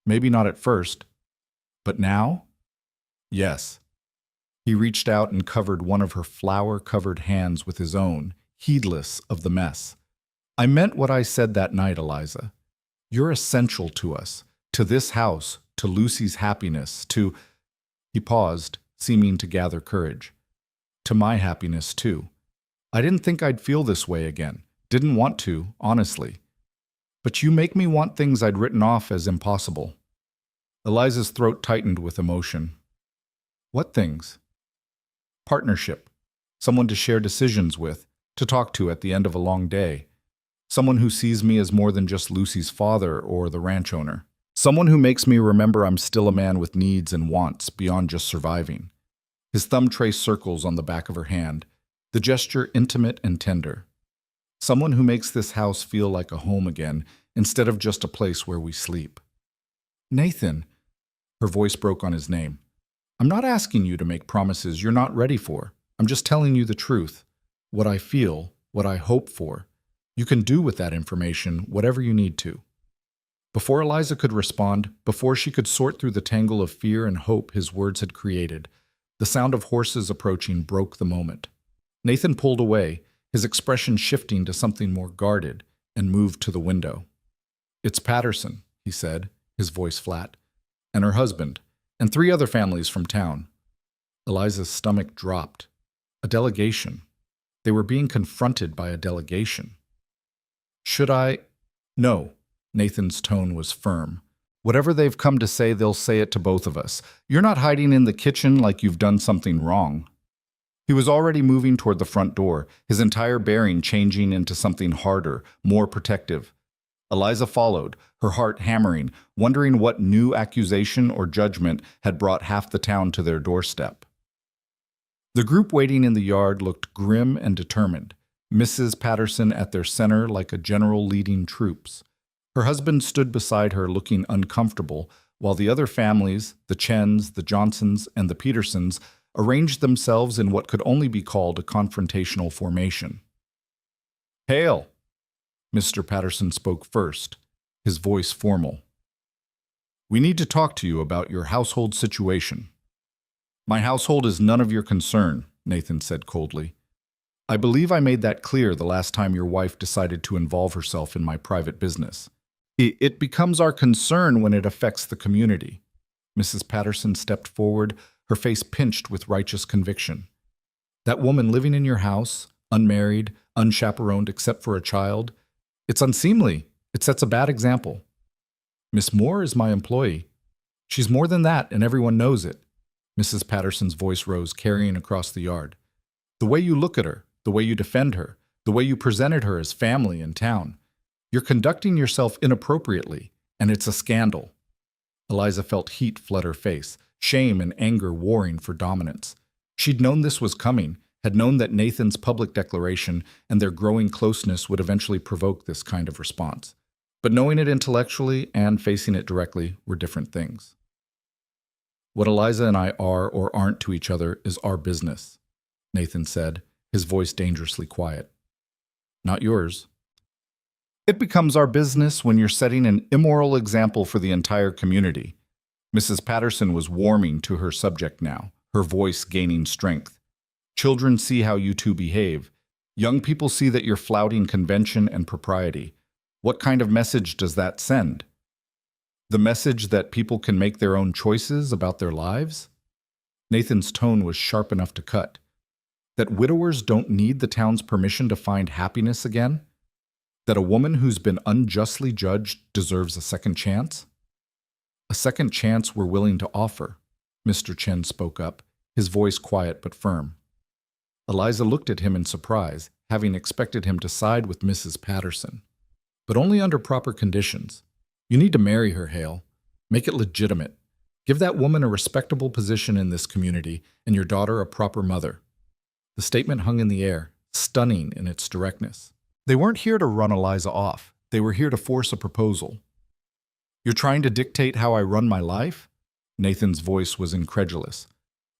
"Maybe not at first. But now?" "Yes." He reached out and covered one of her flour-covered hands with his own, heedless of the mess. I meant what I said that night, Eliza. You're essential to us, to this house, to Lucy's happiness, to... He paused, seeming to gather courage. To my happiness, too. I didn't think I'd feel this way again. Didn't want to, honestly. But you make me want things I'd written off as impossible. Eliza's throat tightened with emotion. What things? Partnership. Someone to share decisions with, to talk to at the end of a long day. Someone who sees me as more than just Lucy's father or the ranch owner. Someone who makes me remember I'm still a man with needs and wants beyond just surviving. His thumb traced circles on the back of her hand, the gesture intimate and tender. Someone who makes this house feel like a home again, instead of just a place where we sleep. Nathan, her voice broke on his name. I'm not asking you to make promises you're not ready for. I'm just telling you the truth. What I feel, what I hope for. You can do with that information whatever you need to. Before Eliza could respond, before she could sort through the tangle of fear and hope his words had created, the sound of horses approaching broke the moment. Nathan pulled away, his expression shifting to something more guarded, and moved to the window. It's Patterson, he said, his voice flat, and her husband, and 3 other families from town. Eliza's stomach dropped. A delegation. They were being confronted by a delegation. Should I? No. Nathan's tone was firm. Whatever they've come to say, they'll say it to both of us. You're not hiding in the kitchen like you've done something wrong. He was already moving toward the front door, his entire bearing changing into something harder, more protective. Eliza followed, her heart hammering, wondering what new accusation or judgment had brought half the town to their doorstep. The group waiting in the yard looked grim and determined, Mrs. Patterson at their center like a general leading troops. Her husband stood beside her looking uncomfortable, while the other families, the Chens, the Johnsons, and the Petersons, arranged themselves in what could only be called a confrontational formation. Hail! Mr. Patterson spoke first, his voice formal. We need to talk to you about your household situation. My household is none of your concern, Nathan said coldly. I believe I made that clear the last time your wife decided to involve herself in my private business. It becomes our concern when it affects the community. Mrs. Patterson stepped forward, her face pinched with righteous conviction. That woman living in your house, unmarried, unchaperoned except for a child, it's unseemly. It sets a bad example. Miss Moore is my employee. She's more than that, and everyone knows it. Mrs. Patterson's voice rose, carrying across the yard. The way you look at her, the way you defend her, the way you presented her as family in town. You're conducting yourself inappropriately, and it's a scandal. Eliza felt heat flood her face, shame and anger warring for dominance. She'd known this was coming, had known that Nathan's public declaration and their growing closeness would eventually provoke this kind of response. But knowing it intellectually and facing it directly were different things. What Eliza and I are or aren't to each other is our business, Nathan said, his voice dangerously quiet. Not yours. It becomes our business when you're setting an immoral example for the entire community. Mrs. Patterson was warming to her subject now, her voice gaining strength. Children see how you two behave. Young people see that you're flouting convention and propriety. What kind of message does that send? The message that people can make their own choices about their lives? Nathan's tone was sharp enough to cut. That widowers don't need the town's permission to find happiness again? That a woman who's been unjustly judged deserves a second chance? A second chance we're willing to offer, Mr. Chen spoke up, his voice quiet but firm. Eliza looked at him in surprise, having expected him to side with Mrs. Patterson. But only under proper conditions. You need to marry her, Hale. Make it legitimate. Give that woman a respectable position in this community and your daughter a proper mother. The statement hung in the air, stunning in its directness. They weren't here to run Eliza off. They were here to force a proposal. You're trying to dictate how I run my life? Nathan's voice was incredulous.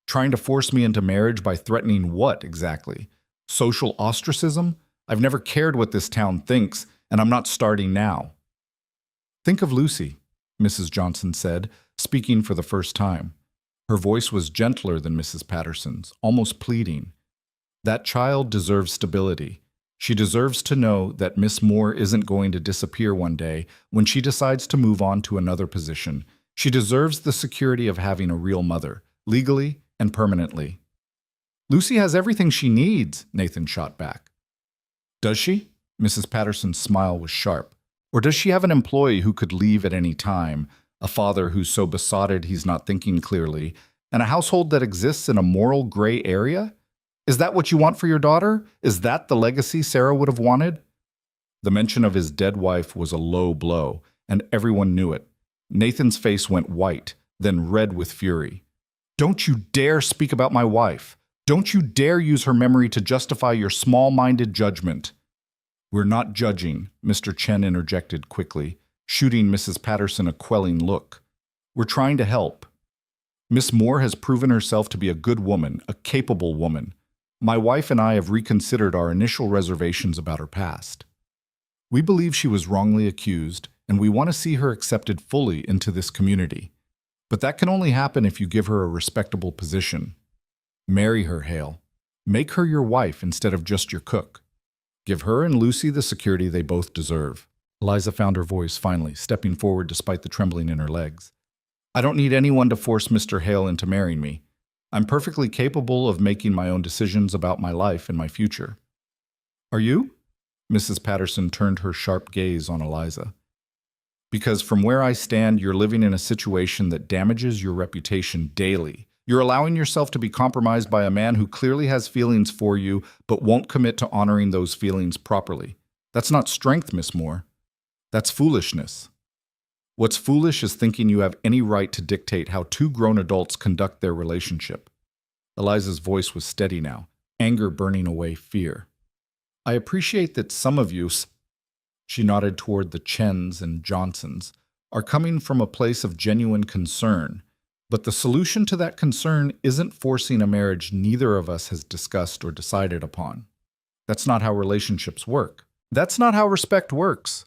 Trying to force me into marriage by threatening what exactly? Social ostracism? I've never cared what this town thinks, and I'm not starting now. Think of Lucy, Mrs. Johnson said, speaking for the first time. Her voice was gentler than Mrs. Patterson's, almost pleading. That child deserves stability. She deserves to know that Miss Moore isn't going to disappear one day when she decides to move on to another position. She deserves the security of having a real mother, legally and permanently. Lucy has everything she needs, Nathan shot back. Does she? Mrs. Patterson's smile was sharp. Or does she have an employee who could leave at any time, a father who's so besotted he's not thinking clearly, and a household that exists in a moral gray area? Is that what you want for your daughter? Is that the legacy Sarah would have wanted? The mention of his dead wife was a low blow, and everyone knew it. Nathan's face went white, then red with fury. Don't you dare speak about my wife. Don't you dare use her memory to justify your small-minded judgment. We're not judging, Mr. Chen interjected quickly, shooting Mrs. Patterson a quelling look. We're trying to help. Miss Moore has proven herself to be a good woman, a capable woman. My wife and I have reconsidered our initial reservations about her past. We believe she was wrongly accused, and we want to see her accepted fully into this community. But that can only happen if you give her a respectable position. Marry her, Hale. Make her your wife instead of just your cook. Give her and Lucy the security they both deserve. Eliza found her voice finally, stepping forward despite the trembling in her legs. I don't need anyone to force Mr. Hale into marrying me. I'm perfectly capable of making my own decisions about my life and my future. Are you? Mrs. Patterson turned her sharp gaze on Eliza. Because from where I stand, you're living in a situation that damages your reputation daily. You're allowing yourself to be compromised by a man who clearly has feelings for you, but won't commit to honoring those feelings properly. That's not strength, Miss Moore. That's foolishness. What's foolish is thinking you have any right to dictate how two grown adults conduct their relationship. Eliza's voice was steady now, anger burning away fear. I appreciate that some of you, she nodded toward the Chens and Johnsons, are coming from a place of genuine concern, but the solution to that concern isn't forcing a marriage neither of us has discussed or decided upon. That's not how relationships work. That's not how respect works.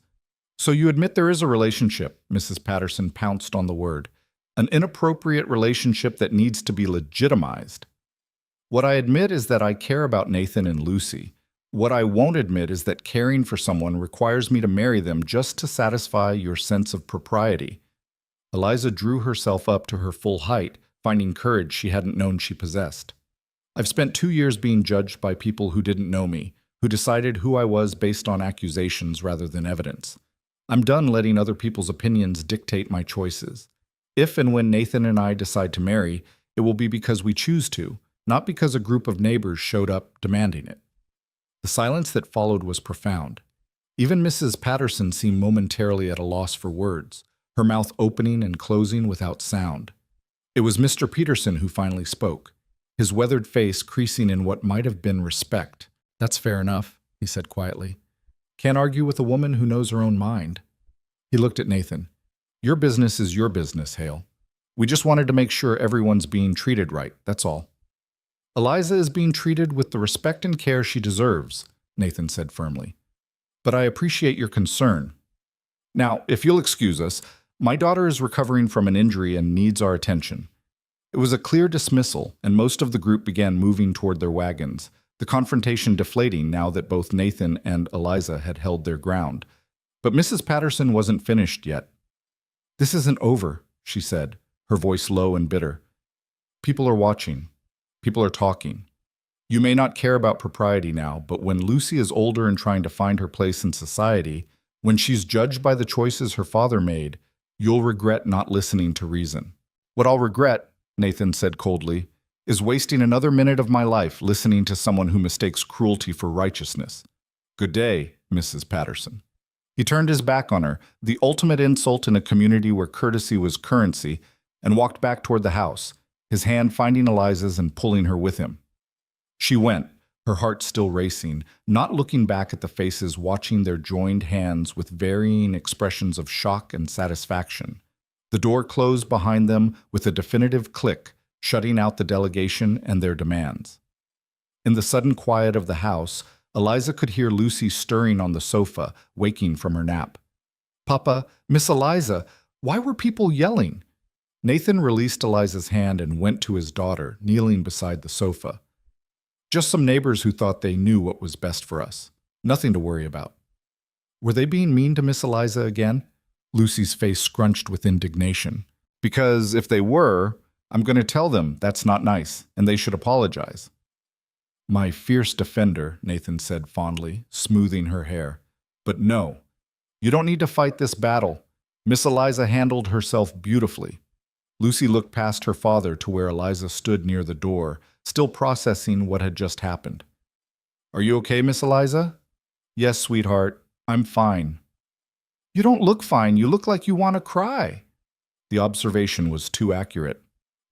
So you admit there is a relationship, Mrs. Patterson pounced on the word, an inappropriate relationship that needs to be legitimized. What I admit is that I care about Nathan and Lucy. What I won't admit is that caring for someone requires me to marry them just to satisfy your sense of propriety. Eliza drew herself up to her full height, finding courage she hadn't known she possessed. I've spent 2 years being judged by people who didn't know me, who decided who I was based on accusations rather than evidence. I'm done letting other people's opinions dictate my choices. If and when Nathan and I decide to marry, it will be because we choose to, not because a group of neighbors showed up demanding it. The silence that followed was profound. Even Mrs. Patterson seemed momentarily at a loss for words, her mouth opening and closing without sound. It was Mr. Peterson who finally spoke, his weathered face creasing in what might have been respect. That's fair enough, he said quietly. Can't argue with a woman who knows her own mind. He looked at Nathan. Your business is your business, Hale. We just wanted to make sure everyone's being treated right, that's all. Eliza is being treated with the respect and care she deserves, Nathan said firmly. But I appreciate your concern. Now, if you'll excuse us, my daughter is recovering from an injury and needs our attention. It was a clear dismissal, and most of the group began moving toward their wagons, the confrontation deflating now that both Nathan and Eliza had held their ground. But Mrs. Patterson wasn't finished yet. This isn't over, she said, her voice low and bitter. People are watching. People are talking. You may not care about propriety now, but when Lucy is older and trying to find her place in society, when she's judged by the choices her father made, you'll regret not listening to reason. What I'll regret, Nathan said coldly, is wasting another minute of my life listening to someone who mistakes cruelty for righteousness. Good day, Mrs. Patterson. He turned his back on her, the ultimate insult in a community where courtesy was currency, and walked back toward the house, his hand finding Eliza's and pulling her with him. She went, her heart still racing, not looking back at the faces watching their joined hands with varying expressions of shock and satisfaction. The door closed behind them with a definitive click, shutting out the delegation and their demands. In the sudden quiet of the house, Eliza could hear Lucy stirring on the sofa, waking from her nap. Papa, Miss Eliza, why were people yelling? Nathan released Eliza's hand and went to his daughter, kneeling beside the sofa. Just some neighbors who thought they knew what was best for us. Nothing to worry about. Were they being mean to Miss Eliza again? Lucy's face scrunched with indignation. Because if they were, I'm going to tell them that's not nice, and they should apologize. My fierce defender, Nathan said fondly, smoothing her hair. But no, you don't need to fight this battle. Miss Eliza handled herself beautifully. Lucy looked past her father to where Eliza stood near the door, still processing what had just happened. Are you okay, Miss Eliza? Yes, sweetheart, I'm fine. You don't look fine. You look like you want to cry. The observation was too accurate.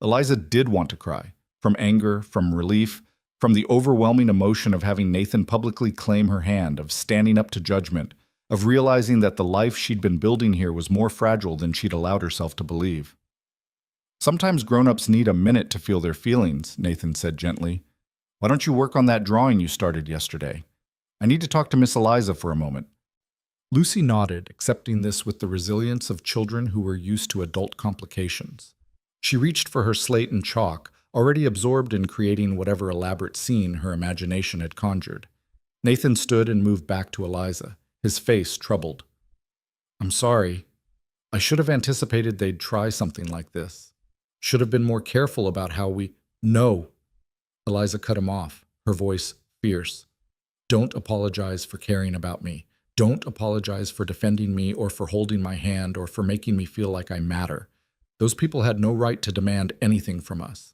Eliza did want to cry, from anger, from relief, from the overwhelming emotion of having Nathan publicly claim her hand, of standing up to judgment, of realizing that the life she'd been building here was more fragile than she'd allowed herself to believe. Sometimes grown-ups need a minute to feel their feelings, Nathan said gently. Why don't you work on that drawing you started yesterday? I need to talk to Miss Eliza for a moment. Lucy nodded, accepting this with the resilience of children who were used to adult complications. She reached for her slate and chalk, already absorbed in creating whatever elaborate scene her imagination had conjured. Nathan stood and moved back to Eliza, his face troubled. I'm sorry. I should have anticipated they'd try something like this. Should have been more careful about how we— No! Eliza cut him off, her voice fierce. Don't apologize for caring about me. Don't apologize for defending me or for holding my hand or for making me feel like I matter. Those people had no right to demand anything from us.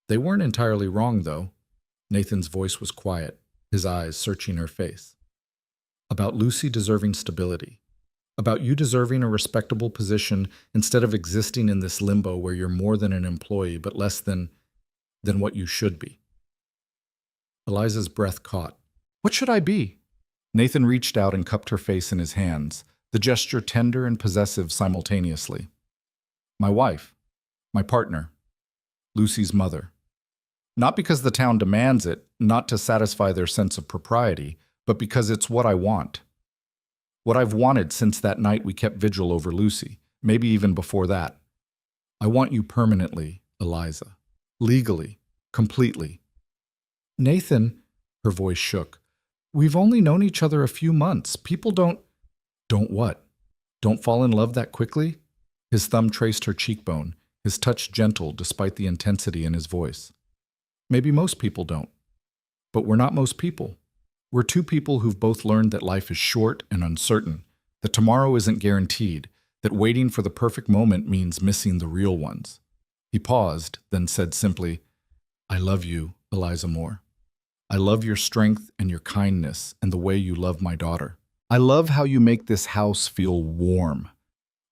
They weren't entirely wrong, though. Nathan's voice was quiet, his eyes searching her face. About Lucy deserving stability. About you deserving a respectable position instead of existing in this limbo where you're more than an employee but less than what you should be. Eliza's breath caught. What should I be? Nathan reached out and cupped her face in his hands, the gesture tender and possessive simultaneously. My wife. My partner. Lucy's mother. Not because the town demands it, not to satisfy their sense of propriety, but because it's what I want. What I've wanted since that night we kept vigil over Lucy, maybe even before that. I want you permanently, Eliza. Legally. Completely. Nathan, her voice shook. We've only known each other a few months. People don't— Don't what? Don't fall in love that quickly? His thumb traced her cheekbone, his touch gentle despite the intensity in his voice. Maybe most people don't. But we're not most people. We're two people who've both learned that life is short and uncertain, that tomorrow isn't guaranteed, that waiting for the perfect moment means missing the real ones. He paused, then said simply, I love you, Eliza Moore. I love your strength and your kindness and the way you love my daughter. I love how you make this house feel warm.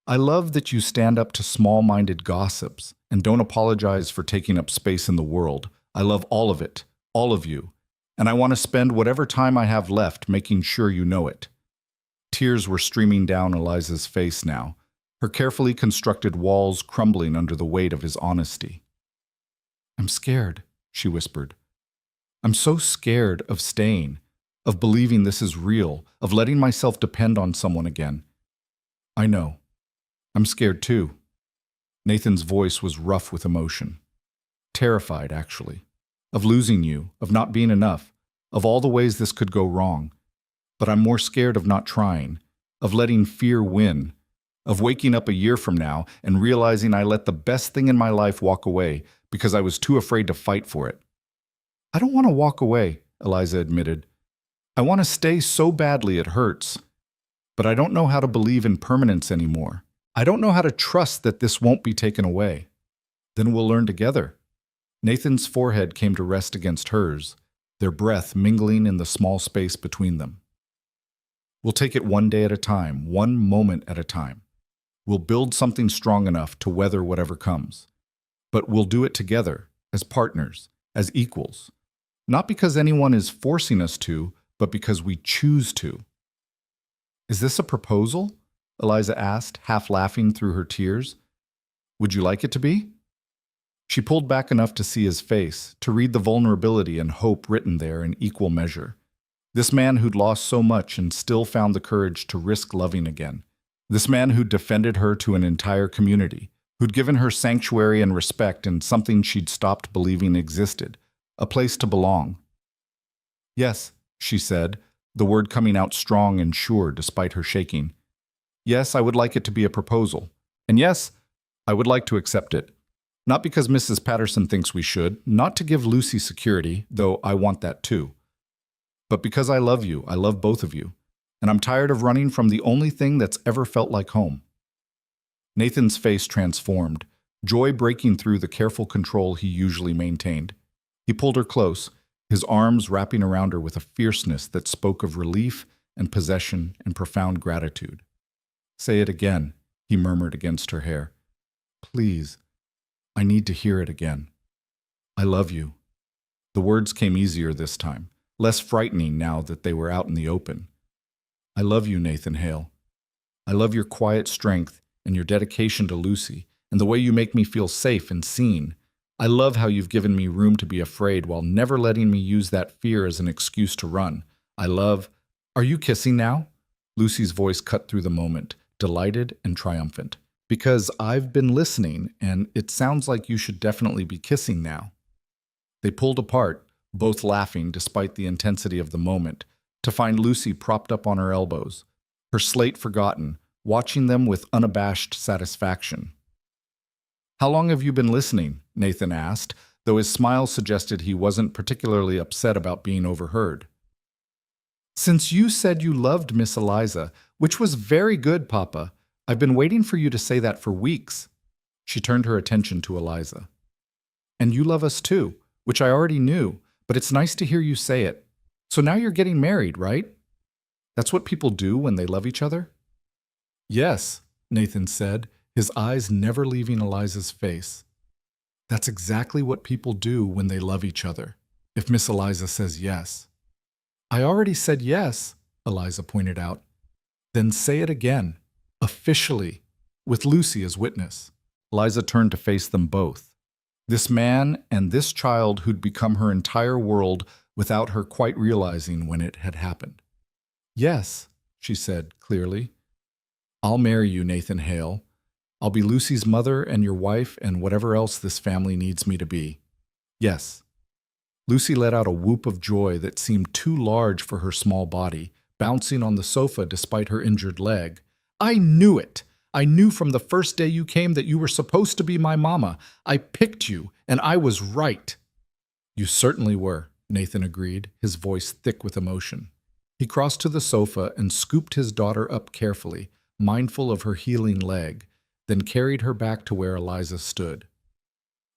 I love that you stand up to small-minded gossips and don't apologize for taking up space in the world. I love all of it, all of you, and I want to spend whatever time I have left making sure you know it. Tears were streaming down Eliza's face now, her carefully constructed walls crumbling under the weight of his honesty. I'm scared, she whispered. I'm so scared of staying, of believing this is real, of letting myself depend on someone again. I know. I'm scared too. Nathan's voice was rough with emotion. Terrified, actually. Of losing you, of not being enough, of all the ways this could go wrong. But I'm more scared of not trying, of letting fear win, of waking up a year from now and realizing I let the best thing in my life walk away because I was too afraid to fight for it. I don't want to walk away, Eliza admitted. I want to stay so badly it hurts. But I don't know how to believe in permanence anymore. I don't know how to trust that this won't be taken away. Then we'll learn together. Nathan's forehead came to rest against hers, their breath mingling in the small space between them. We'll take it one day at a time, one moment at a time. We'll build something strong enough to weather whatever comes. But we'll do it together, as partners, as equals. Not because anyone is forcing us to, but because we choose to. Is this a proposal? Eliza asked, half laughing through her tears. Would you like it to be? She pulled back enough to see his face, to read the vulnerability and hope written there in equal measure. This man who'd lost so much and still found the courage to risk loving again. This man who'd defended her to an entire community, who'd given her sanctuary and respect in something she'd stopped believing existed, a place to belong. Yes, she said, the word coming out strong and sure despite her shaking. Yes, I would like it to be a proposal. And yes, I would like to accept it. Not because Mrs. Patterson thinks we should, not to give Lucy security, though I want that too. But because I love you, I love both of you. And I'm tired of running from the only thing that's ever felt like home. Nathan's face transformed, joy breaking through the careful control he usually maintained. He pulled her close, his arms wrapping around her with a fierceness that spoke of relief and possession and profound gratitude. Say it again, he murmured against her hair. Please, I need to hear it again. I love you. The words came easier this time, less frightening now that they were out in the open. I love you, Nathan Hale. I love your quiet strength and your dedication to Lucy, and the way you make me feel safe and seen. I love how you've given me room to be afraid while never letting me use that fear as an excuse to run. I love— Are you kissing now? Lucy's voice cut through the moment, delighted and triumphant. Because I've been listening, and it sounds like you should definitely be kissing now. They pulled apart, both laughing despite the intensity of the moment, to find Lucy propped up on her elbows, her slate forgotten, watching them with unabashed satisfaction. How long have you been listening? Nathan asked, though his smile suggested he wasn't particularly upset about being overheard. Since you said you loved Miss Eliza, which was very good, Papa. I've been waiting for you to say that for weeks. She turned her attention to Eliza. And you love us too, which I already knew, but it's nice to hear you say it. So now you're getting married, right? That's what people do when they love each other? Yes, Nathan said, his eyes never leaving Eliza's face. That's exactly what people do when they love each other, if Miss Eliza says yes. I already said yes, Eliza pointed out. Then say it again, officially, with Lucy as witness. Eliza turned to face them both. This man and this child who'd become her entire world without her quite realizing when it had happened. Yes, she said clearly. I'll marry you, Nathan Hale. I'll be Lucy's mother and your wife and whatever else this family needs me to be. Yes. Lucy let out a whoop of joy that seemed too large for her small body, bouncing on the sofa despite her injured leg. I knew it! I knew from the first day you came that you were supposed to be my mama. I picked you, and I was right. You certainly were, Nathan agreed, his voice thick with emotion. He crossed to the sofa and scooped his daughter up carefully, mindful of her healing leg, then carried her back to where Eliza stood.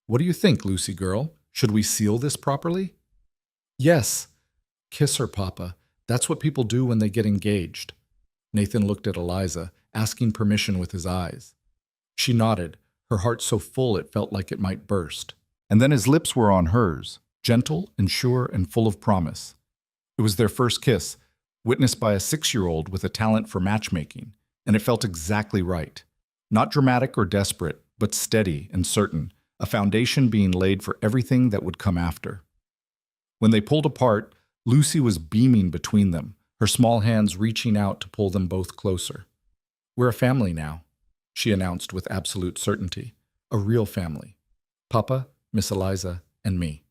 What do you think, Lucy girl? Should we seal this properly? Yes. Kiss her, Papa. That's what people do when they get engaged. Nathan looked at Eliza, asking permission with his eyes. She nodded, her heart so full it felt like it might burst. And then his lips were on hers, gentle and sure and full of promise. It was their first kiss, witnessed by a 6-year-old with a talent for matchmaking, and it felt exactly right. Not dramatic or desperate, but steady and certain, a foundation being laid for everything that would come after. When they pulled apart, Lucy was beaming between them, her small hands reaching out to pull them both closer. We're a family now, she announced with absolute certainty. A real family. Papa, Miss Eliza, and me.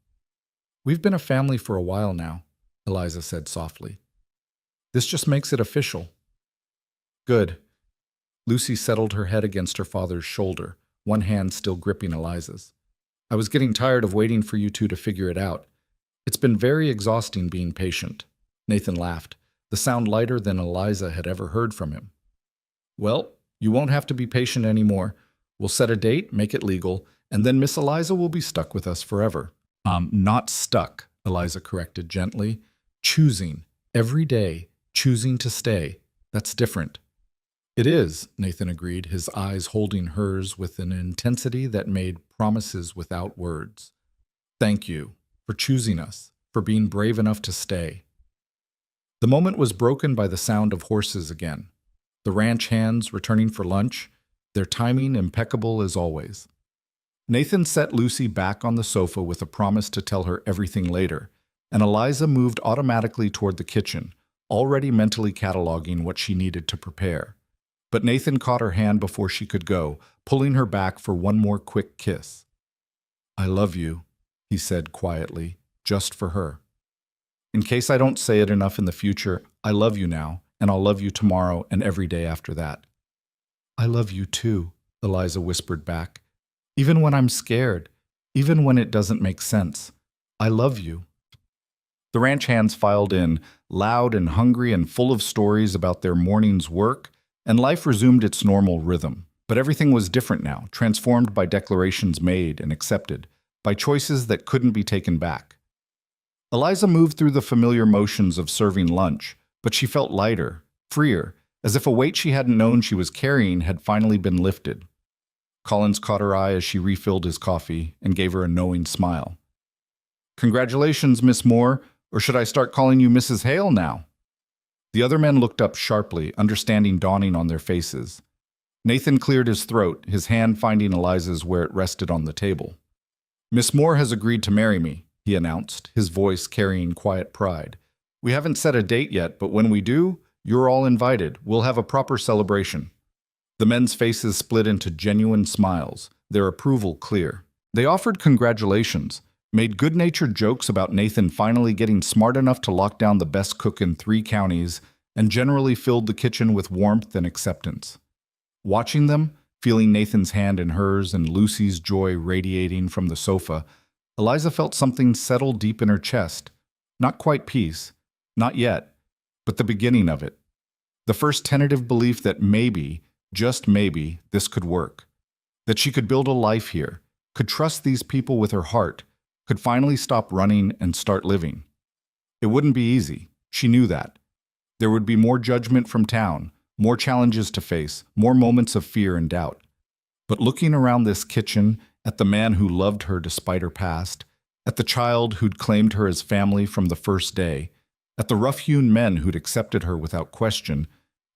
We've been a family for a while now, Eliza said softly. This just makes it official. Good. Lucy settled her head against her father's shoulder, one hand still gripping Eliza's. I was getting tired of waiting for you two to figure it out. It's been very exhausting being patient. Nathan laughed, the sound lighter than Eliza had ever heard from him. Well, you won't have to be patient anymore. We'll set a date, make it legal, and then Miss Eliza will be stuck with us forever. Not stuck, Eliza corrected gently. Choosing, every day, choosing to stay. That's different. It is, Nathan agreed, his eyes holding hers with an intensity that made promises without words. Thank you for choosing us, for being brave enough to stay. The moment was broken by the sound of horses again. The ranch hands returning for lunch, their timing impeccable as always. Nathan set Lucy back on the sofa with a promise to tell her everything later, and Eliza moved automatically toward the kitchen, already mentally cataloging what she needed to prepare. But Nathan caught her hand before she could go, pulling her back for one more quick kiss. I love you, he said quietly, just for her. In case I don't say it enough in the future, I love you now, and I'll love you tomorrow and every day after that. I love you too, Eliza whispered back. Even when I'm scared, even when it doesn't make sense. I love you. The ranch hands filed in, loud and hungry and full of stories about their morning's work, and life resumed its normal rhythm. But everything was different now, transformed by declarations made and accepted, by choices that couldn't be taken back. Eliza moved through the familiar motions of serving lunch, but she felt lighter, freer, as if a weight she hadn't known she was carrying had finally been lifted. Collins caught her eye as she refilled his coffee and gave her a knowing smile. Congratulations, Miss Moore, or should I start calling you Mrs. Hale now? The other men looked up sharply, understanding dawning on their faces. Nathan cleared his throat, his hand finding Eliza's where it rested on the table. Miss Moore has agreed to marry me, he announced, his voice carrying quiet pride. We haven't set a date yet, but when we do, you're all invited. We'll have a proper celebration. The men's faces split into genuine smiles, their approval clear. They offered congratulations, made good-natured jokes about Nathan finally getting smart enough to lock down the best cook in 3 counties, and generally filled the kitchen with warmth and acceptance. Watching them, feeling Nathan's hand in hers and Lucy's joy radiating from the sofa, Eliza felt something settle deep in her chest. Not quite peace, not yet, but the beginning of it. The first tentative belief that maybe, just maybe, this could work. That she could build a life here, could trust these people with her heart, could finally stop running and start living. It wouldn't be easy, she knew that. There would be more judgment from town, more challenges to face, more moments of fear and doubt. But looking around this kitchen, at the man who loved her despite her past, at the child who'd claimed her as family from the first day, at the rough-hewn men who'd accepted her without question,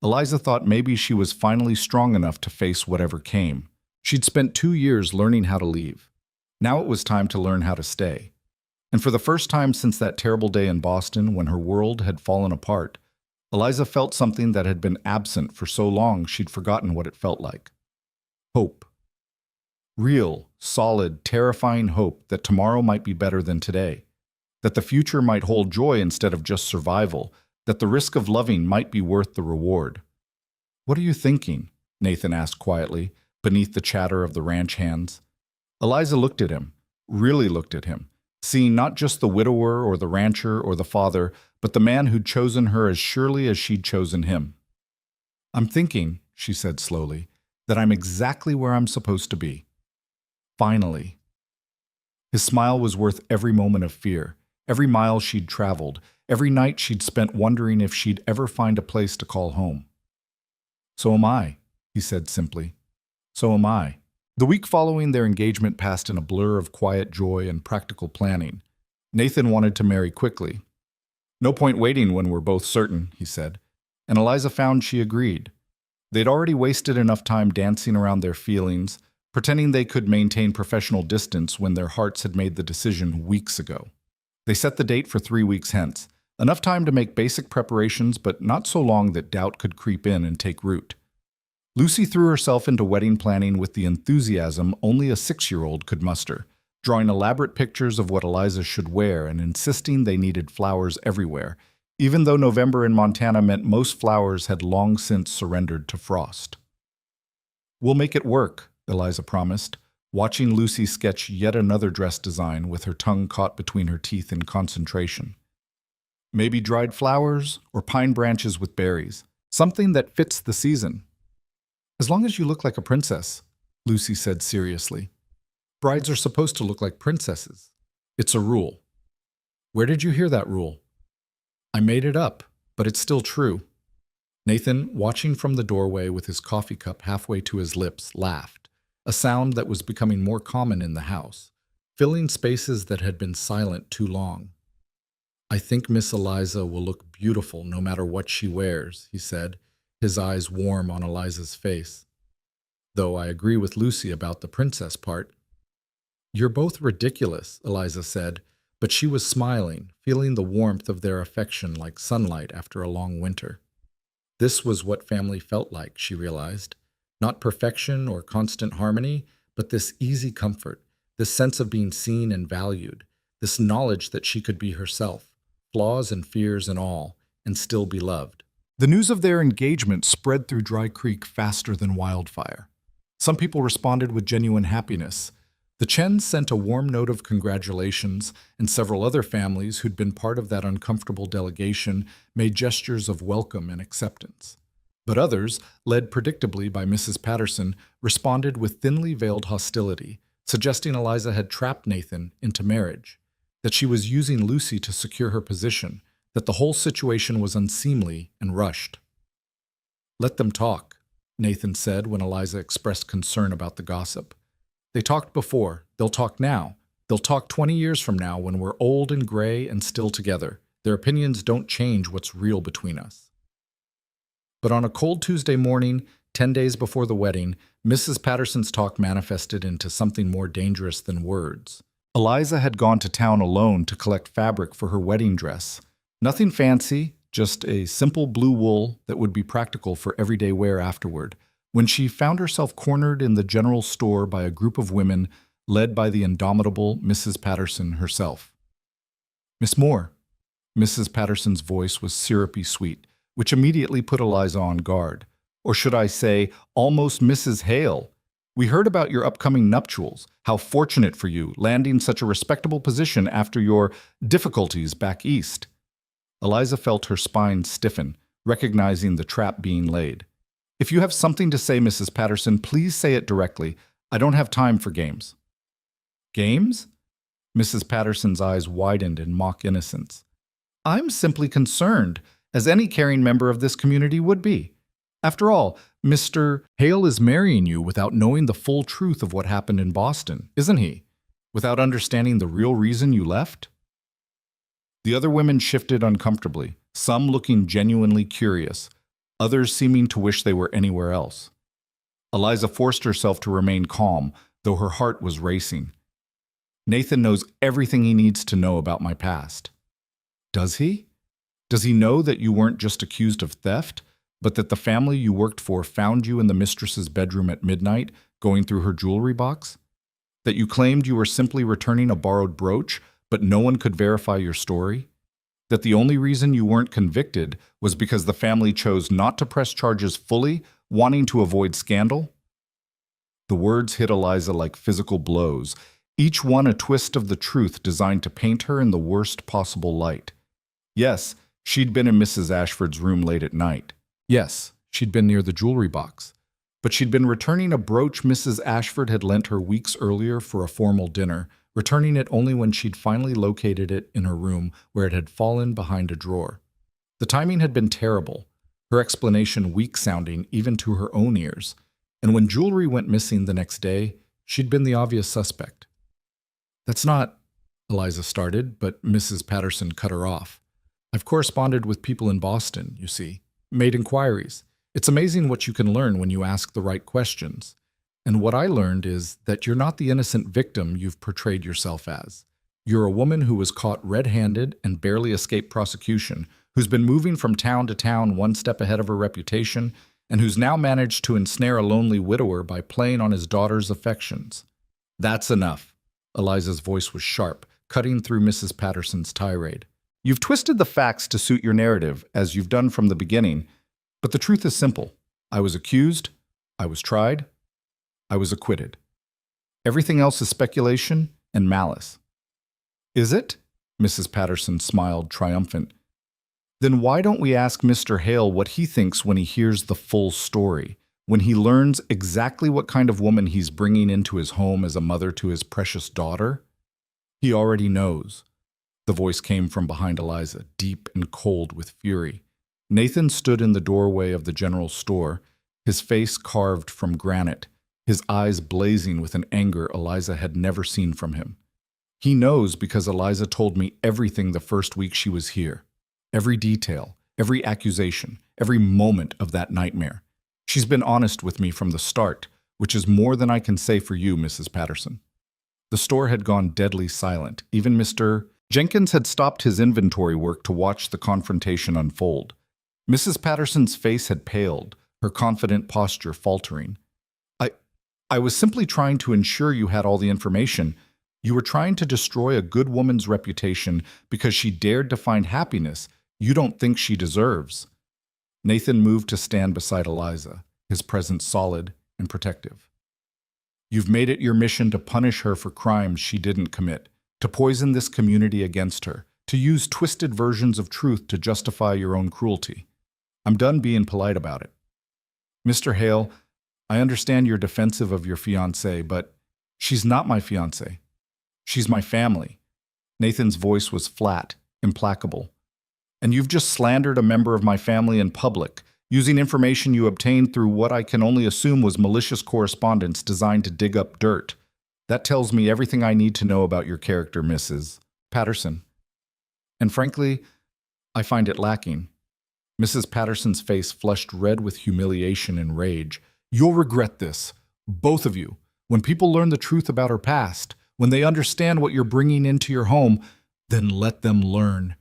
Eliza thought maybe she was finally strong enough to face whatever came. She'd spent 2 years learning how to leave. Now it was time to learn how to stay. And for the first time since that terrible day in Boston when her world had fallen apart, Eliza felt something that had been absent for so long she'd forgotten what it felt like. Hope. Real, solid, terrifying hope that tomorrow might be better than today, that the future might hold joy instead of just survival, that the risk of loving might be worth the reward. What are you thinking? Nathan asked quietly, beneath the chatter of the ranch hands. Eliza looked at him, really looked at him, seeing not just the widower or the rancher or the father, but the man who'd chosen her as surely as she'd chosen him. I'm thinking, she said slowly, that I'm exactly where I'm supposed to be. Finally. His smile was worth every moment of fear, every mile she'd traveled, every night she'd spent wondering if she'd ever find a place to call home. So am I, he said simply. So am I. The week following their engagement passed in a blur of quiet joy and practical planning. Nathan wanted to marry quickly. No point waiting when we're both certain, he said, and Eliza found she agreed. They'd already wasted enough time dancing around their feelings, pretending they could maintain professional distance when their hearts had made the decision weeks ago. They set the date for 3 weeks hence, enough time to make basic preparations, but not so long that doubt could creep in and take root. Lucy threw herself into wedding planning with the enthusiasm only a 6-year-old could muster, drawing elaborate pictures of what Eliza should wear and insisting they needed flowers everywhere, even though November in Montana meant most flowers had long since surrendered to frost. We'll make it work, Eliza promised, watching Lucy sketch yet another dress design with her tongue caught between her teeth in concentration. Maybe dried flowers or pine branches with berries, something that fits the season. As long as you look like a princess, Lucy said seriously. Brides are supposed to look like princesses. It's a rule. Where did you hear that rule? I made it up, but it's still true. Nathan, watching from the doorway with his coffee cup halfway to his lips, laughed, a sound that was becoming more common in the house, filling spaces that had been silent too long. I think Miss Eliza will look beautiful no matter what she wears, he said, his eyes warm on Eliza's face. Though I agree with Lucy about the princess part. You're both ridiculous, Eliza said, but she was smiling, feeling the warmth of their affection like sunlight after a long winter. This was what family felt like, she realized. Not perfection or constant harmony, but this easy comfort, this sense of being seen and valued, this knowledge that she could be herself, flaws and fears and all, and still be loved. The news of their engagement spread through Dry Creek faster than wildfire. Some people responded with genuine happiness. The Chens sent a warm note of congratulations, and several other families who'd been part of that uncomfortable delegation made gestures of welcome and acceptance. But others, led predictably by Mrs. Patterson, responded with thinly veiled hostility, suggesting Eliza had trapped Nathan into marriage, that she was using Lucy to secure her position, that the whole situation was unseemly and rushed. "Let them talk," Nathan said when Eliza expressed concern about the gossip. "They talked before, they'll talk now. They'll talk 20 years from now when we're old and gray and still together. Their opinions don't change what's real between us." But on a cold Tuesday morning, 10 days before the wedding, Mrs. Patterson's talk manifested into something more dangerous than words. Eliza had gone to town alone to collect fabric for her wedding dress. Nothing fancy, just a simple blue wool that would be practical for everyday wear afterward, when she found herself cornered in the general store by a group of women led by the indomitable Mrs. Patterson herself. "Miss Moore." Mrs. Patterson's voice was syrupy sweet, which immediately put Eliza on guard. Or should I say, almost Mrs. Hale. "We heard about your upcoming nuptials. How fortunate for you, landing such a respectable position after your difficulties back east." Eliza felt her spine stiffen, recognizing the trap being laid. "If you have something to say, Mrs. Patterson, please say it directly. I don't have time for games." "Games?" Mrs. Patterson's eyes widened in mock innocence. "I'm simply concerned, as any caring member of this community would be. After all, Mr. Hale is marrying you without knowing the full truth of what happened in Boston, isn't he? Without understanding the real reason you left?" The other women shifted uncomfortably, some looking genuinely curious, others seeming to wish they were anywhere else. Eliza forced herself to remain calm, though her heart was racing. "Nathan knows everything he needs to know about my past." "Does he? Does he know that you weren't just accused of theft, but that the family you worked for found you in the mistress's bedroom at midnight, going through her jewelry box? That you claimed you were simply returning a borrowed brooch, but no one could verify your story? That the only reason you weren't convicted was because the family chose not to press charges fully, wanting to avoid scandal?" The words hit Eliza like physical blows, each one a twist of the truth designed to paint her in the worst possible light. Yes, she'd been in Mrs. Ashford's room late at night. Yes, she'd been near the jewelry box. But she'd been returning a brooch Mrs. Ashford had lent her weeks earlier for a formal dinner, returning it only when she'd finally located it in her room where it had fallen behind a drawer. The timing had been terrible, her explanation weak-sounding even to her own ears, and when jewelry went missing the next day, she'd been the obvious suspect. "That's not," Eliza started, but Mrs. Patterson cut her off. "I've corresponded with people in Boston, you see, made inquiries. It's amazing what you can learn when you ask the right questions. And what I learned is that you're not the innocent victim you've portrayed yourself as. You're a woman who was caught red-handed and barely escaped prosecution, who's been moving from town to town one step ahead of her reputation, and who's now managed to ensnare a lonely widower by playing on his daughter's affections." "That's enough." Eliza's voice was sharp, cutting through Mrs. Patterson's tirade. "You've twisted the facts to suit your narrative, as you've done from the beginning, but the truth is simple. I was accused, I was tried, I was acquitted. Everything else is speculation and malice." "Is it?" Mrs. Patterson smiled, triumphant. "Then why don't we ask Mr. Hale what he thinks when he hears the full story, when he learns exactly what kind of woman he's bringing into his home as a mother to his precious daughter?" "He already knows." The voice came from behind Eliza, deep and cold with fury. Nathan stood in the doorway of the general store, his face carved from granite, his eyes blazing with an anger Eliza had never seen from him. "He knows because Eliza told me everything the first week she was here. Every detail, every accusation, every moment of that nightmare. She's been honest with me from the start, which is more than I can say for you, Mrs. Patterson." The store had gone deadly silent. Even Mr. Jenkins had stopped his inventory work to watch the confrontation unfold. Mrs. Patterson's face had paled, her confident posture faltering. I was simply trying to ensure you had all the information. You were trying to destroy a good woman's reputation because she dared to find happiness you don't think she deserves. Nathan moved to stand beside Eliza, his presence solid and protective. You've made it your mission to punish her for crimes she didn't commit, to poison this community against her, to use twisted versions of truth to justify your own cruelty. I'm done being polite about it. Mr. Hale, I understand you're defensive of your fiancée, but she's not my fiancée. She's my family. Nathan's voice was flat, implacable. And you've just slandered a member of my family in public, using information you obtained through what I can only assume was malicious correspondence designed to dig up dirt. That tells me everything I need to know about your character, Mrs. Patterson. And frankly, I find it lacking. Mrs. Patterson's face flushed red with humiliation and rage. You'll regret this, both of you. When people learn the truth about her past, when they understand what you're bringing into your home, then let them learn.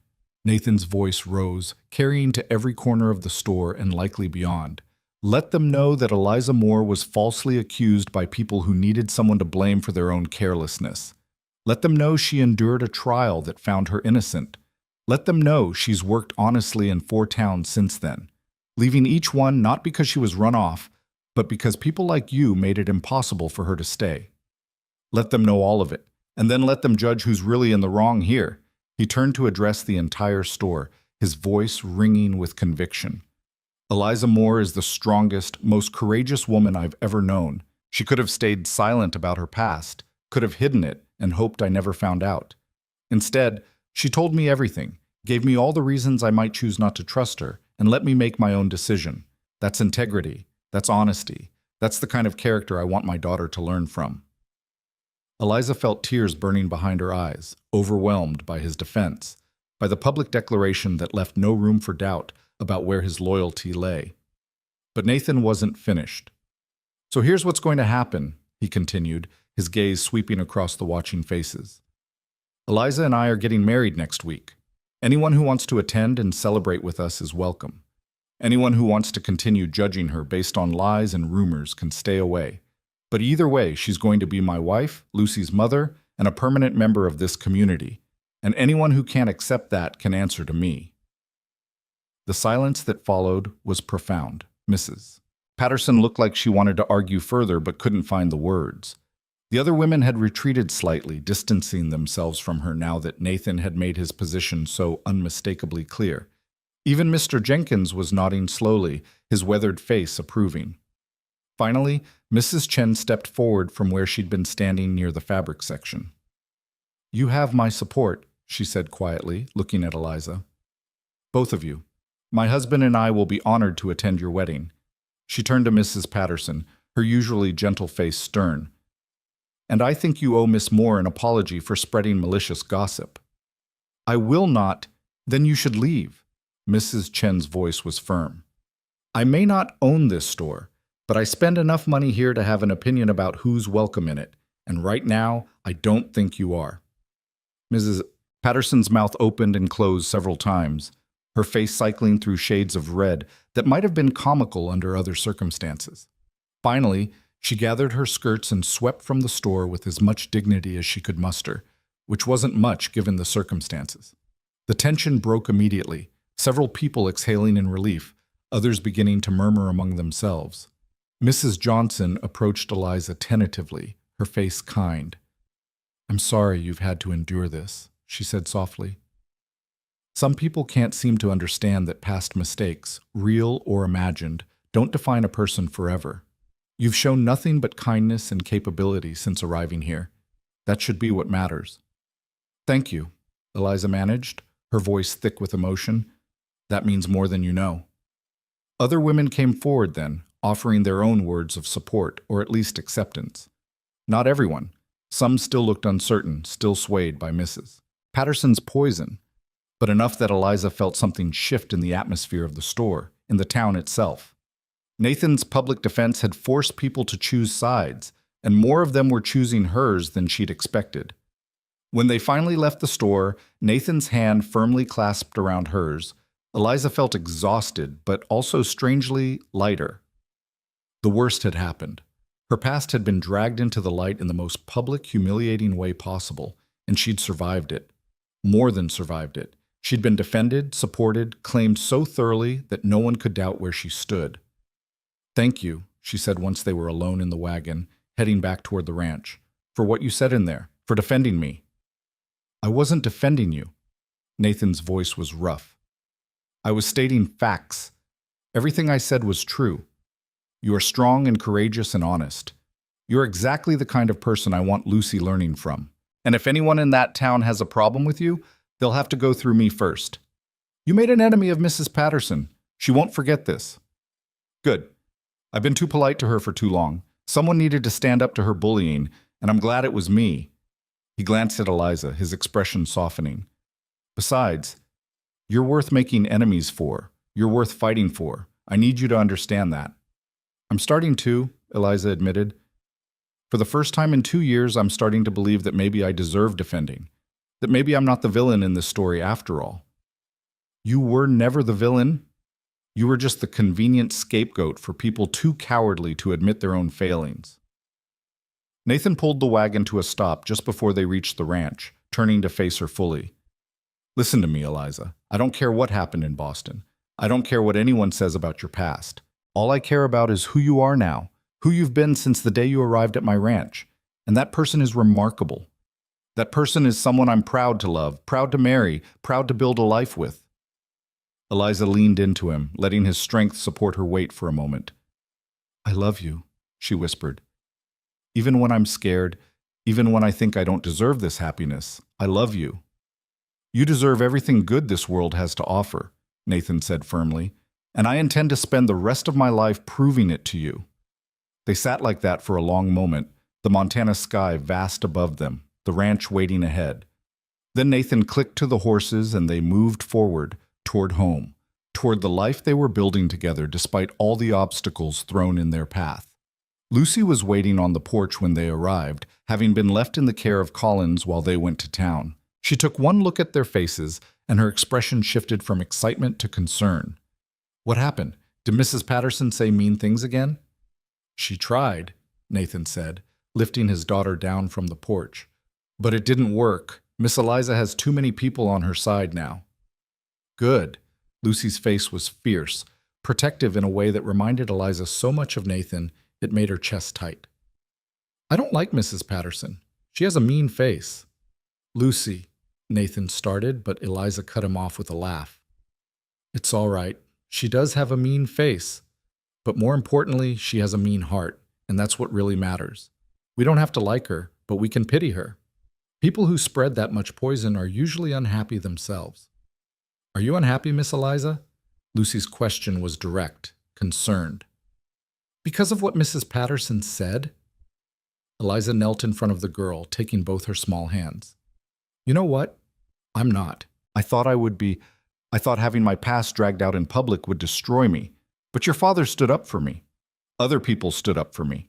Nathan's voice rose, carrying to every corner of the store and likely beyond. Let them know that Eliza Moore was falsely accused by people who needed someone to blame for their own carelessness. Let them know she endured a trial that found her innocent. Let them know she's worked honestly in 4 towns since then, leaving each one not because she was run off, but because people like you made it impossible for her to stay. Let them know all of it, and then let them judge who's really in the wrong here. He turned to address the entire store, his voice ringing with conviction. Eliza Moore is the strongest, most courageous woman I've ever known. She could have stayed silent about her past, could have hidden it, and hoped I never found out. Instead, she told me everything, gave me all the reasons I might choose not to trust her, and let me make my own decision. That's integrity. That's honesty. That's the kind of character I want my daughter to learn from. Eliza felt tears burning behind her eyes, overwhelmed by his defense, by the public declaration that left no room for doubt about where his loyalty lay. But Nathan wasn't finished. So here's what's going to happen, he continued, his gaze sweeping across the watching faces. Eliza and I are getting married next week. Anyone who wants to attend and celebrate with us is welcome. Anyone who wants to continue judging her based on lies and rumors can stay away. But either way, she's going to be my wife, Lucy's mother, and a permanent member of this community. And anyone who can't accept that can answer to me. The silence that followed was profound. Mrs. Patterson looked like she wanted to argue further but couldn't find the words. The other women had retreated slightly, distancing themselves from her now that Nathan had made his position so unmistakably clear. Even Mr. Jenkins was nodding slowly, his weathered face approving. Finally, Mrs. Chen stepped forward from where she'd been standing near the fabric section. You have my support, she said quietly, looking at Eliza. Both of you. My husband and I will be honored to attend your wedding. She turned to Mrs. Patterson, her usually gentle face stern. And I think you owe Miss Moore an apology for spreading malicious gossip. I will not. Then you should leave. Mrs. Chen's voice was firm. I may not own this store, but I spend enough money here to have an opinion about who's welcome in it, and right now, I don't think you are. Mrs. Patterson's mouth opened and closed several times, her face cycling through shades of red that might have been comical under other circumstances. Finally, she gathered her skirts and swept from the store with as much dignity as she could muster, which wasn't much given the circumstances. The tension broke immediately, several people exhaling in relief, others beginning to murmur among themselves. Mrs. Johnson approached Eliza tentatively, her face kind. I'm sorry you've had to endure this, she said softly. Some people can't seem to understand that past mistakes, real or imagined, don't define a person forever. You've shown nothing but kindness and capability since arriving here. That should be what matters. Thank you, Eliza managed, her voice thick with emotion. That means more than you know. Other women came forward then, offering their own words of support, or at least acceptance. Not everyone. Some still looked uncertain, still swayed by Mrs. Patterson's poison, but enough that Eliza felt something shift in the atmosphere of the store, in the town itself. Nathan's public defense had forced people to choose sides, and more of them were choosing hers than she'd expected. When they finally left the store, Nathan's hand firmly clasped around hers, Eliza felt exhausted, but also strangely lighter. The worst had happened. Her past had been dragged into the light in the most public, humiliating way possible, and she'd survived it. More than survived it. She'd been defended, supported, claimed so thoroughly that no one could doubt where she stood. "Thank you," she said once they were alone in the wagon, heading back toward the ranch, "for what you said in there, for defending me." "I wasn't defending you." Nathan's voice was rough. "I was stating facts. Everything I said was true. You are strong and courageous and honest. You're exactly the kind of person I want Lucy learning from. And if anyone in that town has a problem with you, they'll have to go through me first. You made an enemy of Mrs. Patterson. She won't forget this." "Good. I've been too polite to her for too long. Someone needed to stand up to her bullying, and I'm glad it was me." He glanced at Eliza, his expression softening. "Besides, you're worth making enemies for. You're worth fighting for. I need you to understand that." "I'm starting to," Eliza admitted. "For the first time in 2 years, I'm starting to believe that maybe I deserve defending. That maybe I'm not the villain in this story after all." "You were never the villain. You were just the convenient scapegoat for people too cowardly to admit their own failings." Nathan pulled the wagon to a stop just before they reached the ranch, turning to face her fully. "Listen to me, Eliza. I don't care what happened in Boston. I don't care what anyone says about your past. All I care about is who you are now, who you've been since the day you arrived at my ranch. And that person is remarkable. That person is someone I'm proud to love, proud to marry, proud to build a life with." Eliza leaned into him, letting his strength support her weight for a moment. "I love you," she whispered. "Even when I'm scared, even when I think I don't deserve this happiness, I love you." "You deserve everything good this world has to offer," Nathan said firmly, "and I intend to spend the rest of my life proving it to you." They sat like that for a long moment, the Montana sky vast above them, the ranch waiting ahead. Then Nathan clicked to the horses and they moved forward, toward home, toward the life they were building together despite all the obstacles thrown in their path. Lucy was waiting on the porch when they arrived, having been left in the care of Collins while they went to town. She took one look at their faces, and her expression shifted from excitement to concern. "What happened? Did Mrs. Patterson say mean things again?" "She tried," Nathan said, lifting his daughter down from the porch. "But it didn't work. Miss Eliza has too many people on her side now." "Good." Lucy's face was fierce, protective in a way that reminded Eliza so much of Nathan it made her chest tight. "I don't like Mrs. Patterson. She has a mean face." "Lucy," Nathan started, but Eliza cut him off with a laugh. "It's all right. She does have a mean face. But more importantly, she has a mean heart, and that's what really matters. We don't have to like her, but we can pity her. People who spread that much poison are usually unhappy themselves." "Are you unhappy, Miss Eliza?" Lucy's question was direct, concerned. "Because of what Mrs. Patterson said?" Eliza knelt in front of the girl, taking both her small hands. "You know what? I'm not. I thought I would be. I thought having my past dragged out in public would destroy me. But your father stood up for me. Other people stood up for me.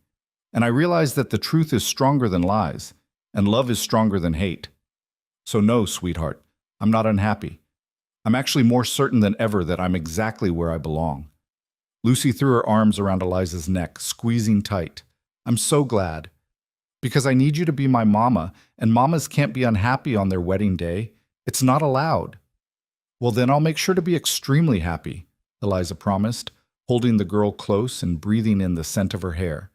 And I realized that the truth is stronger than lies, and love is stronger than hate. So no, sweetheart, I'm not unhappy. I'm actually more certain than ever that I'm exactly where I belong." Lucy threw her arms around Eliza's neck, squeezing tight. "I'm so glad. Because I need you to be my mama, and mamas can't be unhappy on their wedding day. It's not allowed." "Well, then I'll make sure to be extremely happy," Eliza promised, holding the girl close and breathing in the scent of her hair,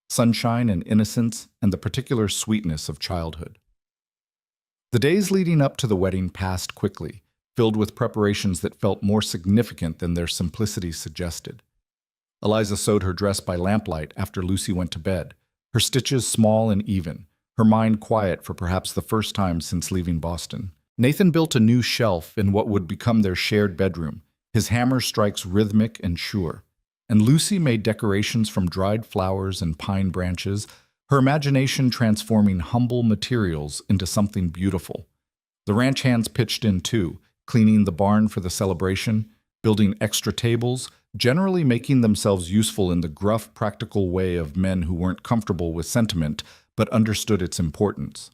sunshine and innocence and the particular sweetness of childhood. The days leading up to the wedding passed quickly, filled with preparations that felt more significant than their simplicity suggested. Eliza sewed her dress by lamplight after Lucy went to bed, her stitches small and even, her mind quiet for perhaps the first time since leaving Boston. Nathan built a new shelf in what would become their shared bedroom, his hammer strikes rhythmic and sure. And Lucy made decorations from dried flowers and pine branches, her imagination transforming humble materials into something beautiful. The ranch hands pitched in too, cleaning the barn for the celebration, building extra tables, generally making themselves useful in the gruff, practical way of men who weren't comfortable with sentiment but understood its importance.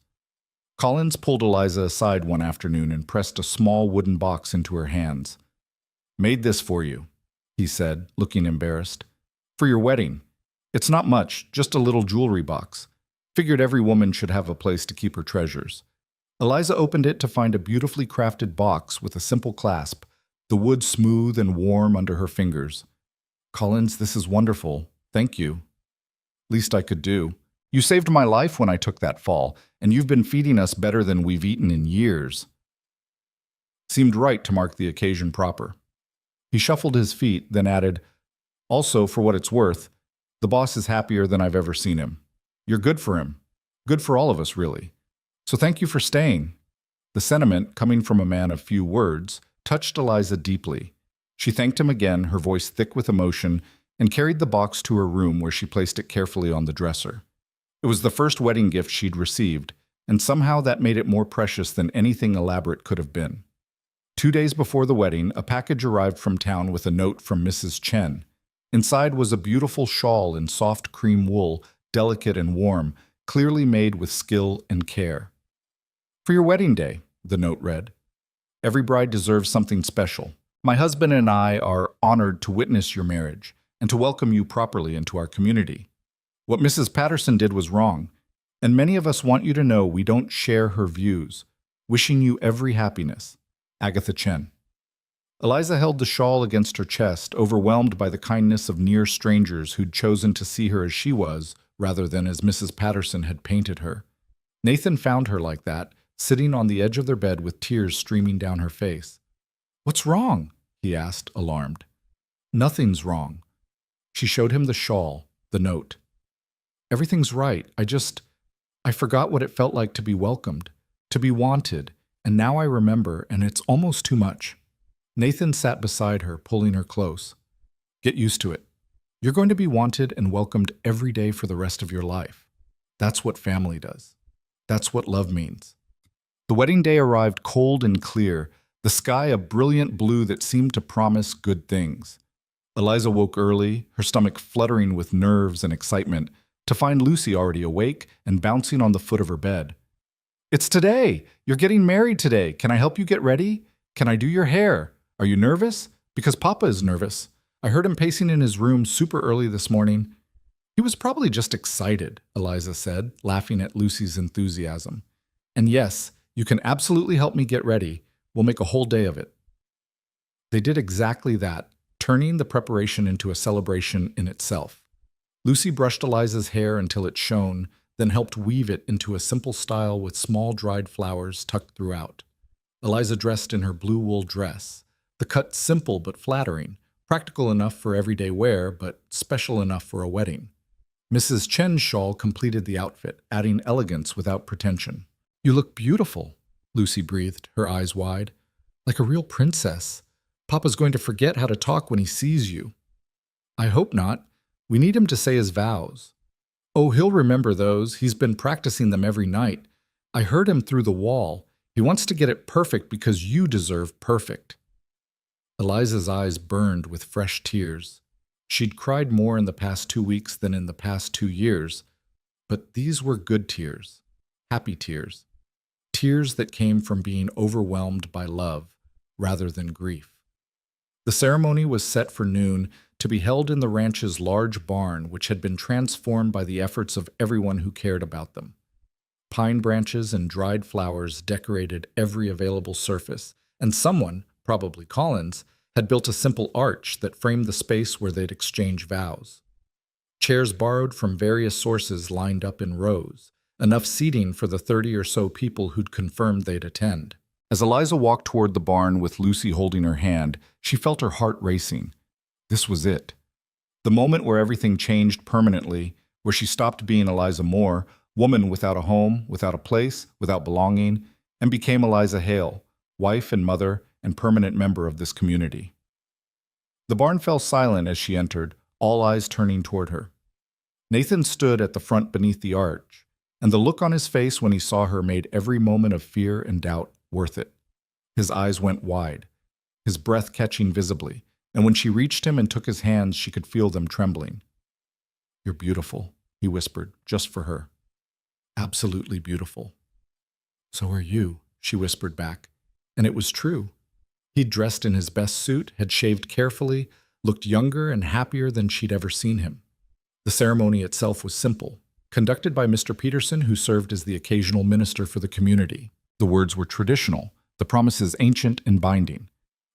Collins pulled Eliza aside one afternoon and pressed a small wooden box into her hands. "Made this for you," he said, looking embarrassed. "For your wedding. It's not much, just a little jewelry box. Figured every woman should have a place to keep her treasures. Eliza opened it to find a beautifully crafted box with a simple clasp, the wood smooth and warm under her fingers. Collins, this is wonderful. Thank you. Least I could do. You saved my life when I took that fall, and you've been feeding us better than we've eaten in years. Seemed right to mark the occasion proper. He shuffled his feet, then added, also, for what it's worth, the boss is happier than I've ever seen him. You're good for him. Good for all of us, really. So thank you for staying. The sentiment, coming from a man of few words, touched Eliza deeply. She thanked him again, her voice thick with emotion, and carried the box to her room where she placed it carefully on the dresser. It was the first wedding gift she'd received, and somehow that made it more precious than anything elaborate could have been. 2 days before the wedding, a package arrived from town with a note from Mrs. Chen. Inside was a beautiful shawl in soft cream wool, delicate and warm, clearly made with skill and care. For your wedding day, the note read. Every bride deserves something special. My husband and I are honored to witness your marriage and to welcome you properly into our community. What Mrs. Patterson did was wrong, and many of us want you to know we don't share her views. Wishing you every happiness. Agatha Chen. Eliza held the shawl against her chest, overwhelmed by the kindness of near strangers who'd chosen to see her as she was, rather than as Mrs. Patterson had painted her. Nathan found her like that, sitting on the edge of their bed with tears streaming down her face. What's wrong? He asked, alarmed. Nothing's wrong. She showed him the shawl, the note. Everything's right. I forgot what it felt like to be welcomed, to be wanted, and now I remember, and it's almost too much. Nathan sat beside her, pulling her close. Get used to it. You're going to be wanted and welcomed every day for the rest of your life. That's what family does. That's what love means. The wedding day arrived cold and clear, the sky a brilliant blue that seemed to promise good things. Eliza woke early, her stomach fluttering with nerves and excitement, to find Lucy already awake and bouncing on the foot of her bed. It's today! You're getting married today. Can I help you get ready? Can I do your hair? Are you nervous? Because Papa is nervous. I heard him pacing in his room super early this morning. He was probably just excited, Eliza said, laughing at Lucy's enthusiasm. And yes, you can absolutely help me get ready. We'll make a whole day of it. They did exactly that, turning the preparation into a celebration in itself. Lucy brushed Eliza's hair until it shone, then helped weave it into a simple style with small dried flowers tucked throughout. Eliza dressed in her blue wool dress, the cut simple but flattering, practical enough for everyday wear, but special enough for a wedding. Mrs. Chen's shawl completed the outfit, adding elegance without pretension. You look beautiful, Lucy breathed, her eyes wide. Like a real princess. Papa's going to forget how to talk when he sees you. I hope not. We need him to say his vows. Oh, he'll remember those. He's been practicing them every night. I heard him through the wall. He wants to get it perfect because you deserve perfect. Eliza's eyes burned with fresh tears. She'd cried more in the past 2 weeks than in the past 2 years, but these were good tears, happy tears, tears that came from being overwhelmed by love rather than grief. The ceremony was set for noon to be held in the ranch's large barn, which had been transformed by the efforts of everyone who cared about them. Pine branches and dried flowers decorated every available surface, and someone, probably Collins, had built a simple arch that framed the space where they'd exchange vows. Chairs borrowed from various sources lined up in rows, enough seating for the 30 or so people who'd confirmed they'd attend. As Eliza walked toward the barn with Lucy holding her hand, she felt her heart racing. This was it. The moment where everything changed permanently, where she stopped being Eliza Moore, woman without a home, without a place, without belonging, and became Eliza Hale, wife and mother and permanent member of this community. The barn fell silent as she entered, all eyes turning toward her. Nathan stood at the front beneath the arch, and the look on his face when he saw her made every moment of fear and doubt worth it. His eyes went wide, his breath catching visibly, and when she reached him and took his hands, she could feel them trembling. You're beautiful, he whispered, just for her. Absolutely beautiful. So are you, she whispered back, and it was true. He'd dressed in his best suit, had shaved carefully, looked younger and happier than she'd ever seen him. The The ceremony itself was simple, conducted by Mr. Peterson, who served as the occasional minister for the community. The words were traditional, the promises ancient and binding.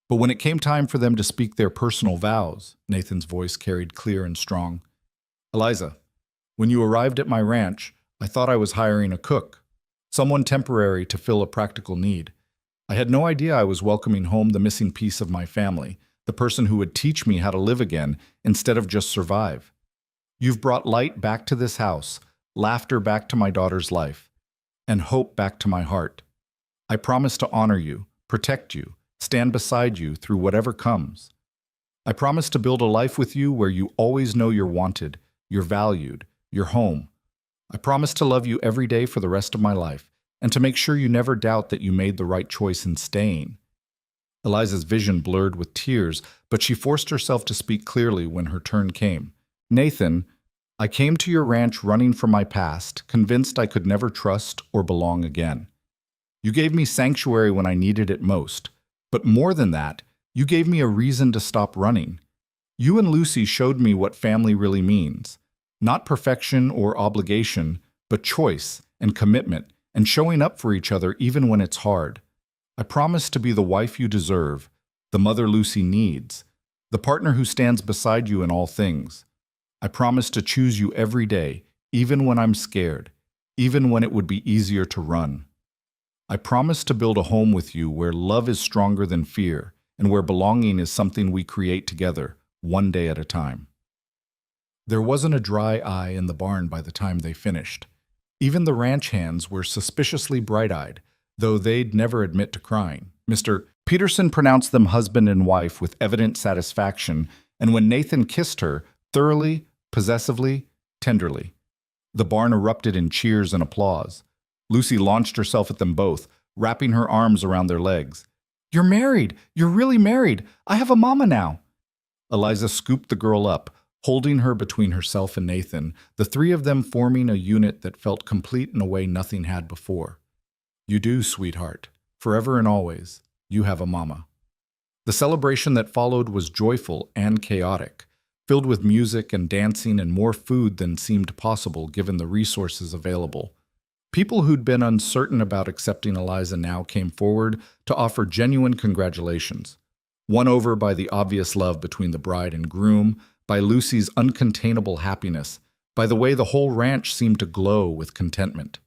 But when it came time for them to speak their personal vows, Nathan's voice carried clear and strong. Eliza, when you arrived at my ranch, I thought I was hiring a cook, someone temporary to fill a practical need. I had no idea I was welcoming home the missing piece of my family, the person who would teach me how to live again instead of just survive. You've brought light back to this house, laughter back to my daughter's life, and hope back to my heart. I promise to honor you, protect you, stand beside you through whatever comes. I promise to build a life with you where you always know you're wanted, you're valued, you're home. I promise to love you every day for the rest of my life, and to make sure you never doubt that you made the right choice in staying. Eliza's vision blurred with tears, but she forced herself to speak clearly when her turn came. Nathan, I came to your ranch running from my past, convinced I could never trust or belong again. You gave me sanctuary when I needed it most, but more than that, you gave me a reason to stop running. You and Lucy showed me what family really means. Not perfection or obligation, but choice and commitment and showing up for each other even when it's hard. I promise to be the wife you deserve, the mother Lucy needs, the partner who stands beside you in all things. I promise to choose you every day, even when I'm scared, even when it would be easier to run. I promise to build a home with you where love is stronger than fear and where belonging is something we create together, one day at a time. There wasn't a dry eye in the barn by the time they finished. Even the ranch hands were suspiciously bright-eyed, though they'd never admit to crying. Mr. Peterson pronounced them husband and wife with evident satisfaction, and when Nathan kissed her, thoroughly, possessively, tenderly, the barn erupted in cheers and applause. Lucy launched herself at them both, wrapping her arms around their legs. You're married! You're really married! I have a mama now! Eliza scooped the girl up, holding her between herself and Nathan, the three of them forming a unit that felt complete in a way nothing had before. You do, sweetheart. Forever and always, you have a mama. The celebration that followed was joyful and chaotic, filled with music and dancing and more food than seemed possible given the resources available. People who'd been uncertain about accepting Eliza now came forward to offer genuine congratulations, won over by the obvious love between the bride and groom, by Lucy's uncontainable happiness, by the way the whole ranch seemed to glow with contentment.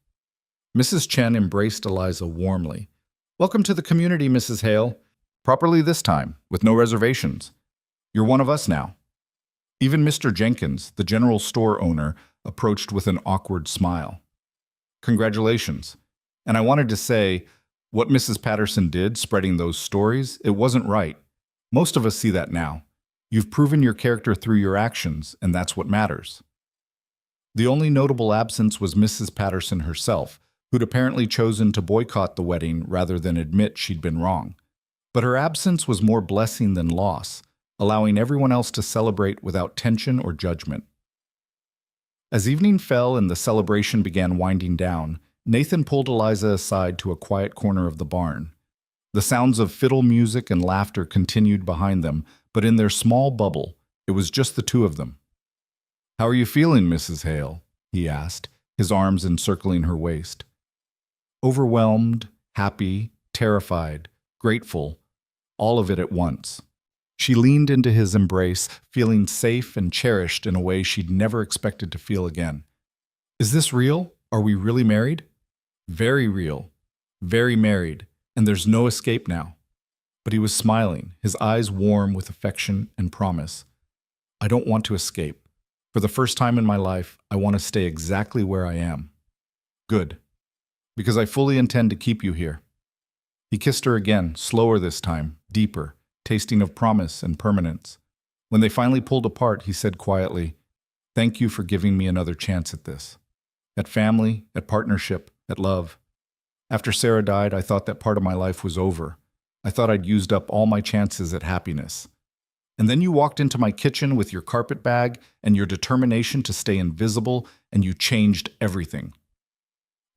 Mrs. Chen embraced Eliza warmly. Welcome to the community, Mrs. Hale. Properly this time, with no reservations. You're one of us now. Even Mr. Jenkins, the general store owner, approached with an awkward smile. Congratulations. And I wanted to say, what Mrs. Patterson did, spreading those stories, it wasn't right. Most of us see that now. You've proven your character through your actions, and that's what matters. The only notable absence was Mrs. Patterson herself, who'd apparently chosen to boycott the wedding rather than admit she'd been wrong. But her absence was more blessing than loss, allowing everyone else to celebrate without tension or judgment. As evening fell and the celebration began winding down, Nathan pulled Eliza aside to a quiet corner of the barn. The sounds of fiddle music and laughter continued behind them, but in their small bubble, it was just the two of them. How are you feeling, Mrs. Hale? He asked, his arms encircling her waist. Overwhelmed, happy, terrified, grateful, all of it at once. She leaned into his embrace, feeling safe and cherished in a way she'd never expected to feel again. Is this real? Are we really married? Very real, very married, and there's no escape now. But he was smiling, his eyes warm with affection and promise. I don't want to escape. For the first time in my life, I want to stay exactly where I am. Good. Because I fully intend to keep you here. He kissed her again, slower this time, deeper, tasting of promise and permanence. When they finally pulled apart, he said quietly, Thank you for giving me another chance at this. At family, at partnership, at love. After Sarah died, I thought that part of my life was over. I thought I'd used up all my chances at happiness. And then you walked into my kitchen with your carpet bag and your determination to stay invisible, and you changed everything.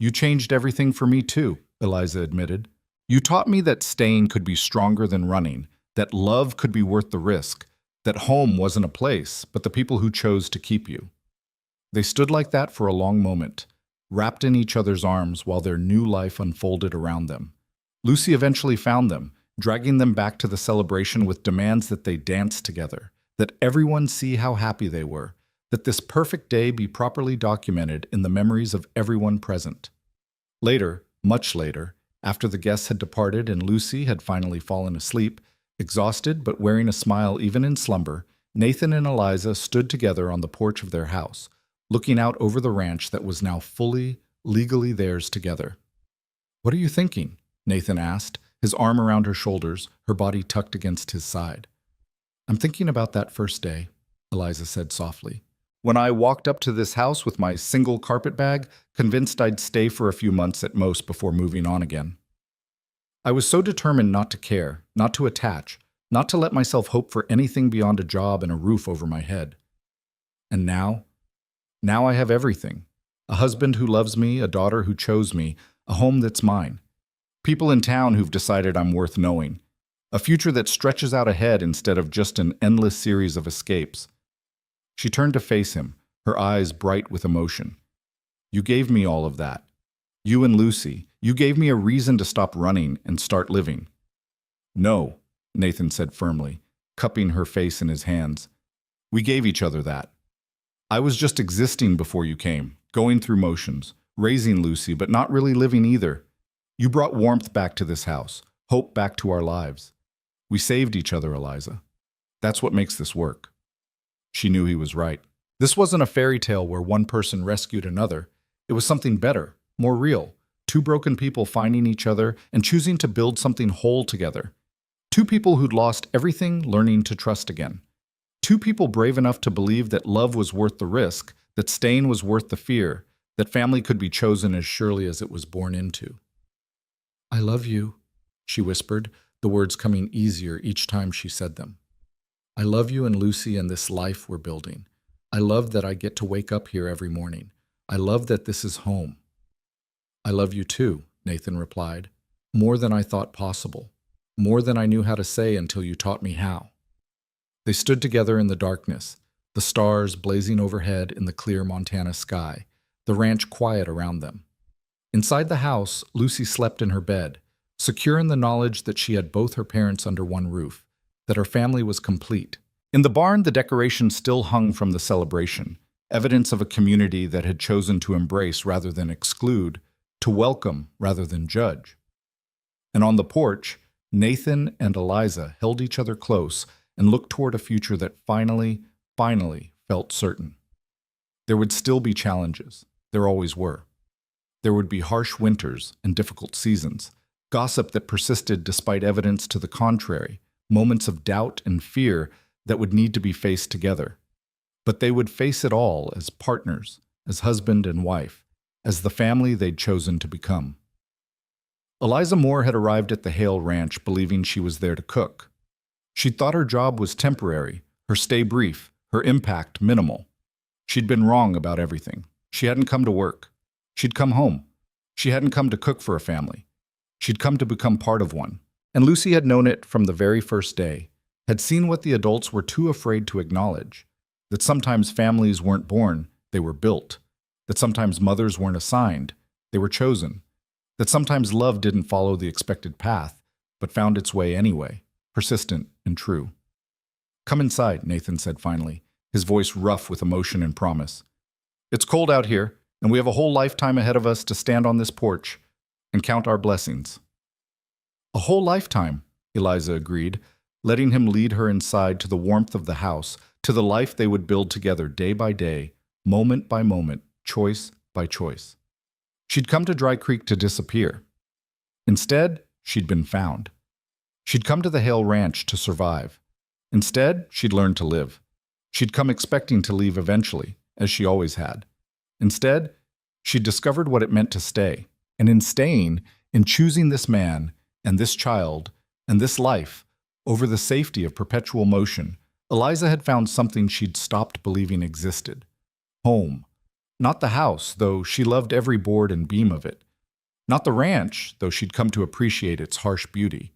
You changed everything for me too, Eliza admitted. You taught me that staying could be stronger than running, that love could be worth the risk, that home wasn't a place, but the people who chose to keep you. They stood like that for a long moment, wrapped in each other's arms while their new life unfolded around them. Lucy eventually found them, dragging them back to the celebration with demands that they dance together, that everyone see how happy they were, that this perfect day be properly documented in the memories of everyone present. Later, much later, after the guests had departed and Lucy had finally fallen asleep, exhausted but wearing a smile even in slumber, Nathan and Eliza stood together on the porch of their house, looking out over the ranch that was now fully, legally theirs together. "What are you thinking?" Nathan asked, his arm around her shoulders, her body tucked against his side. "I'm thinking about that first day," Eliza said softly. "When I walked up to this house with my single carpet bag, convinced I'd stay for a few months at most before moving on again. I was so determined not to care, not to attach, not to let myself hope for anything beyond a job and a roof over my head. And now I have everything. A husband who loves me, a daughter who chose me, a home that's mine. People in town who've decided I'm worth knowing. A future that stretches out ahead instead of just an endless series of escapes." She turned to face him, her eyes bright with emotion. "You gave me all of that. You and Lucy, you gave me a reason to stop running and start living." "No," Nathan said firmly, cupping her face in his hands. "We gave each other that. I was just existing before you came, going through motions, raising Lucy, but not really living either. You brought warmth back to this house, hope back to our lives. We saved each other, Eliza. That's what makes this work." She knew he was right. This wasn't a fairy tale where one person rescued another. It was something better, more real. Two broken people finding each other and choosing to build something whole together. Two people who'd lost everything learning to trust again. Two people brave enough to believe that love was worth the risk, that staying was worth the fear, that family could be chosen as surely as it was born into. "I love you," she whispered, the words coming easier each time she said them. "I love you and Lucy and this life we're building. I love that I get to wake up here every morning. I love that this is home." "I love you too," Nathan replied, "more than I thought possible, more than I knew how to say until you taught me how." They stood together in the darkness, the stars blazing overhead in the clear Montana sky, the ranch quiet around them. Inside the house, Lucy slept in her bed, secure in the knowledge that she had both her parents under one roof, that her family was complete. In the barn, the decorations still hung from the celebration, evidence of a community that had chosen to embrace rather than exclude, to welcome rather than judge. And on the porch, Nathan and Eliza held each other close and looked toward a future that finally felt certain. There would still be challenges. There always were. There would be harsh winters and difficult seasons, gossip that persisted despite evidence to the contrary, moments of doubt and fear that would need to be faced together. But they would face it all as partners, as husband and wife, as the family they'd chosen to become. Eliza Moore had arrived at the Hale Ranch believing she was there to cook. She'd thought her job was temporary, her stay brief, her impact minimal. She'd been wrong about everything. She hadn't come to work. She'd come home. She hadn't come to cook for a family. She'd come to become part of one. And Lucy had known it from the very first day, had seen what the adults were too afraid to acknowledge, that sometimes families weren't born, they were built, that sometimes mothers weren't assigned, they were chosen, that sometimes love didn't follow the expected path, but found its way anyway, persistent and true. "Come inside," Nathan said finally, his voice rough with emotion and promise. "It's cold out here, and we have a whole lifetime ahead of us to stand on this porch and count our blessings." "A whole lifetime," Eliza agreed, letting him lead her inside to the warmth of the house, to the life they would build together day by day, moment by moment, choice by choice. She'd come to Dry Creek to disappear. Instead, she'd been found. She'd come to the Hale Ranch to survive. Instead, she'd learned to live. She'd come expecting to leave eventually, as she always had. Instead, she'd discovered what it meant to stay. And in staying, in choosing this man, and this child, and this life, over the safety of perpetual motion, Eliza had found something she'd stopped believing existed. Home. Not the house, though she loved every board and beam of it. Not the ranch, though she'd come to appreciate its harsh beauty.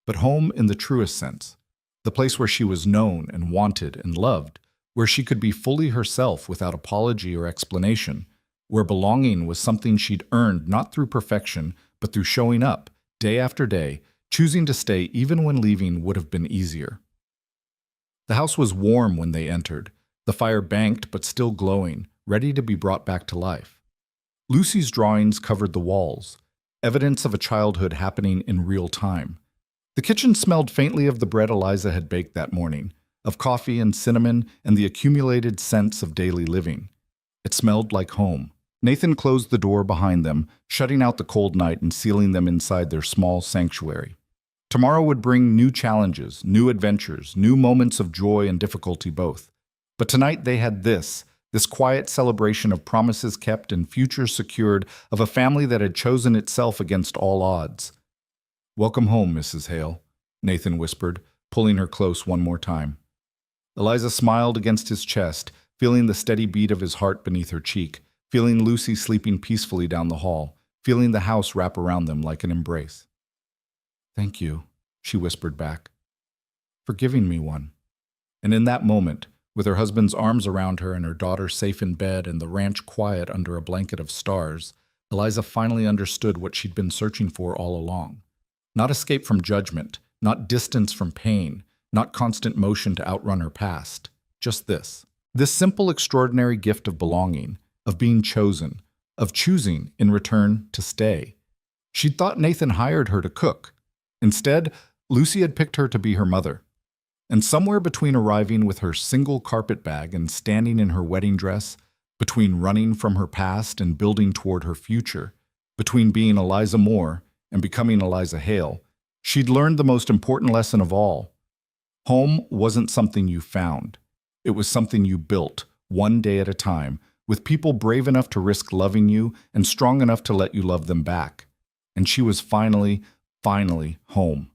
But home in the truest sense. The place where she was known and wanted and loved, where she could be fully herself without apology or explanation, where belonging was something she'd earned not through perfection, but through showing up, day after day, choosing to stay even when leaving would have been easier. The house was warm when they entered, the fire banked but still glowing, ready to be brought back to life. Lucy's drawings covered the walls, evidence of a childhood happening in real time. The kitchen smelled faintly of the bread Eliza had baked that morning, of coffee and cinnamon and the accumulated scents of daily living. It smelled like home. Nathan closed the door behind them, shutting out the cold night and sealing them inside their small sanctuary. Tomorrow would bring new challenges, new adventures, new moments of joy and difficulty both. But tonight they had this quiet celebration of promises kept and futures secured, of a family that had chosen itself against all odds. "Welcome home, Mrs. Hale," Nathan whispered, pulling her close one more time. Eliza smiled against his chest, feeling the steady beat of his heart beneath her cheek, feeling Lucy sleeping peacefully down the hall, feeling the house wrap around them like an embrace. "Thank you," she whispered back, "for giving me one." And in that moment, with her husband's arms around her and her daughter safe in bed and the ranch quiet under a blanket of stars, Eliza finally understood what she'd been searching for all along. Not escape from judgment, not distance from pain, not constant motion to outrun her past. Just this simple, extraordinary gift of belonging, of being chosen, of choosing, in return, to stay. She'd thought Nathan hired her to cook. Instead, Lucy had picked her to be her mother. And somewhere between arriving with her single carpet bag and standing in her wedding dress, between running from her past and building toward her future, between being Eliza Moore and becoming Eliza Hale, she'd learned the most important lesson of all. Home wasn't something you found. It was something you built, one day at a time, with people brave enough to risk loving you and strong enough to let you love them back. And she was finally home.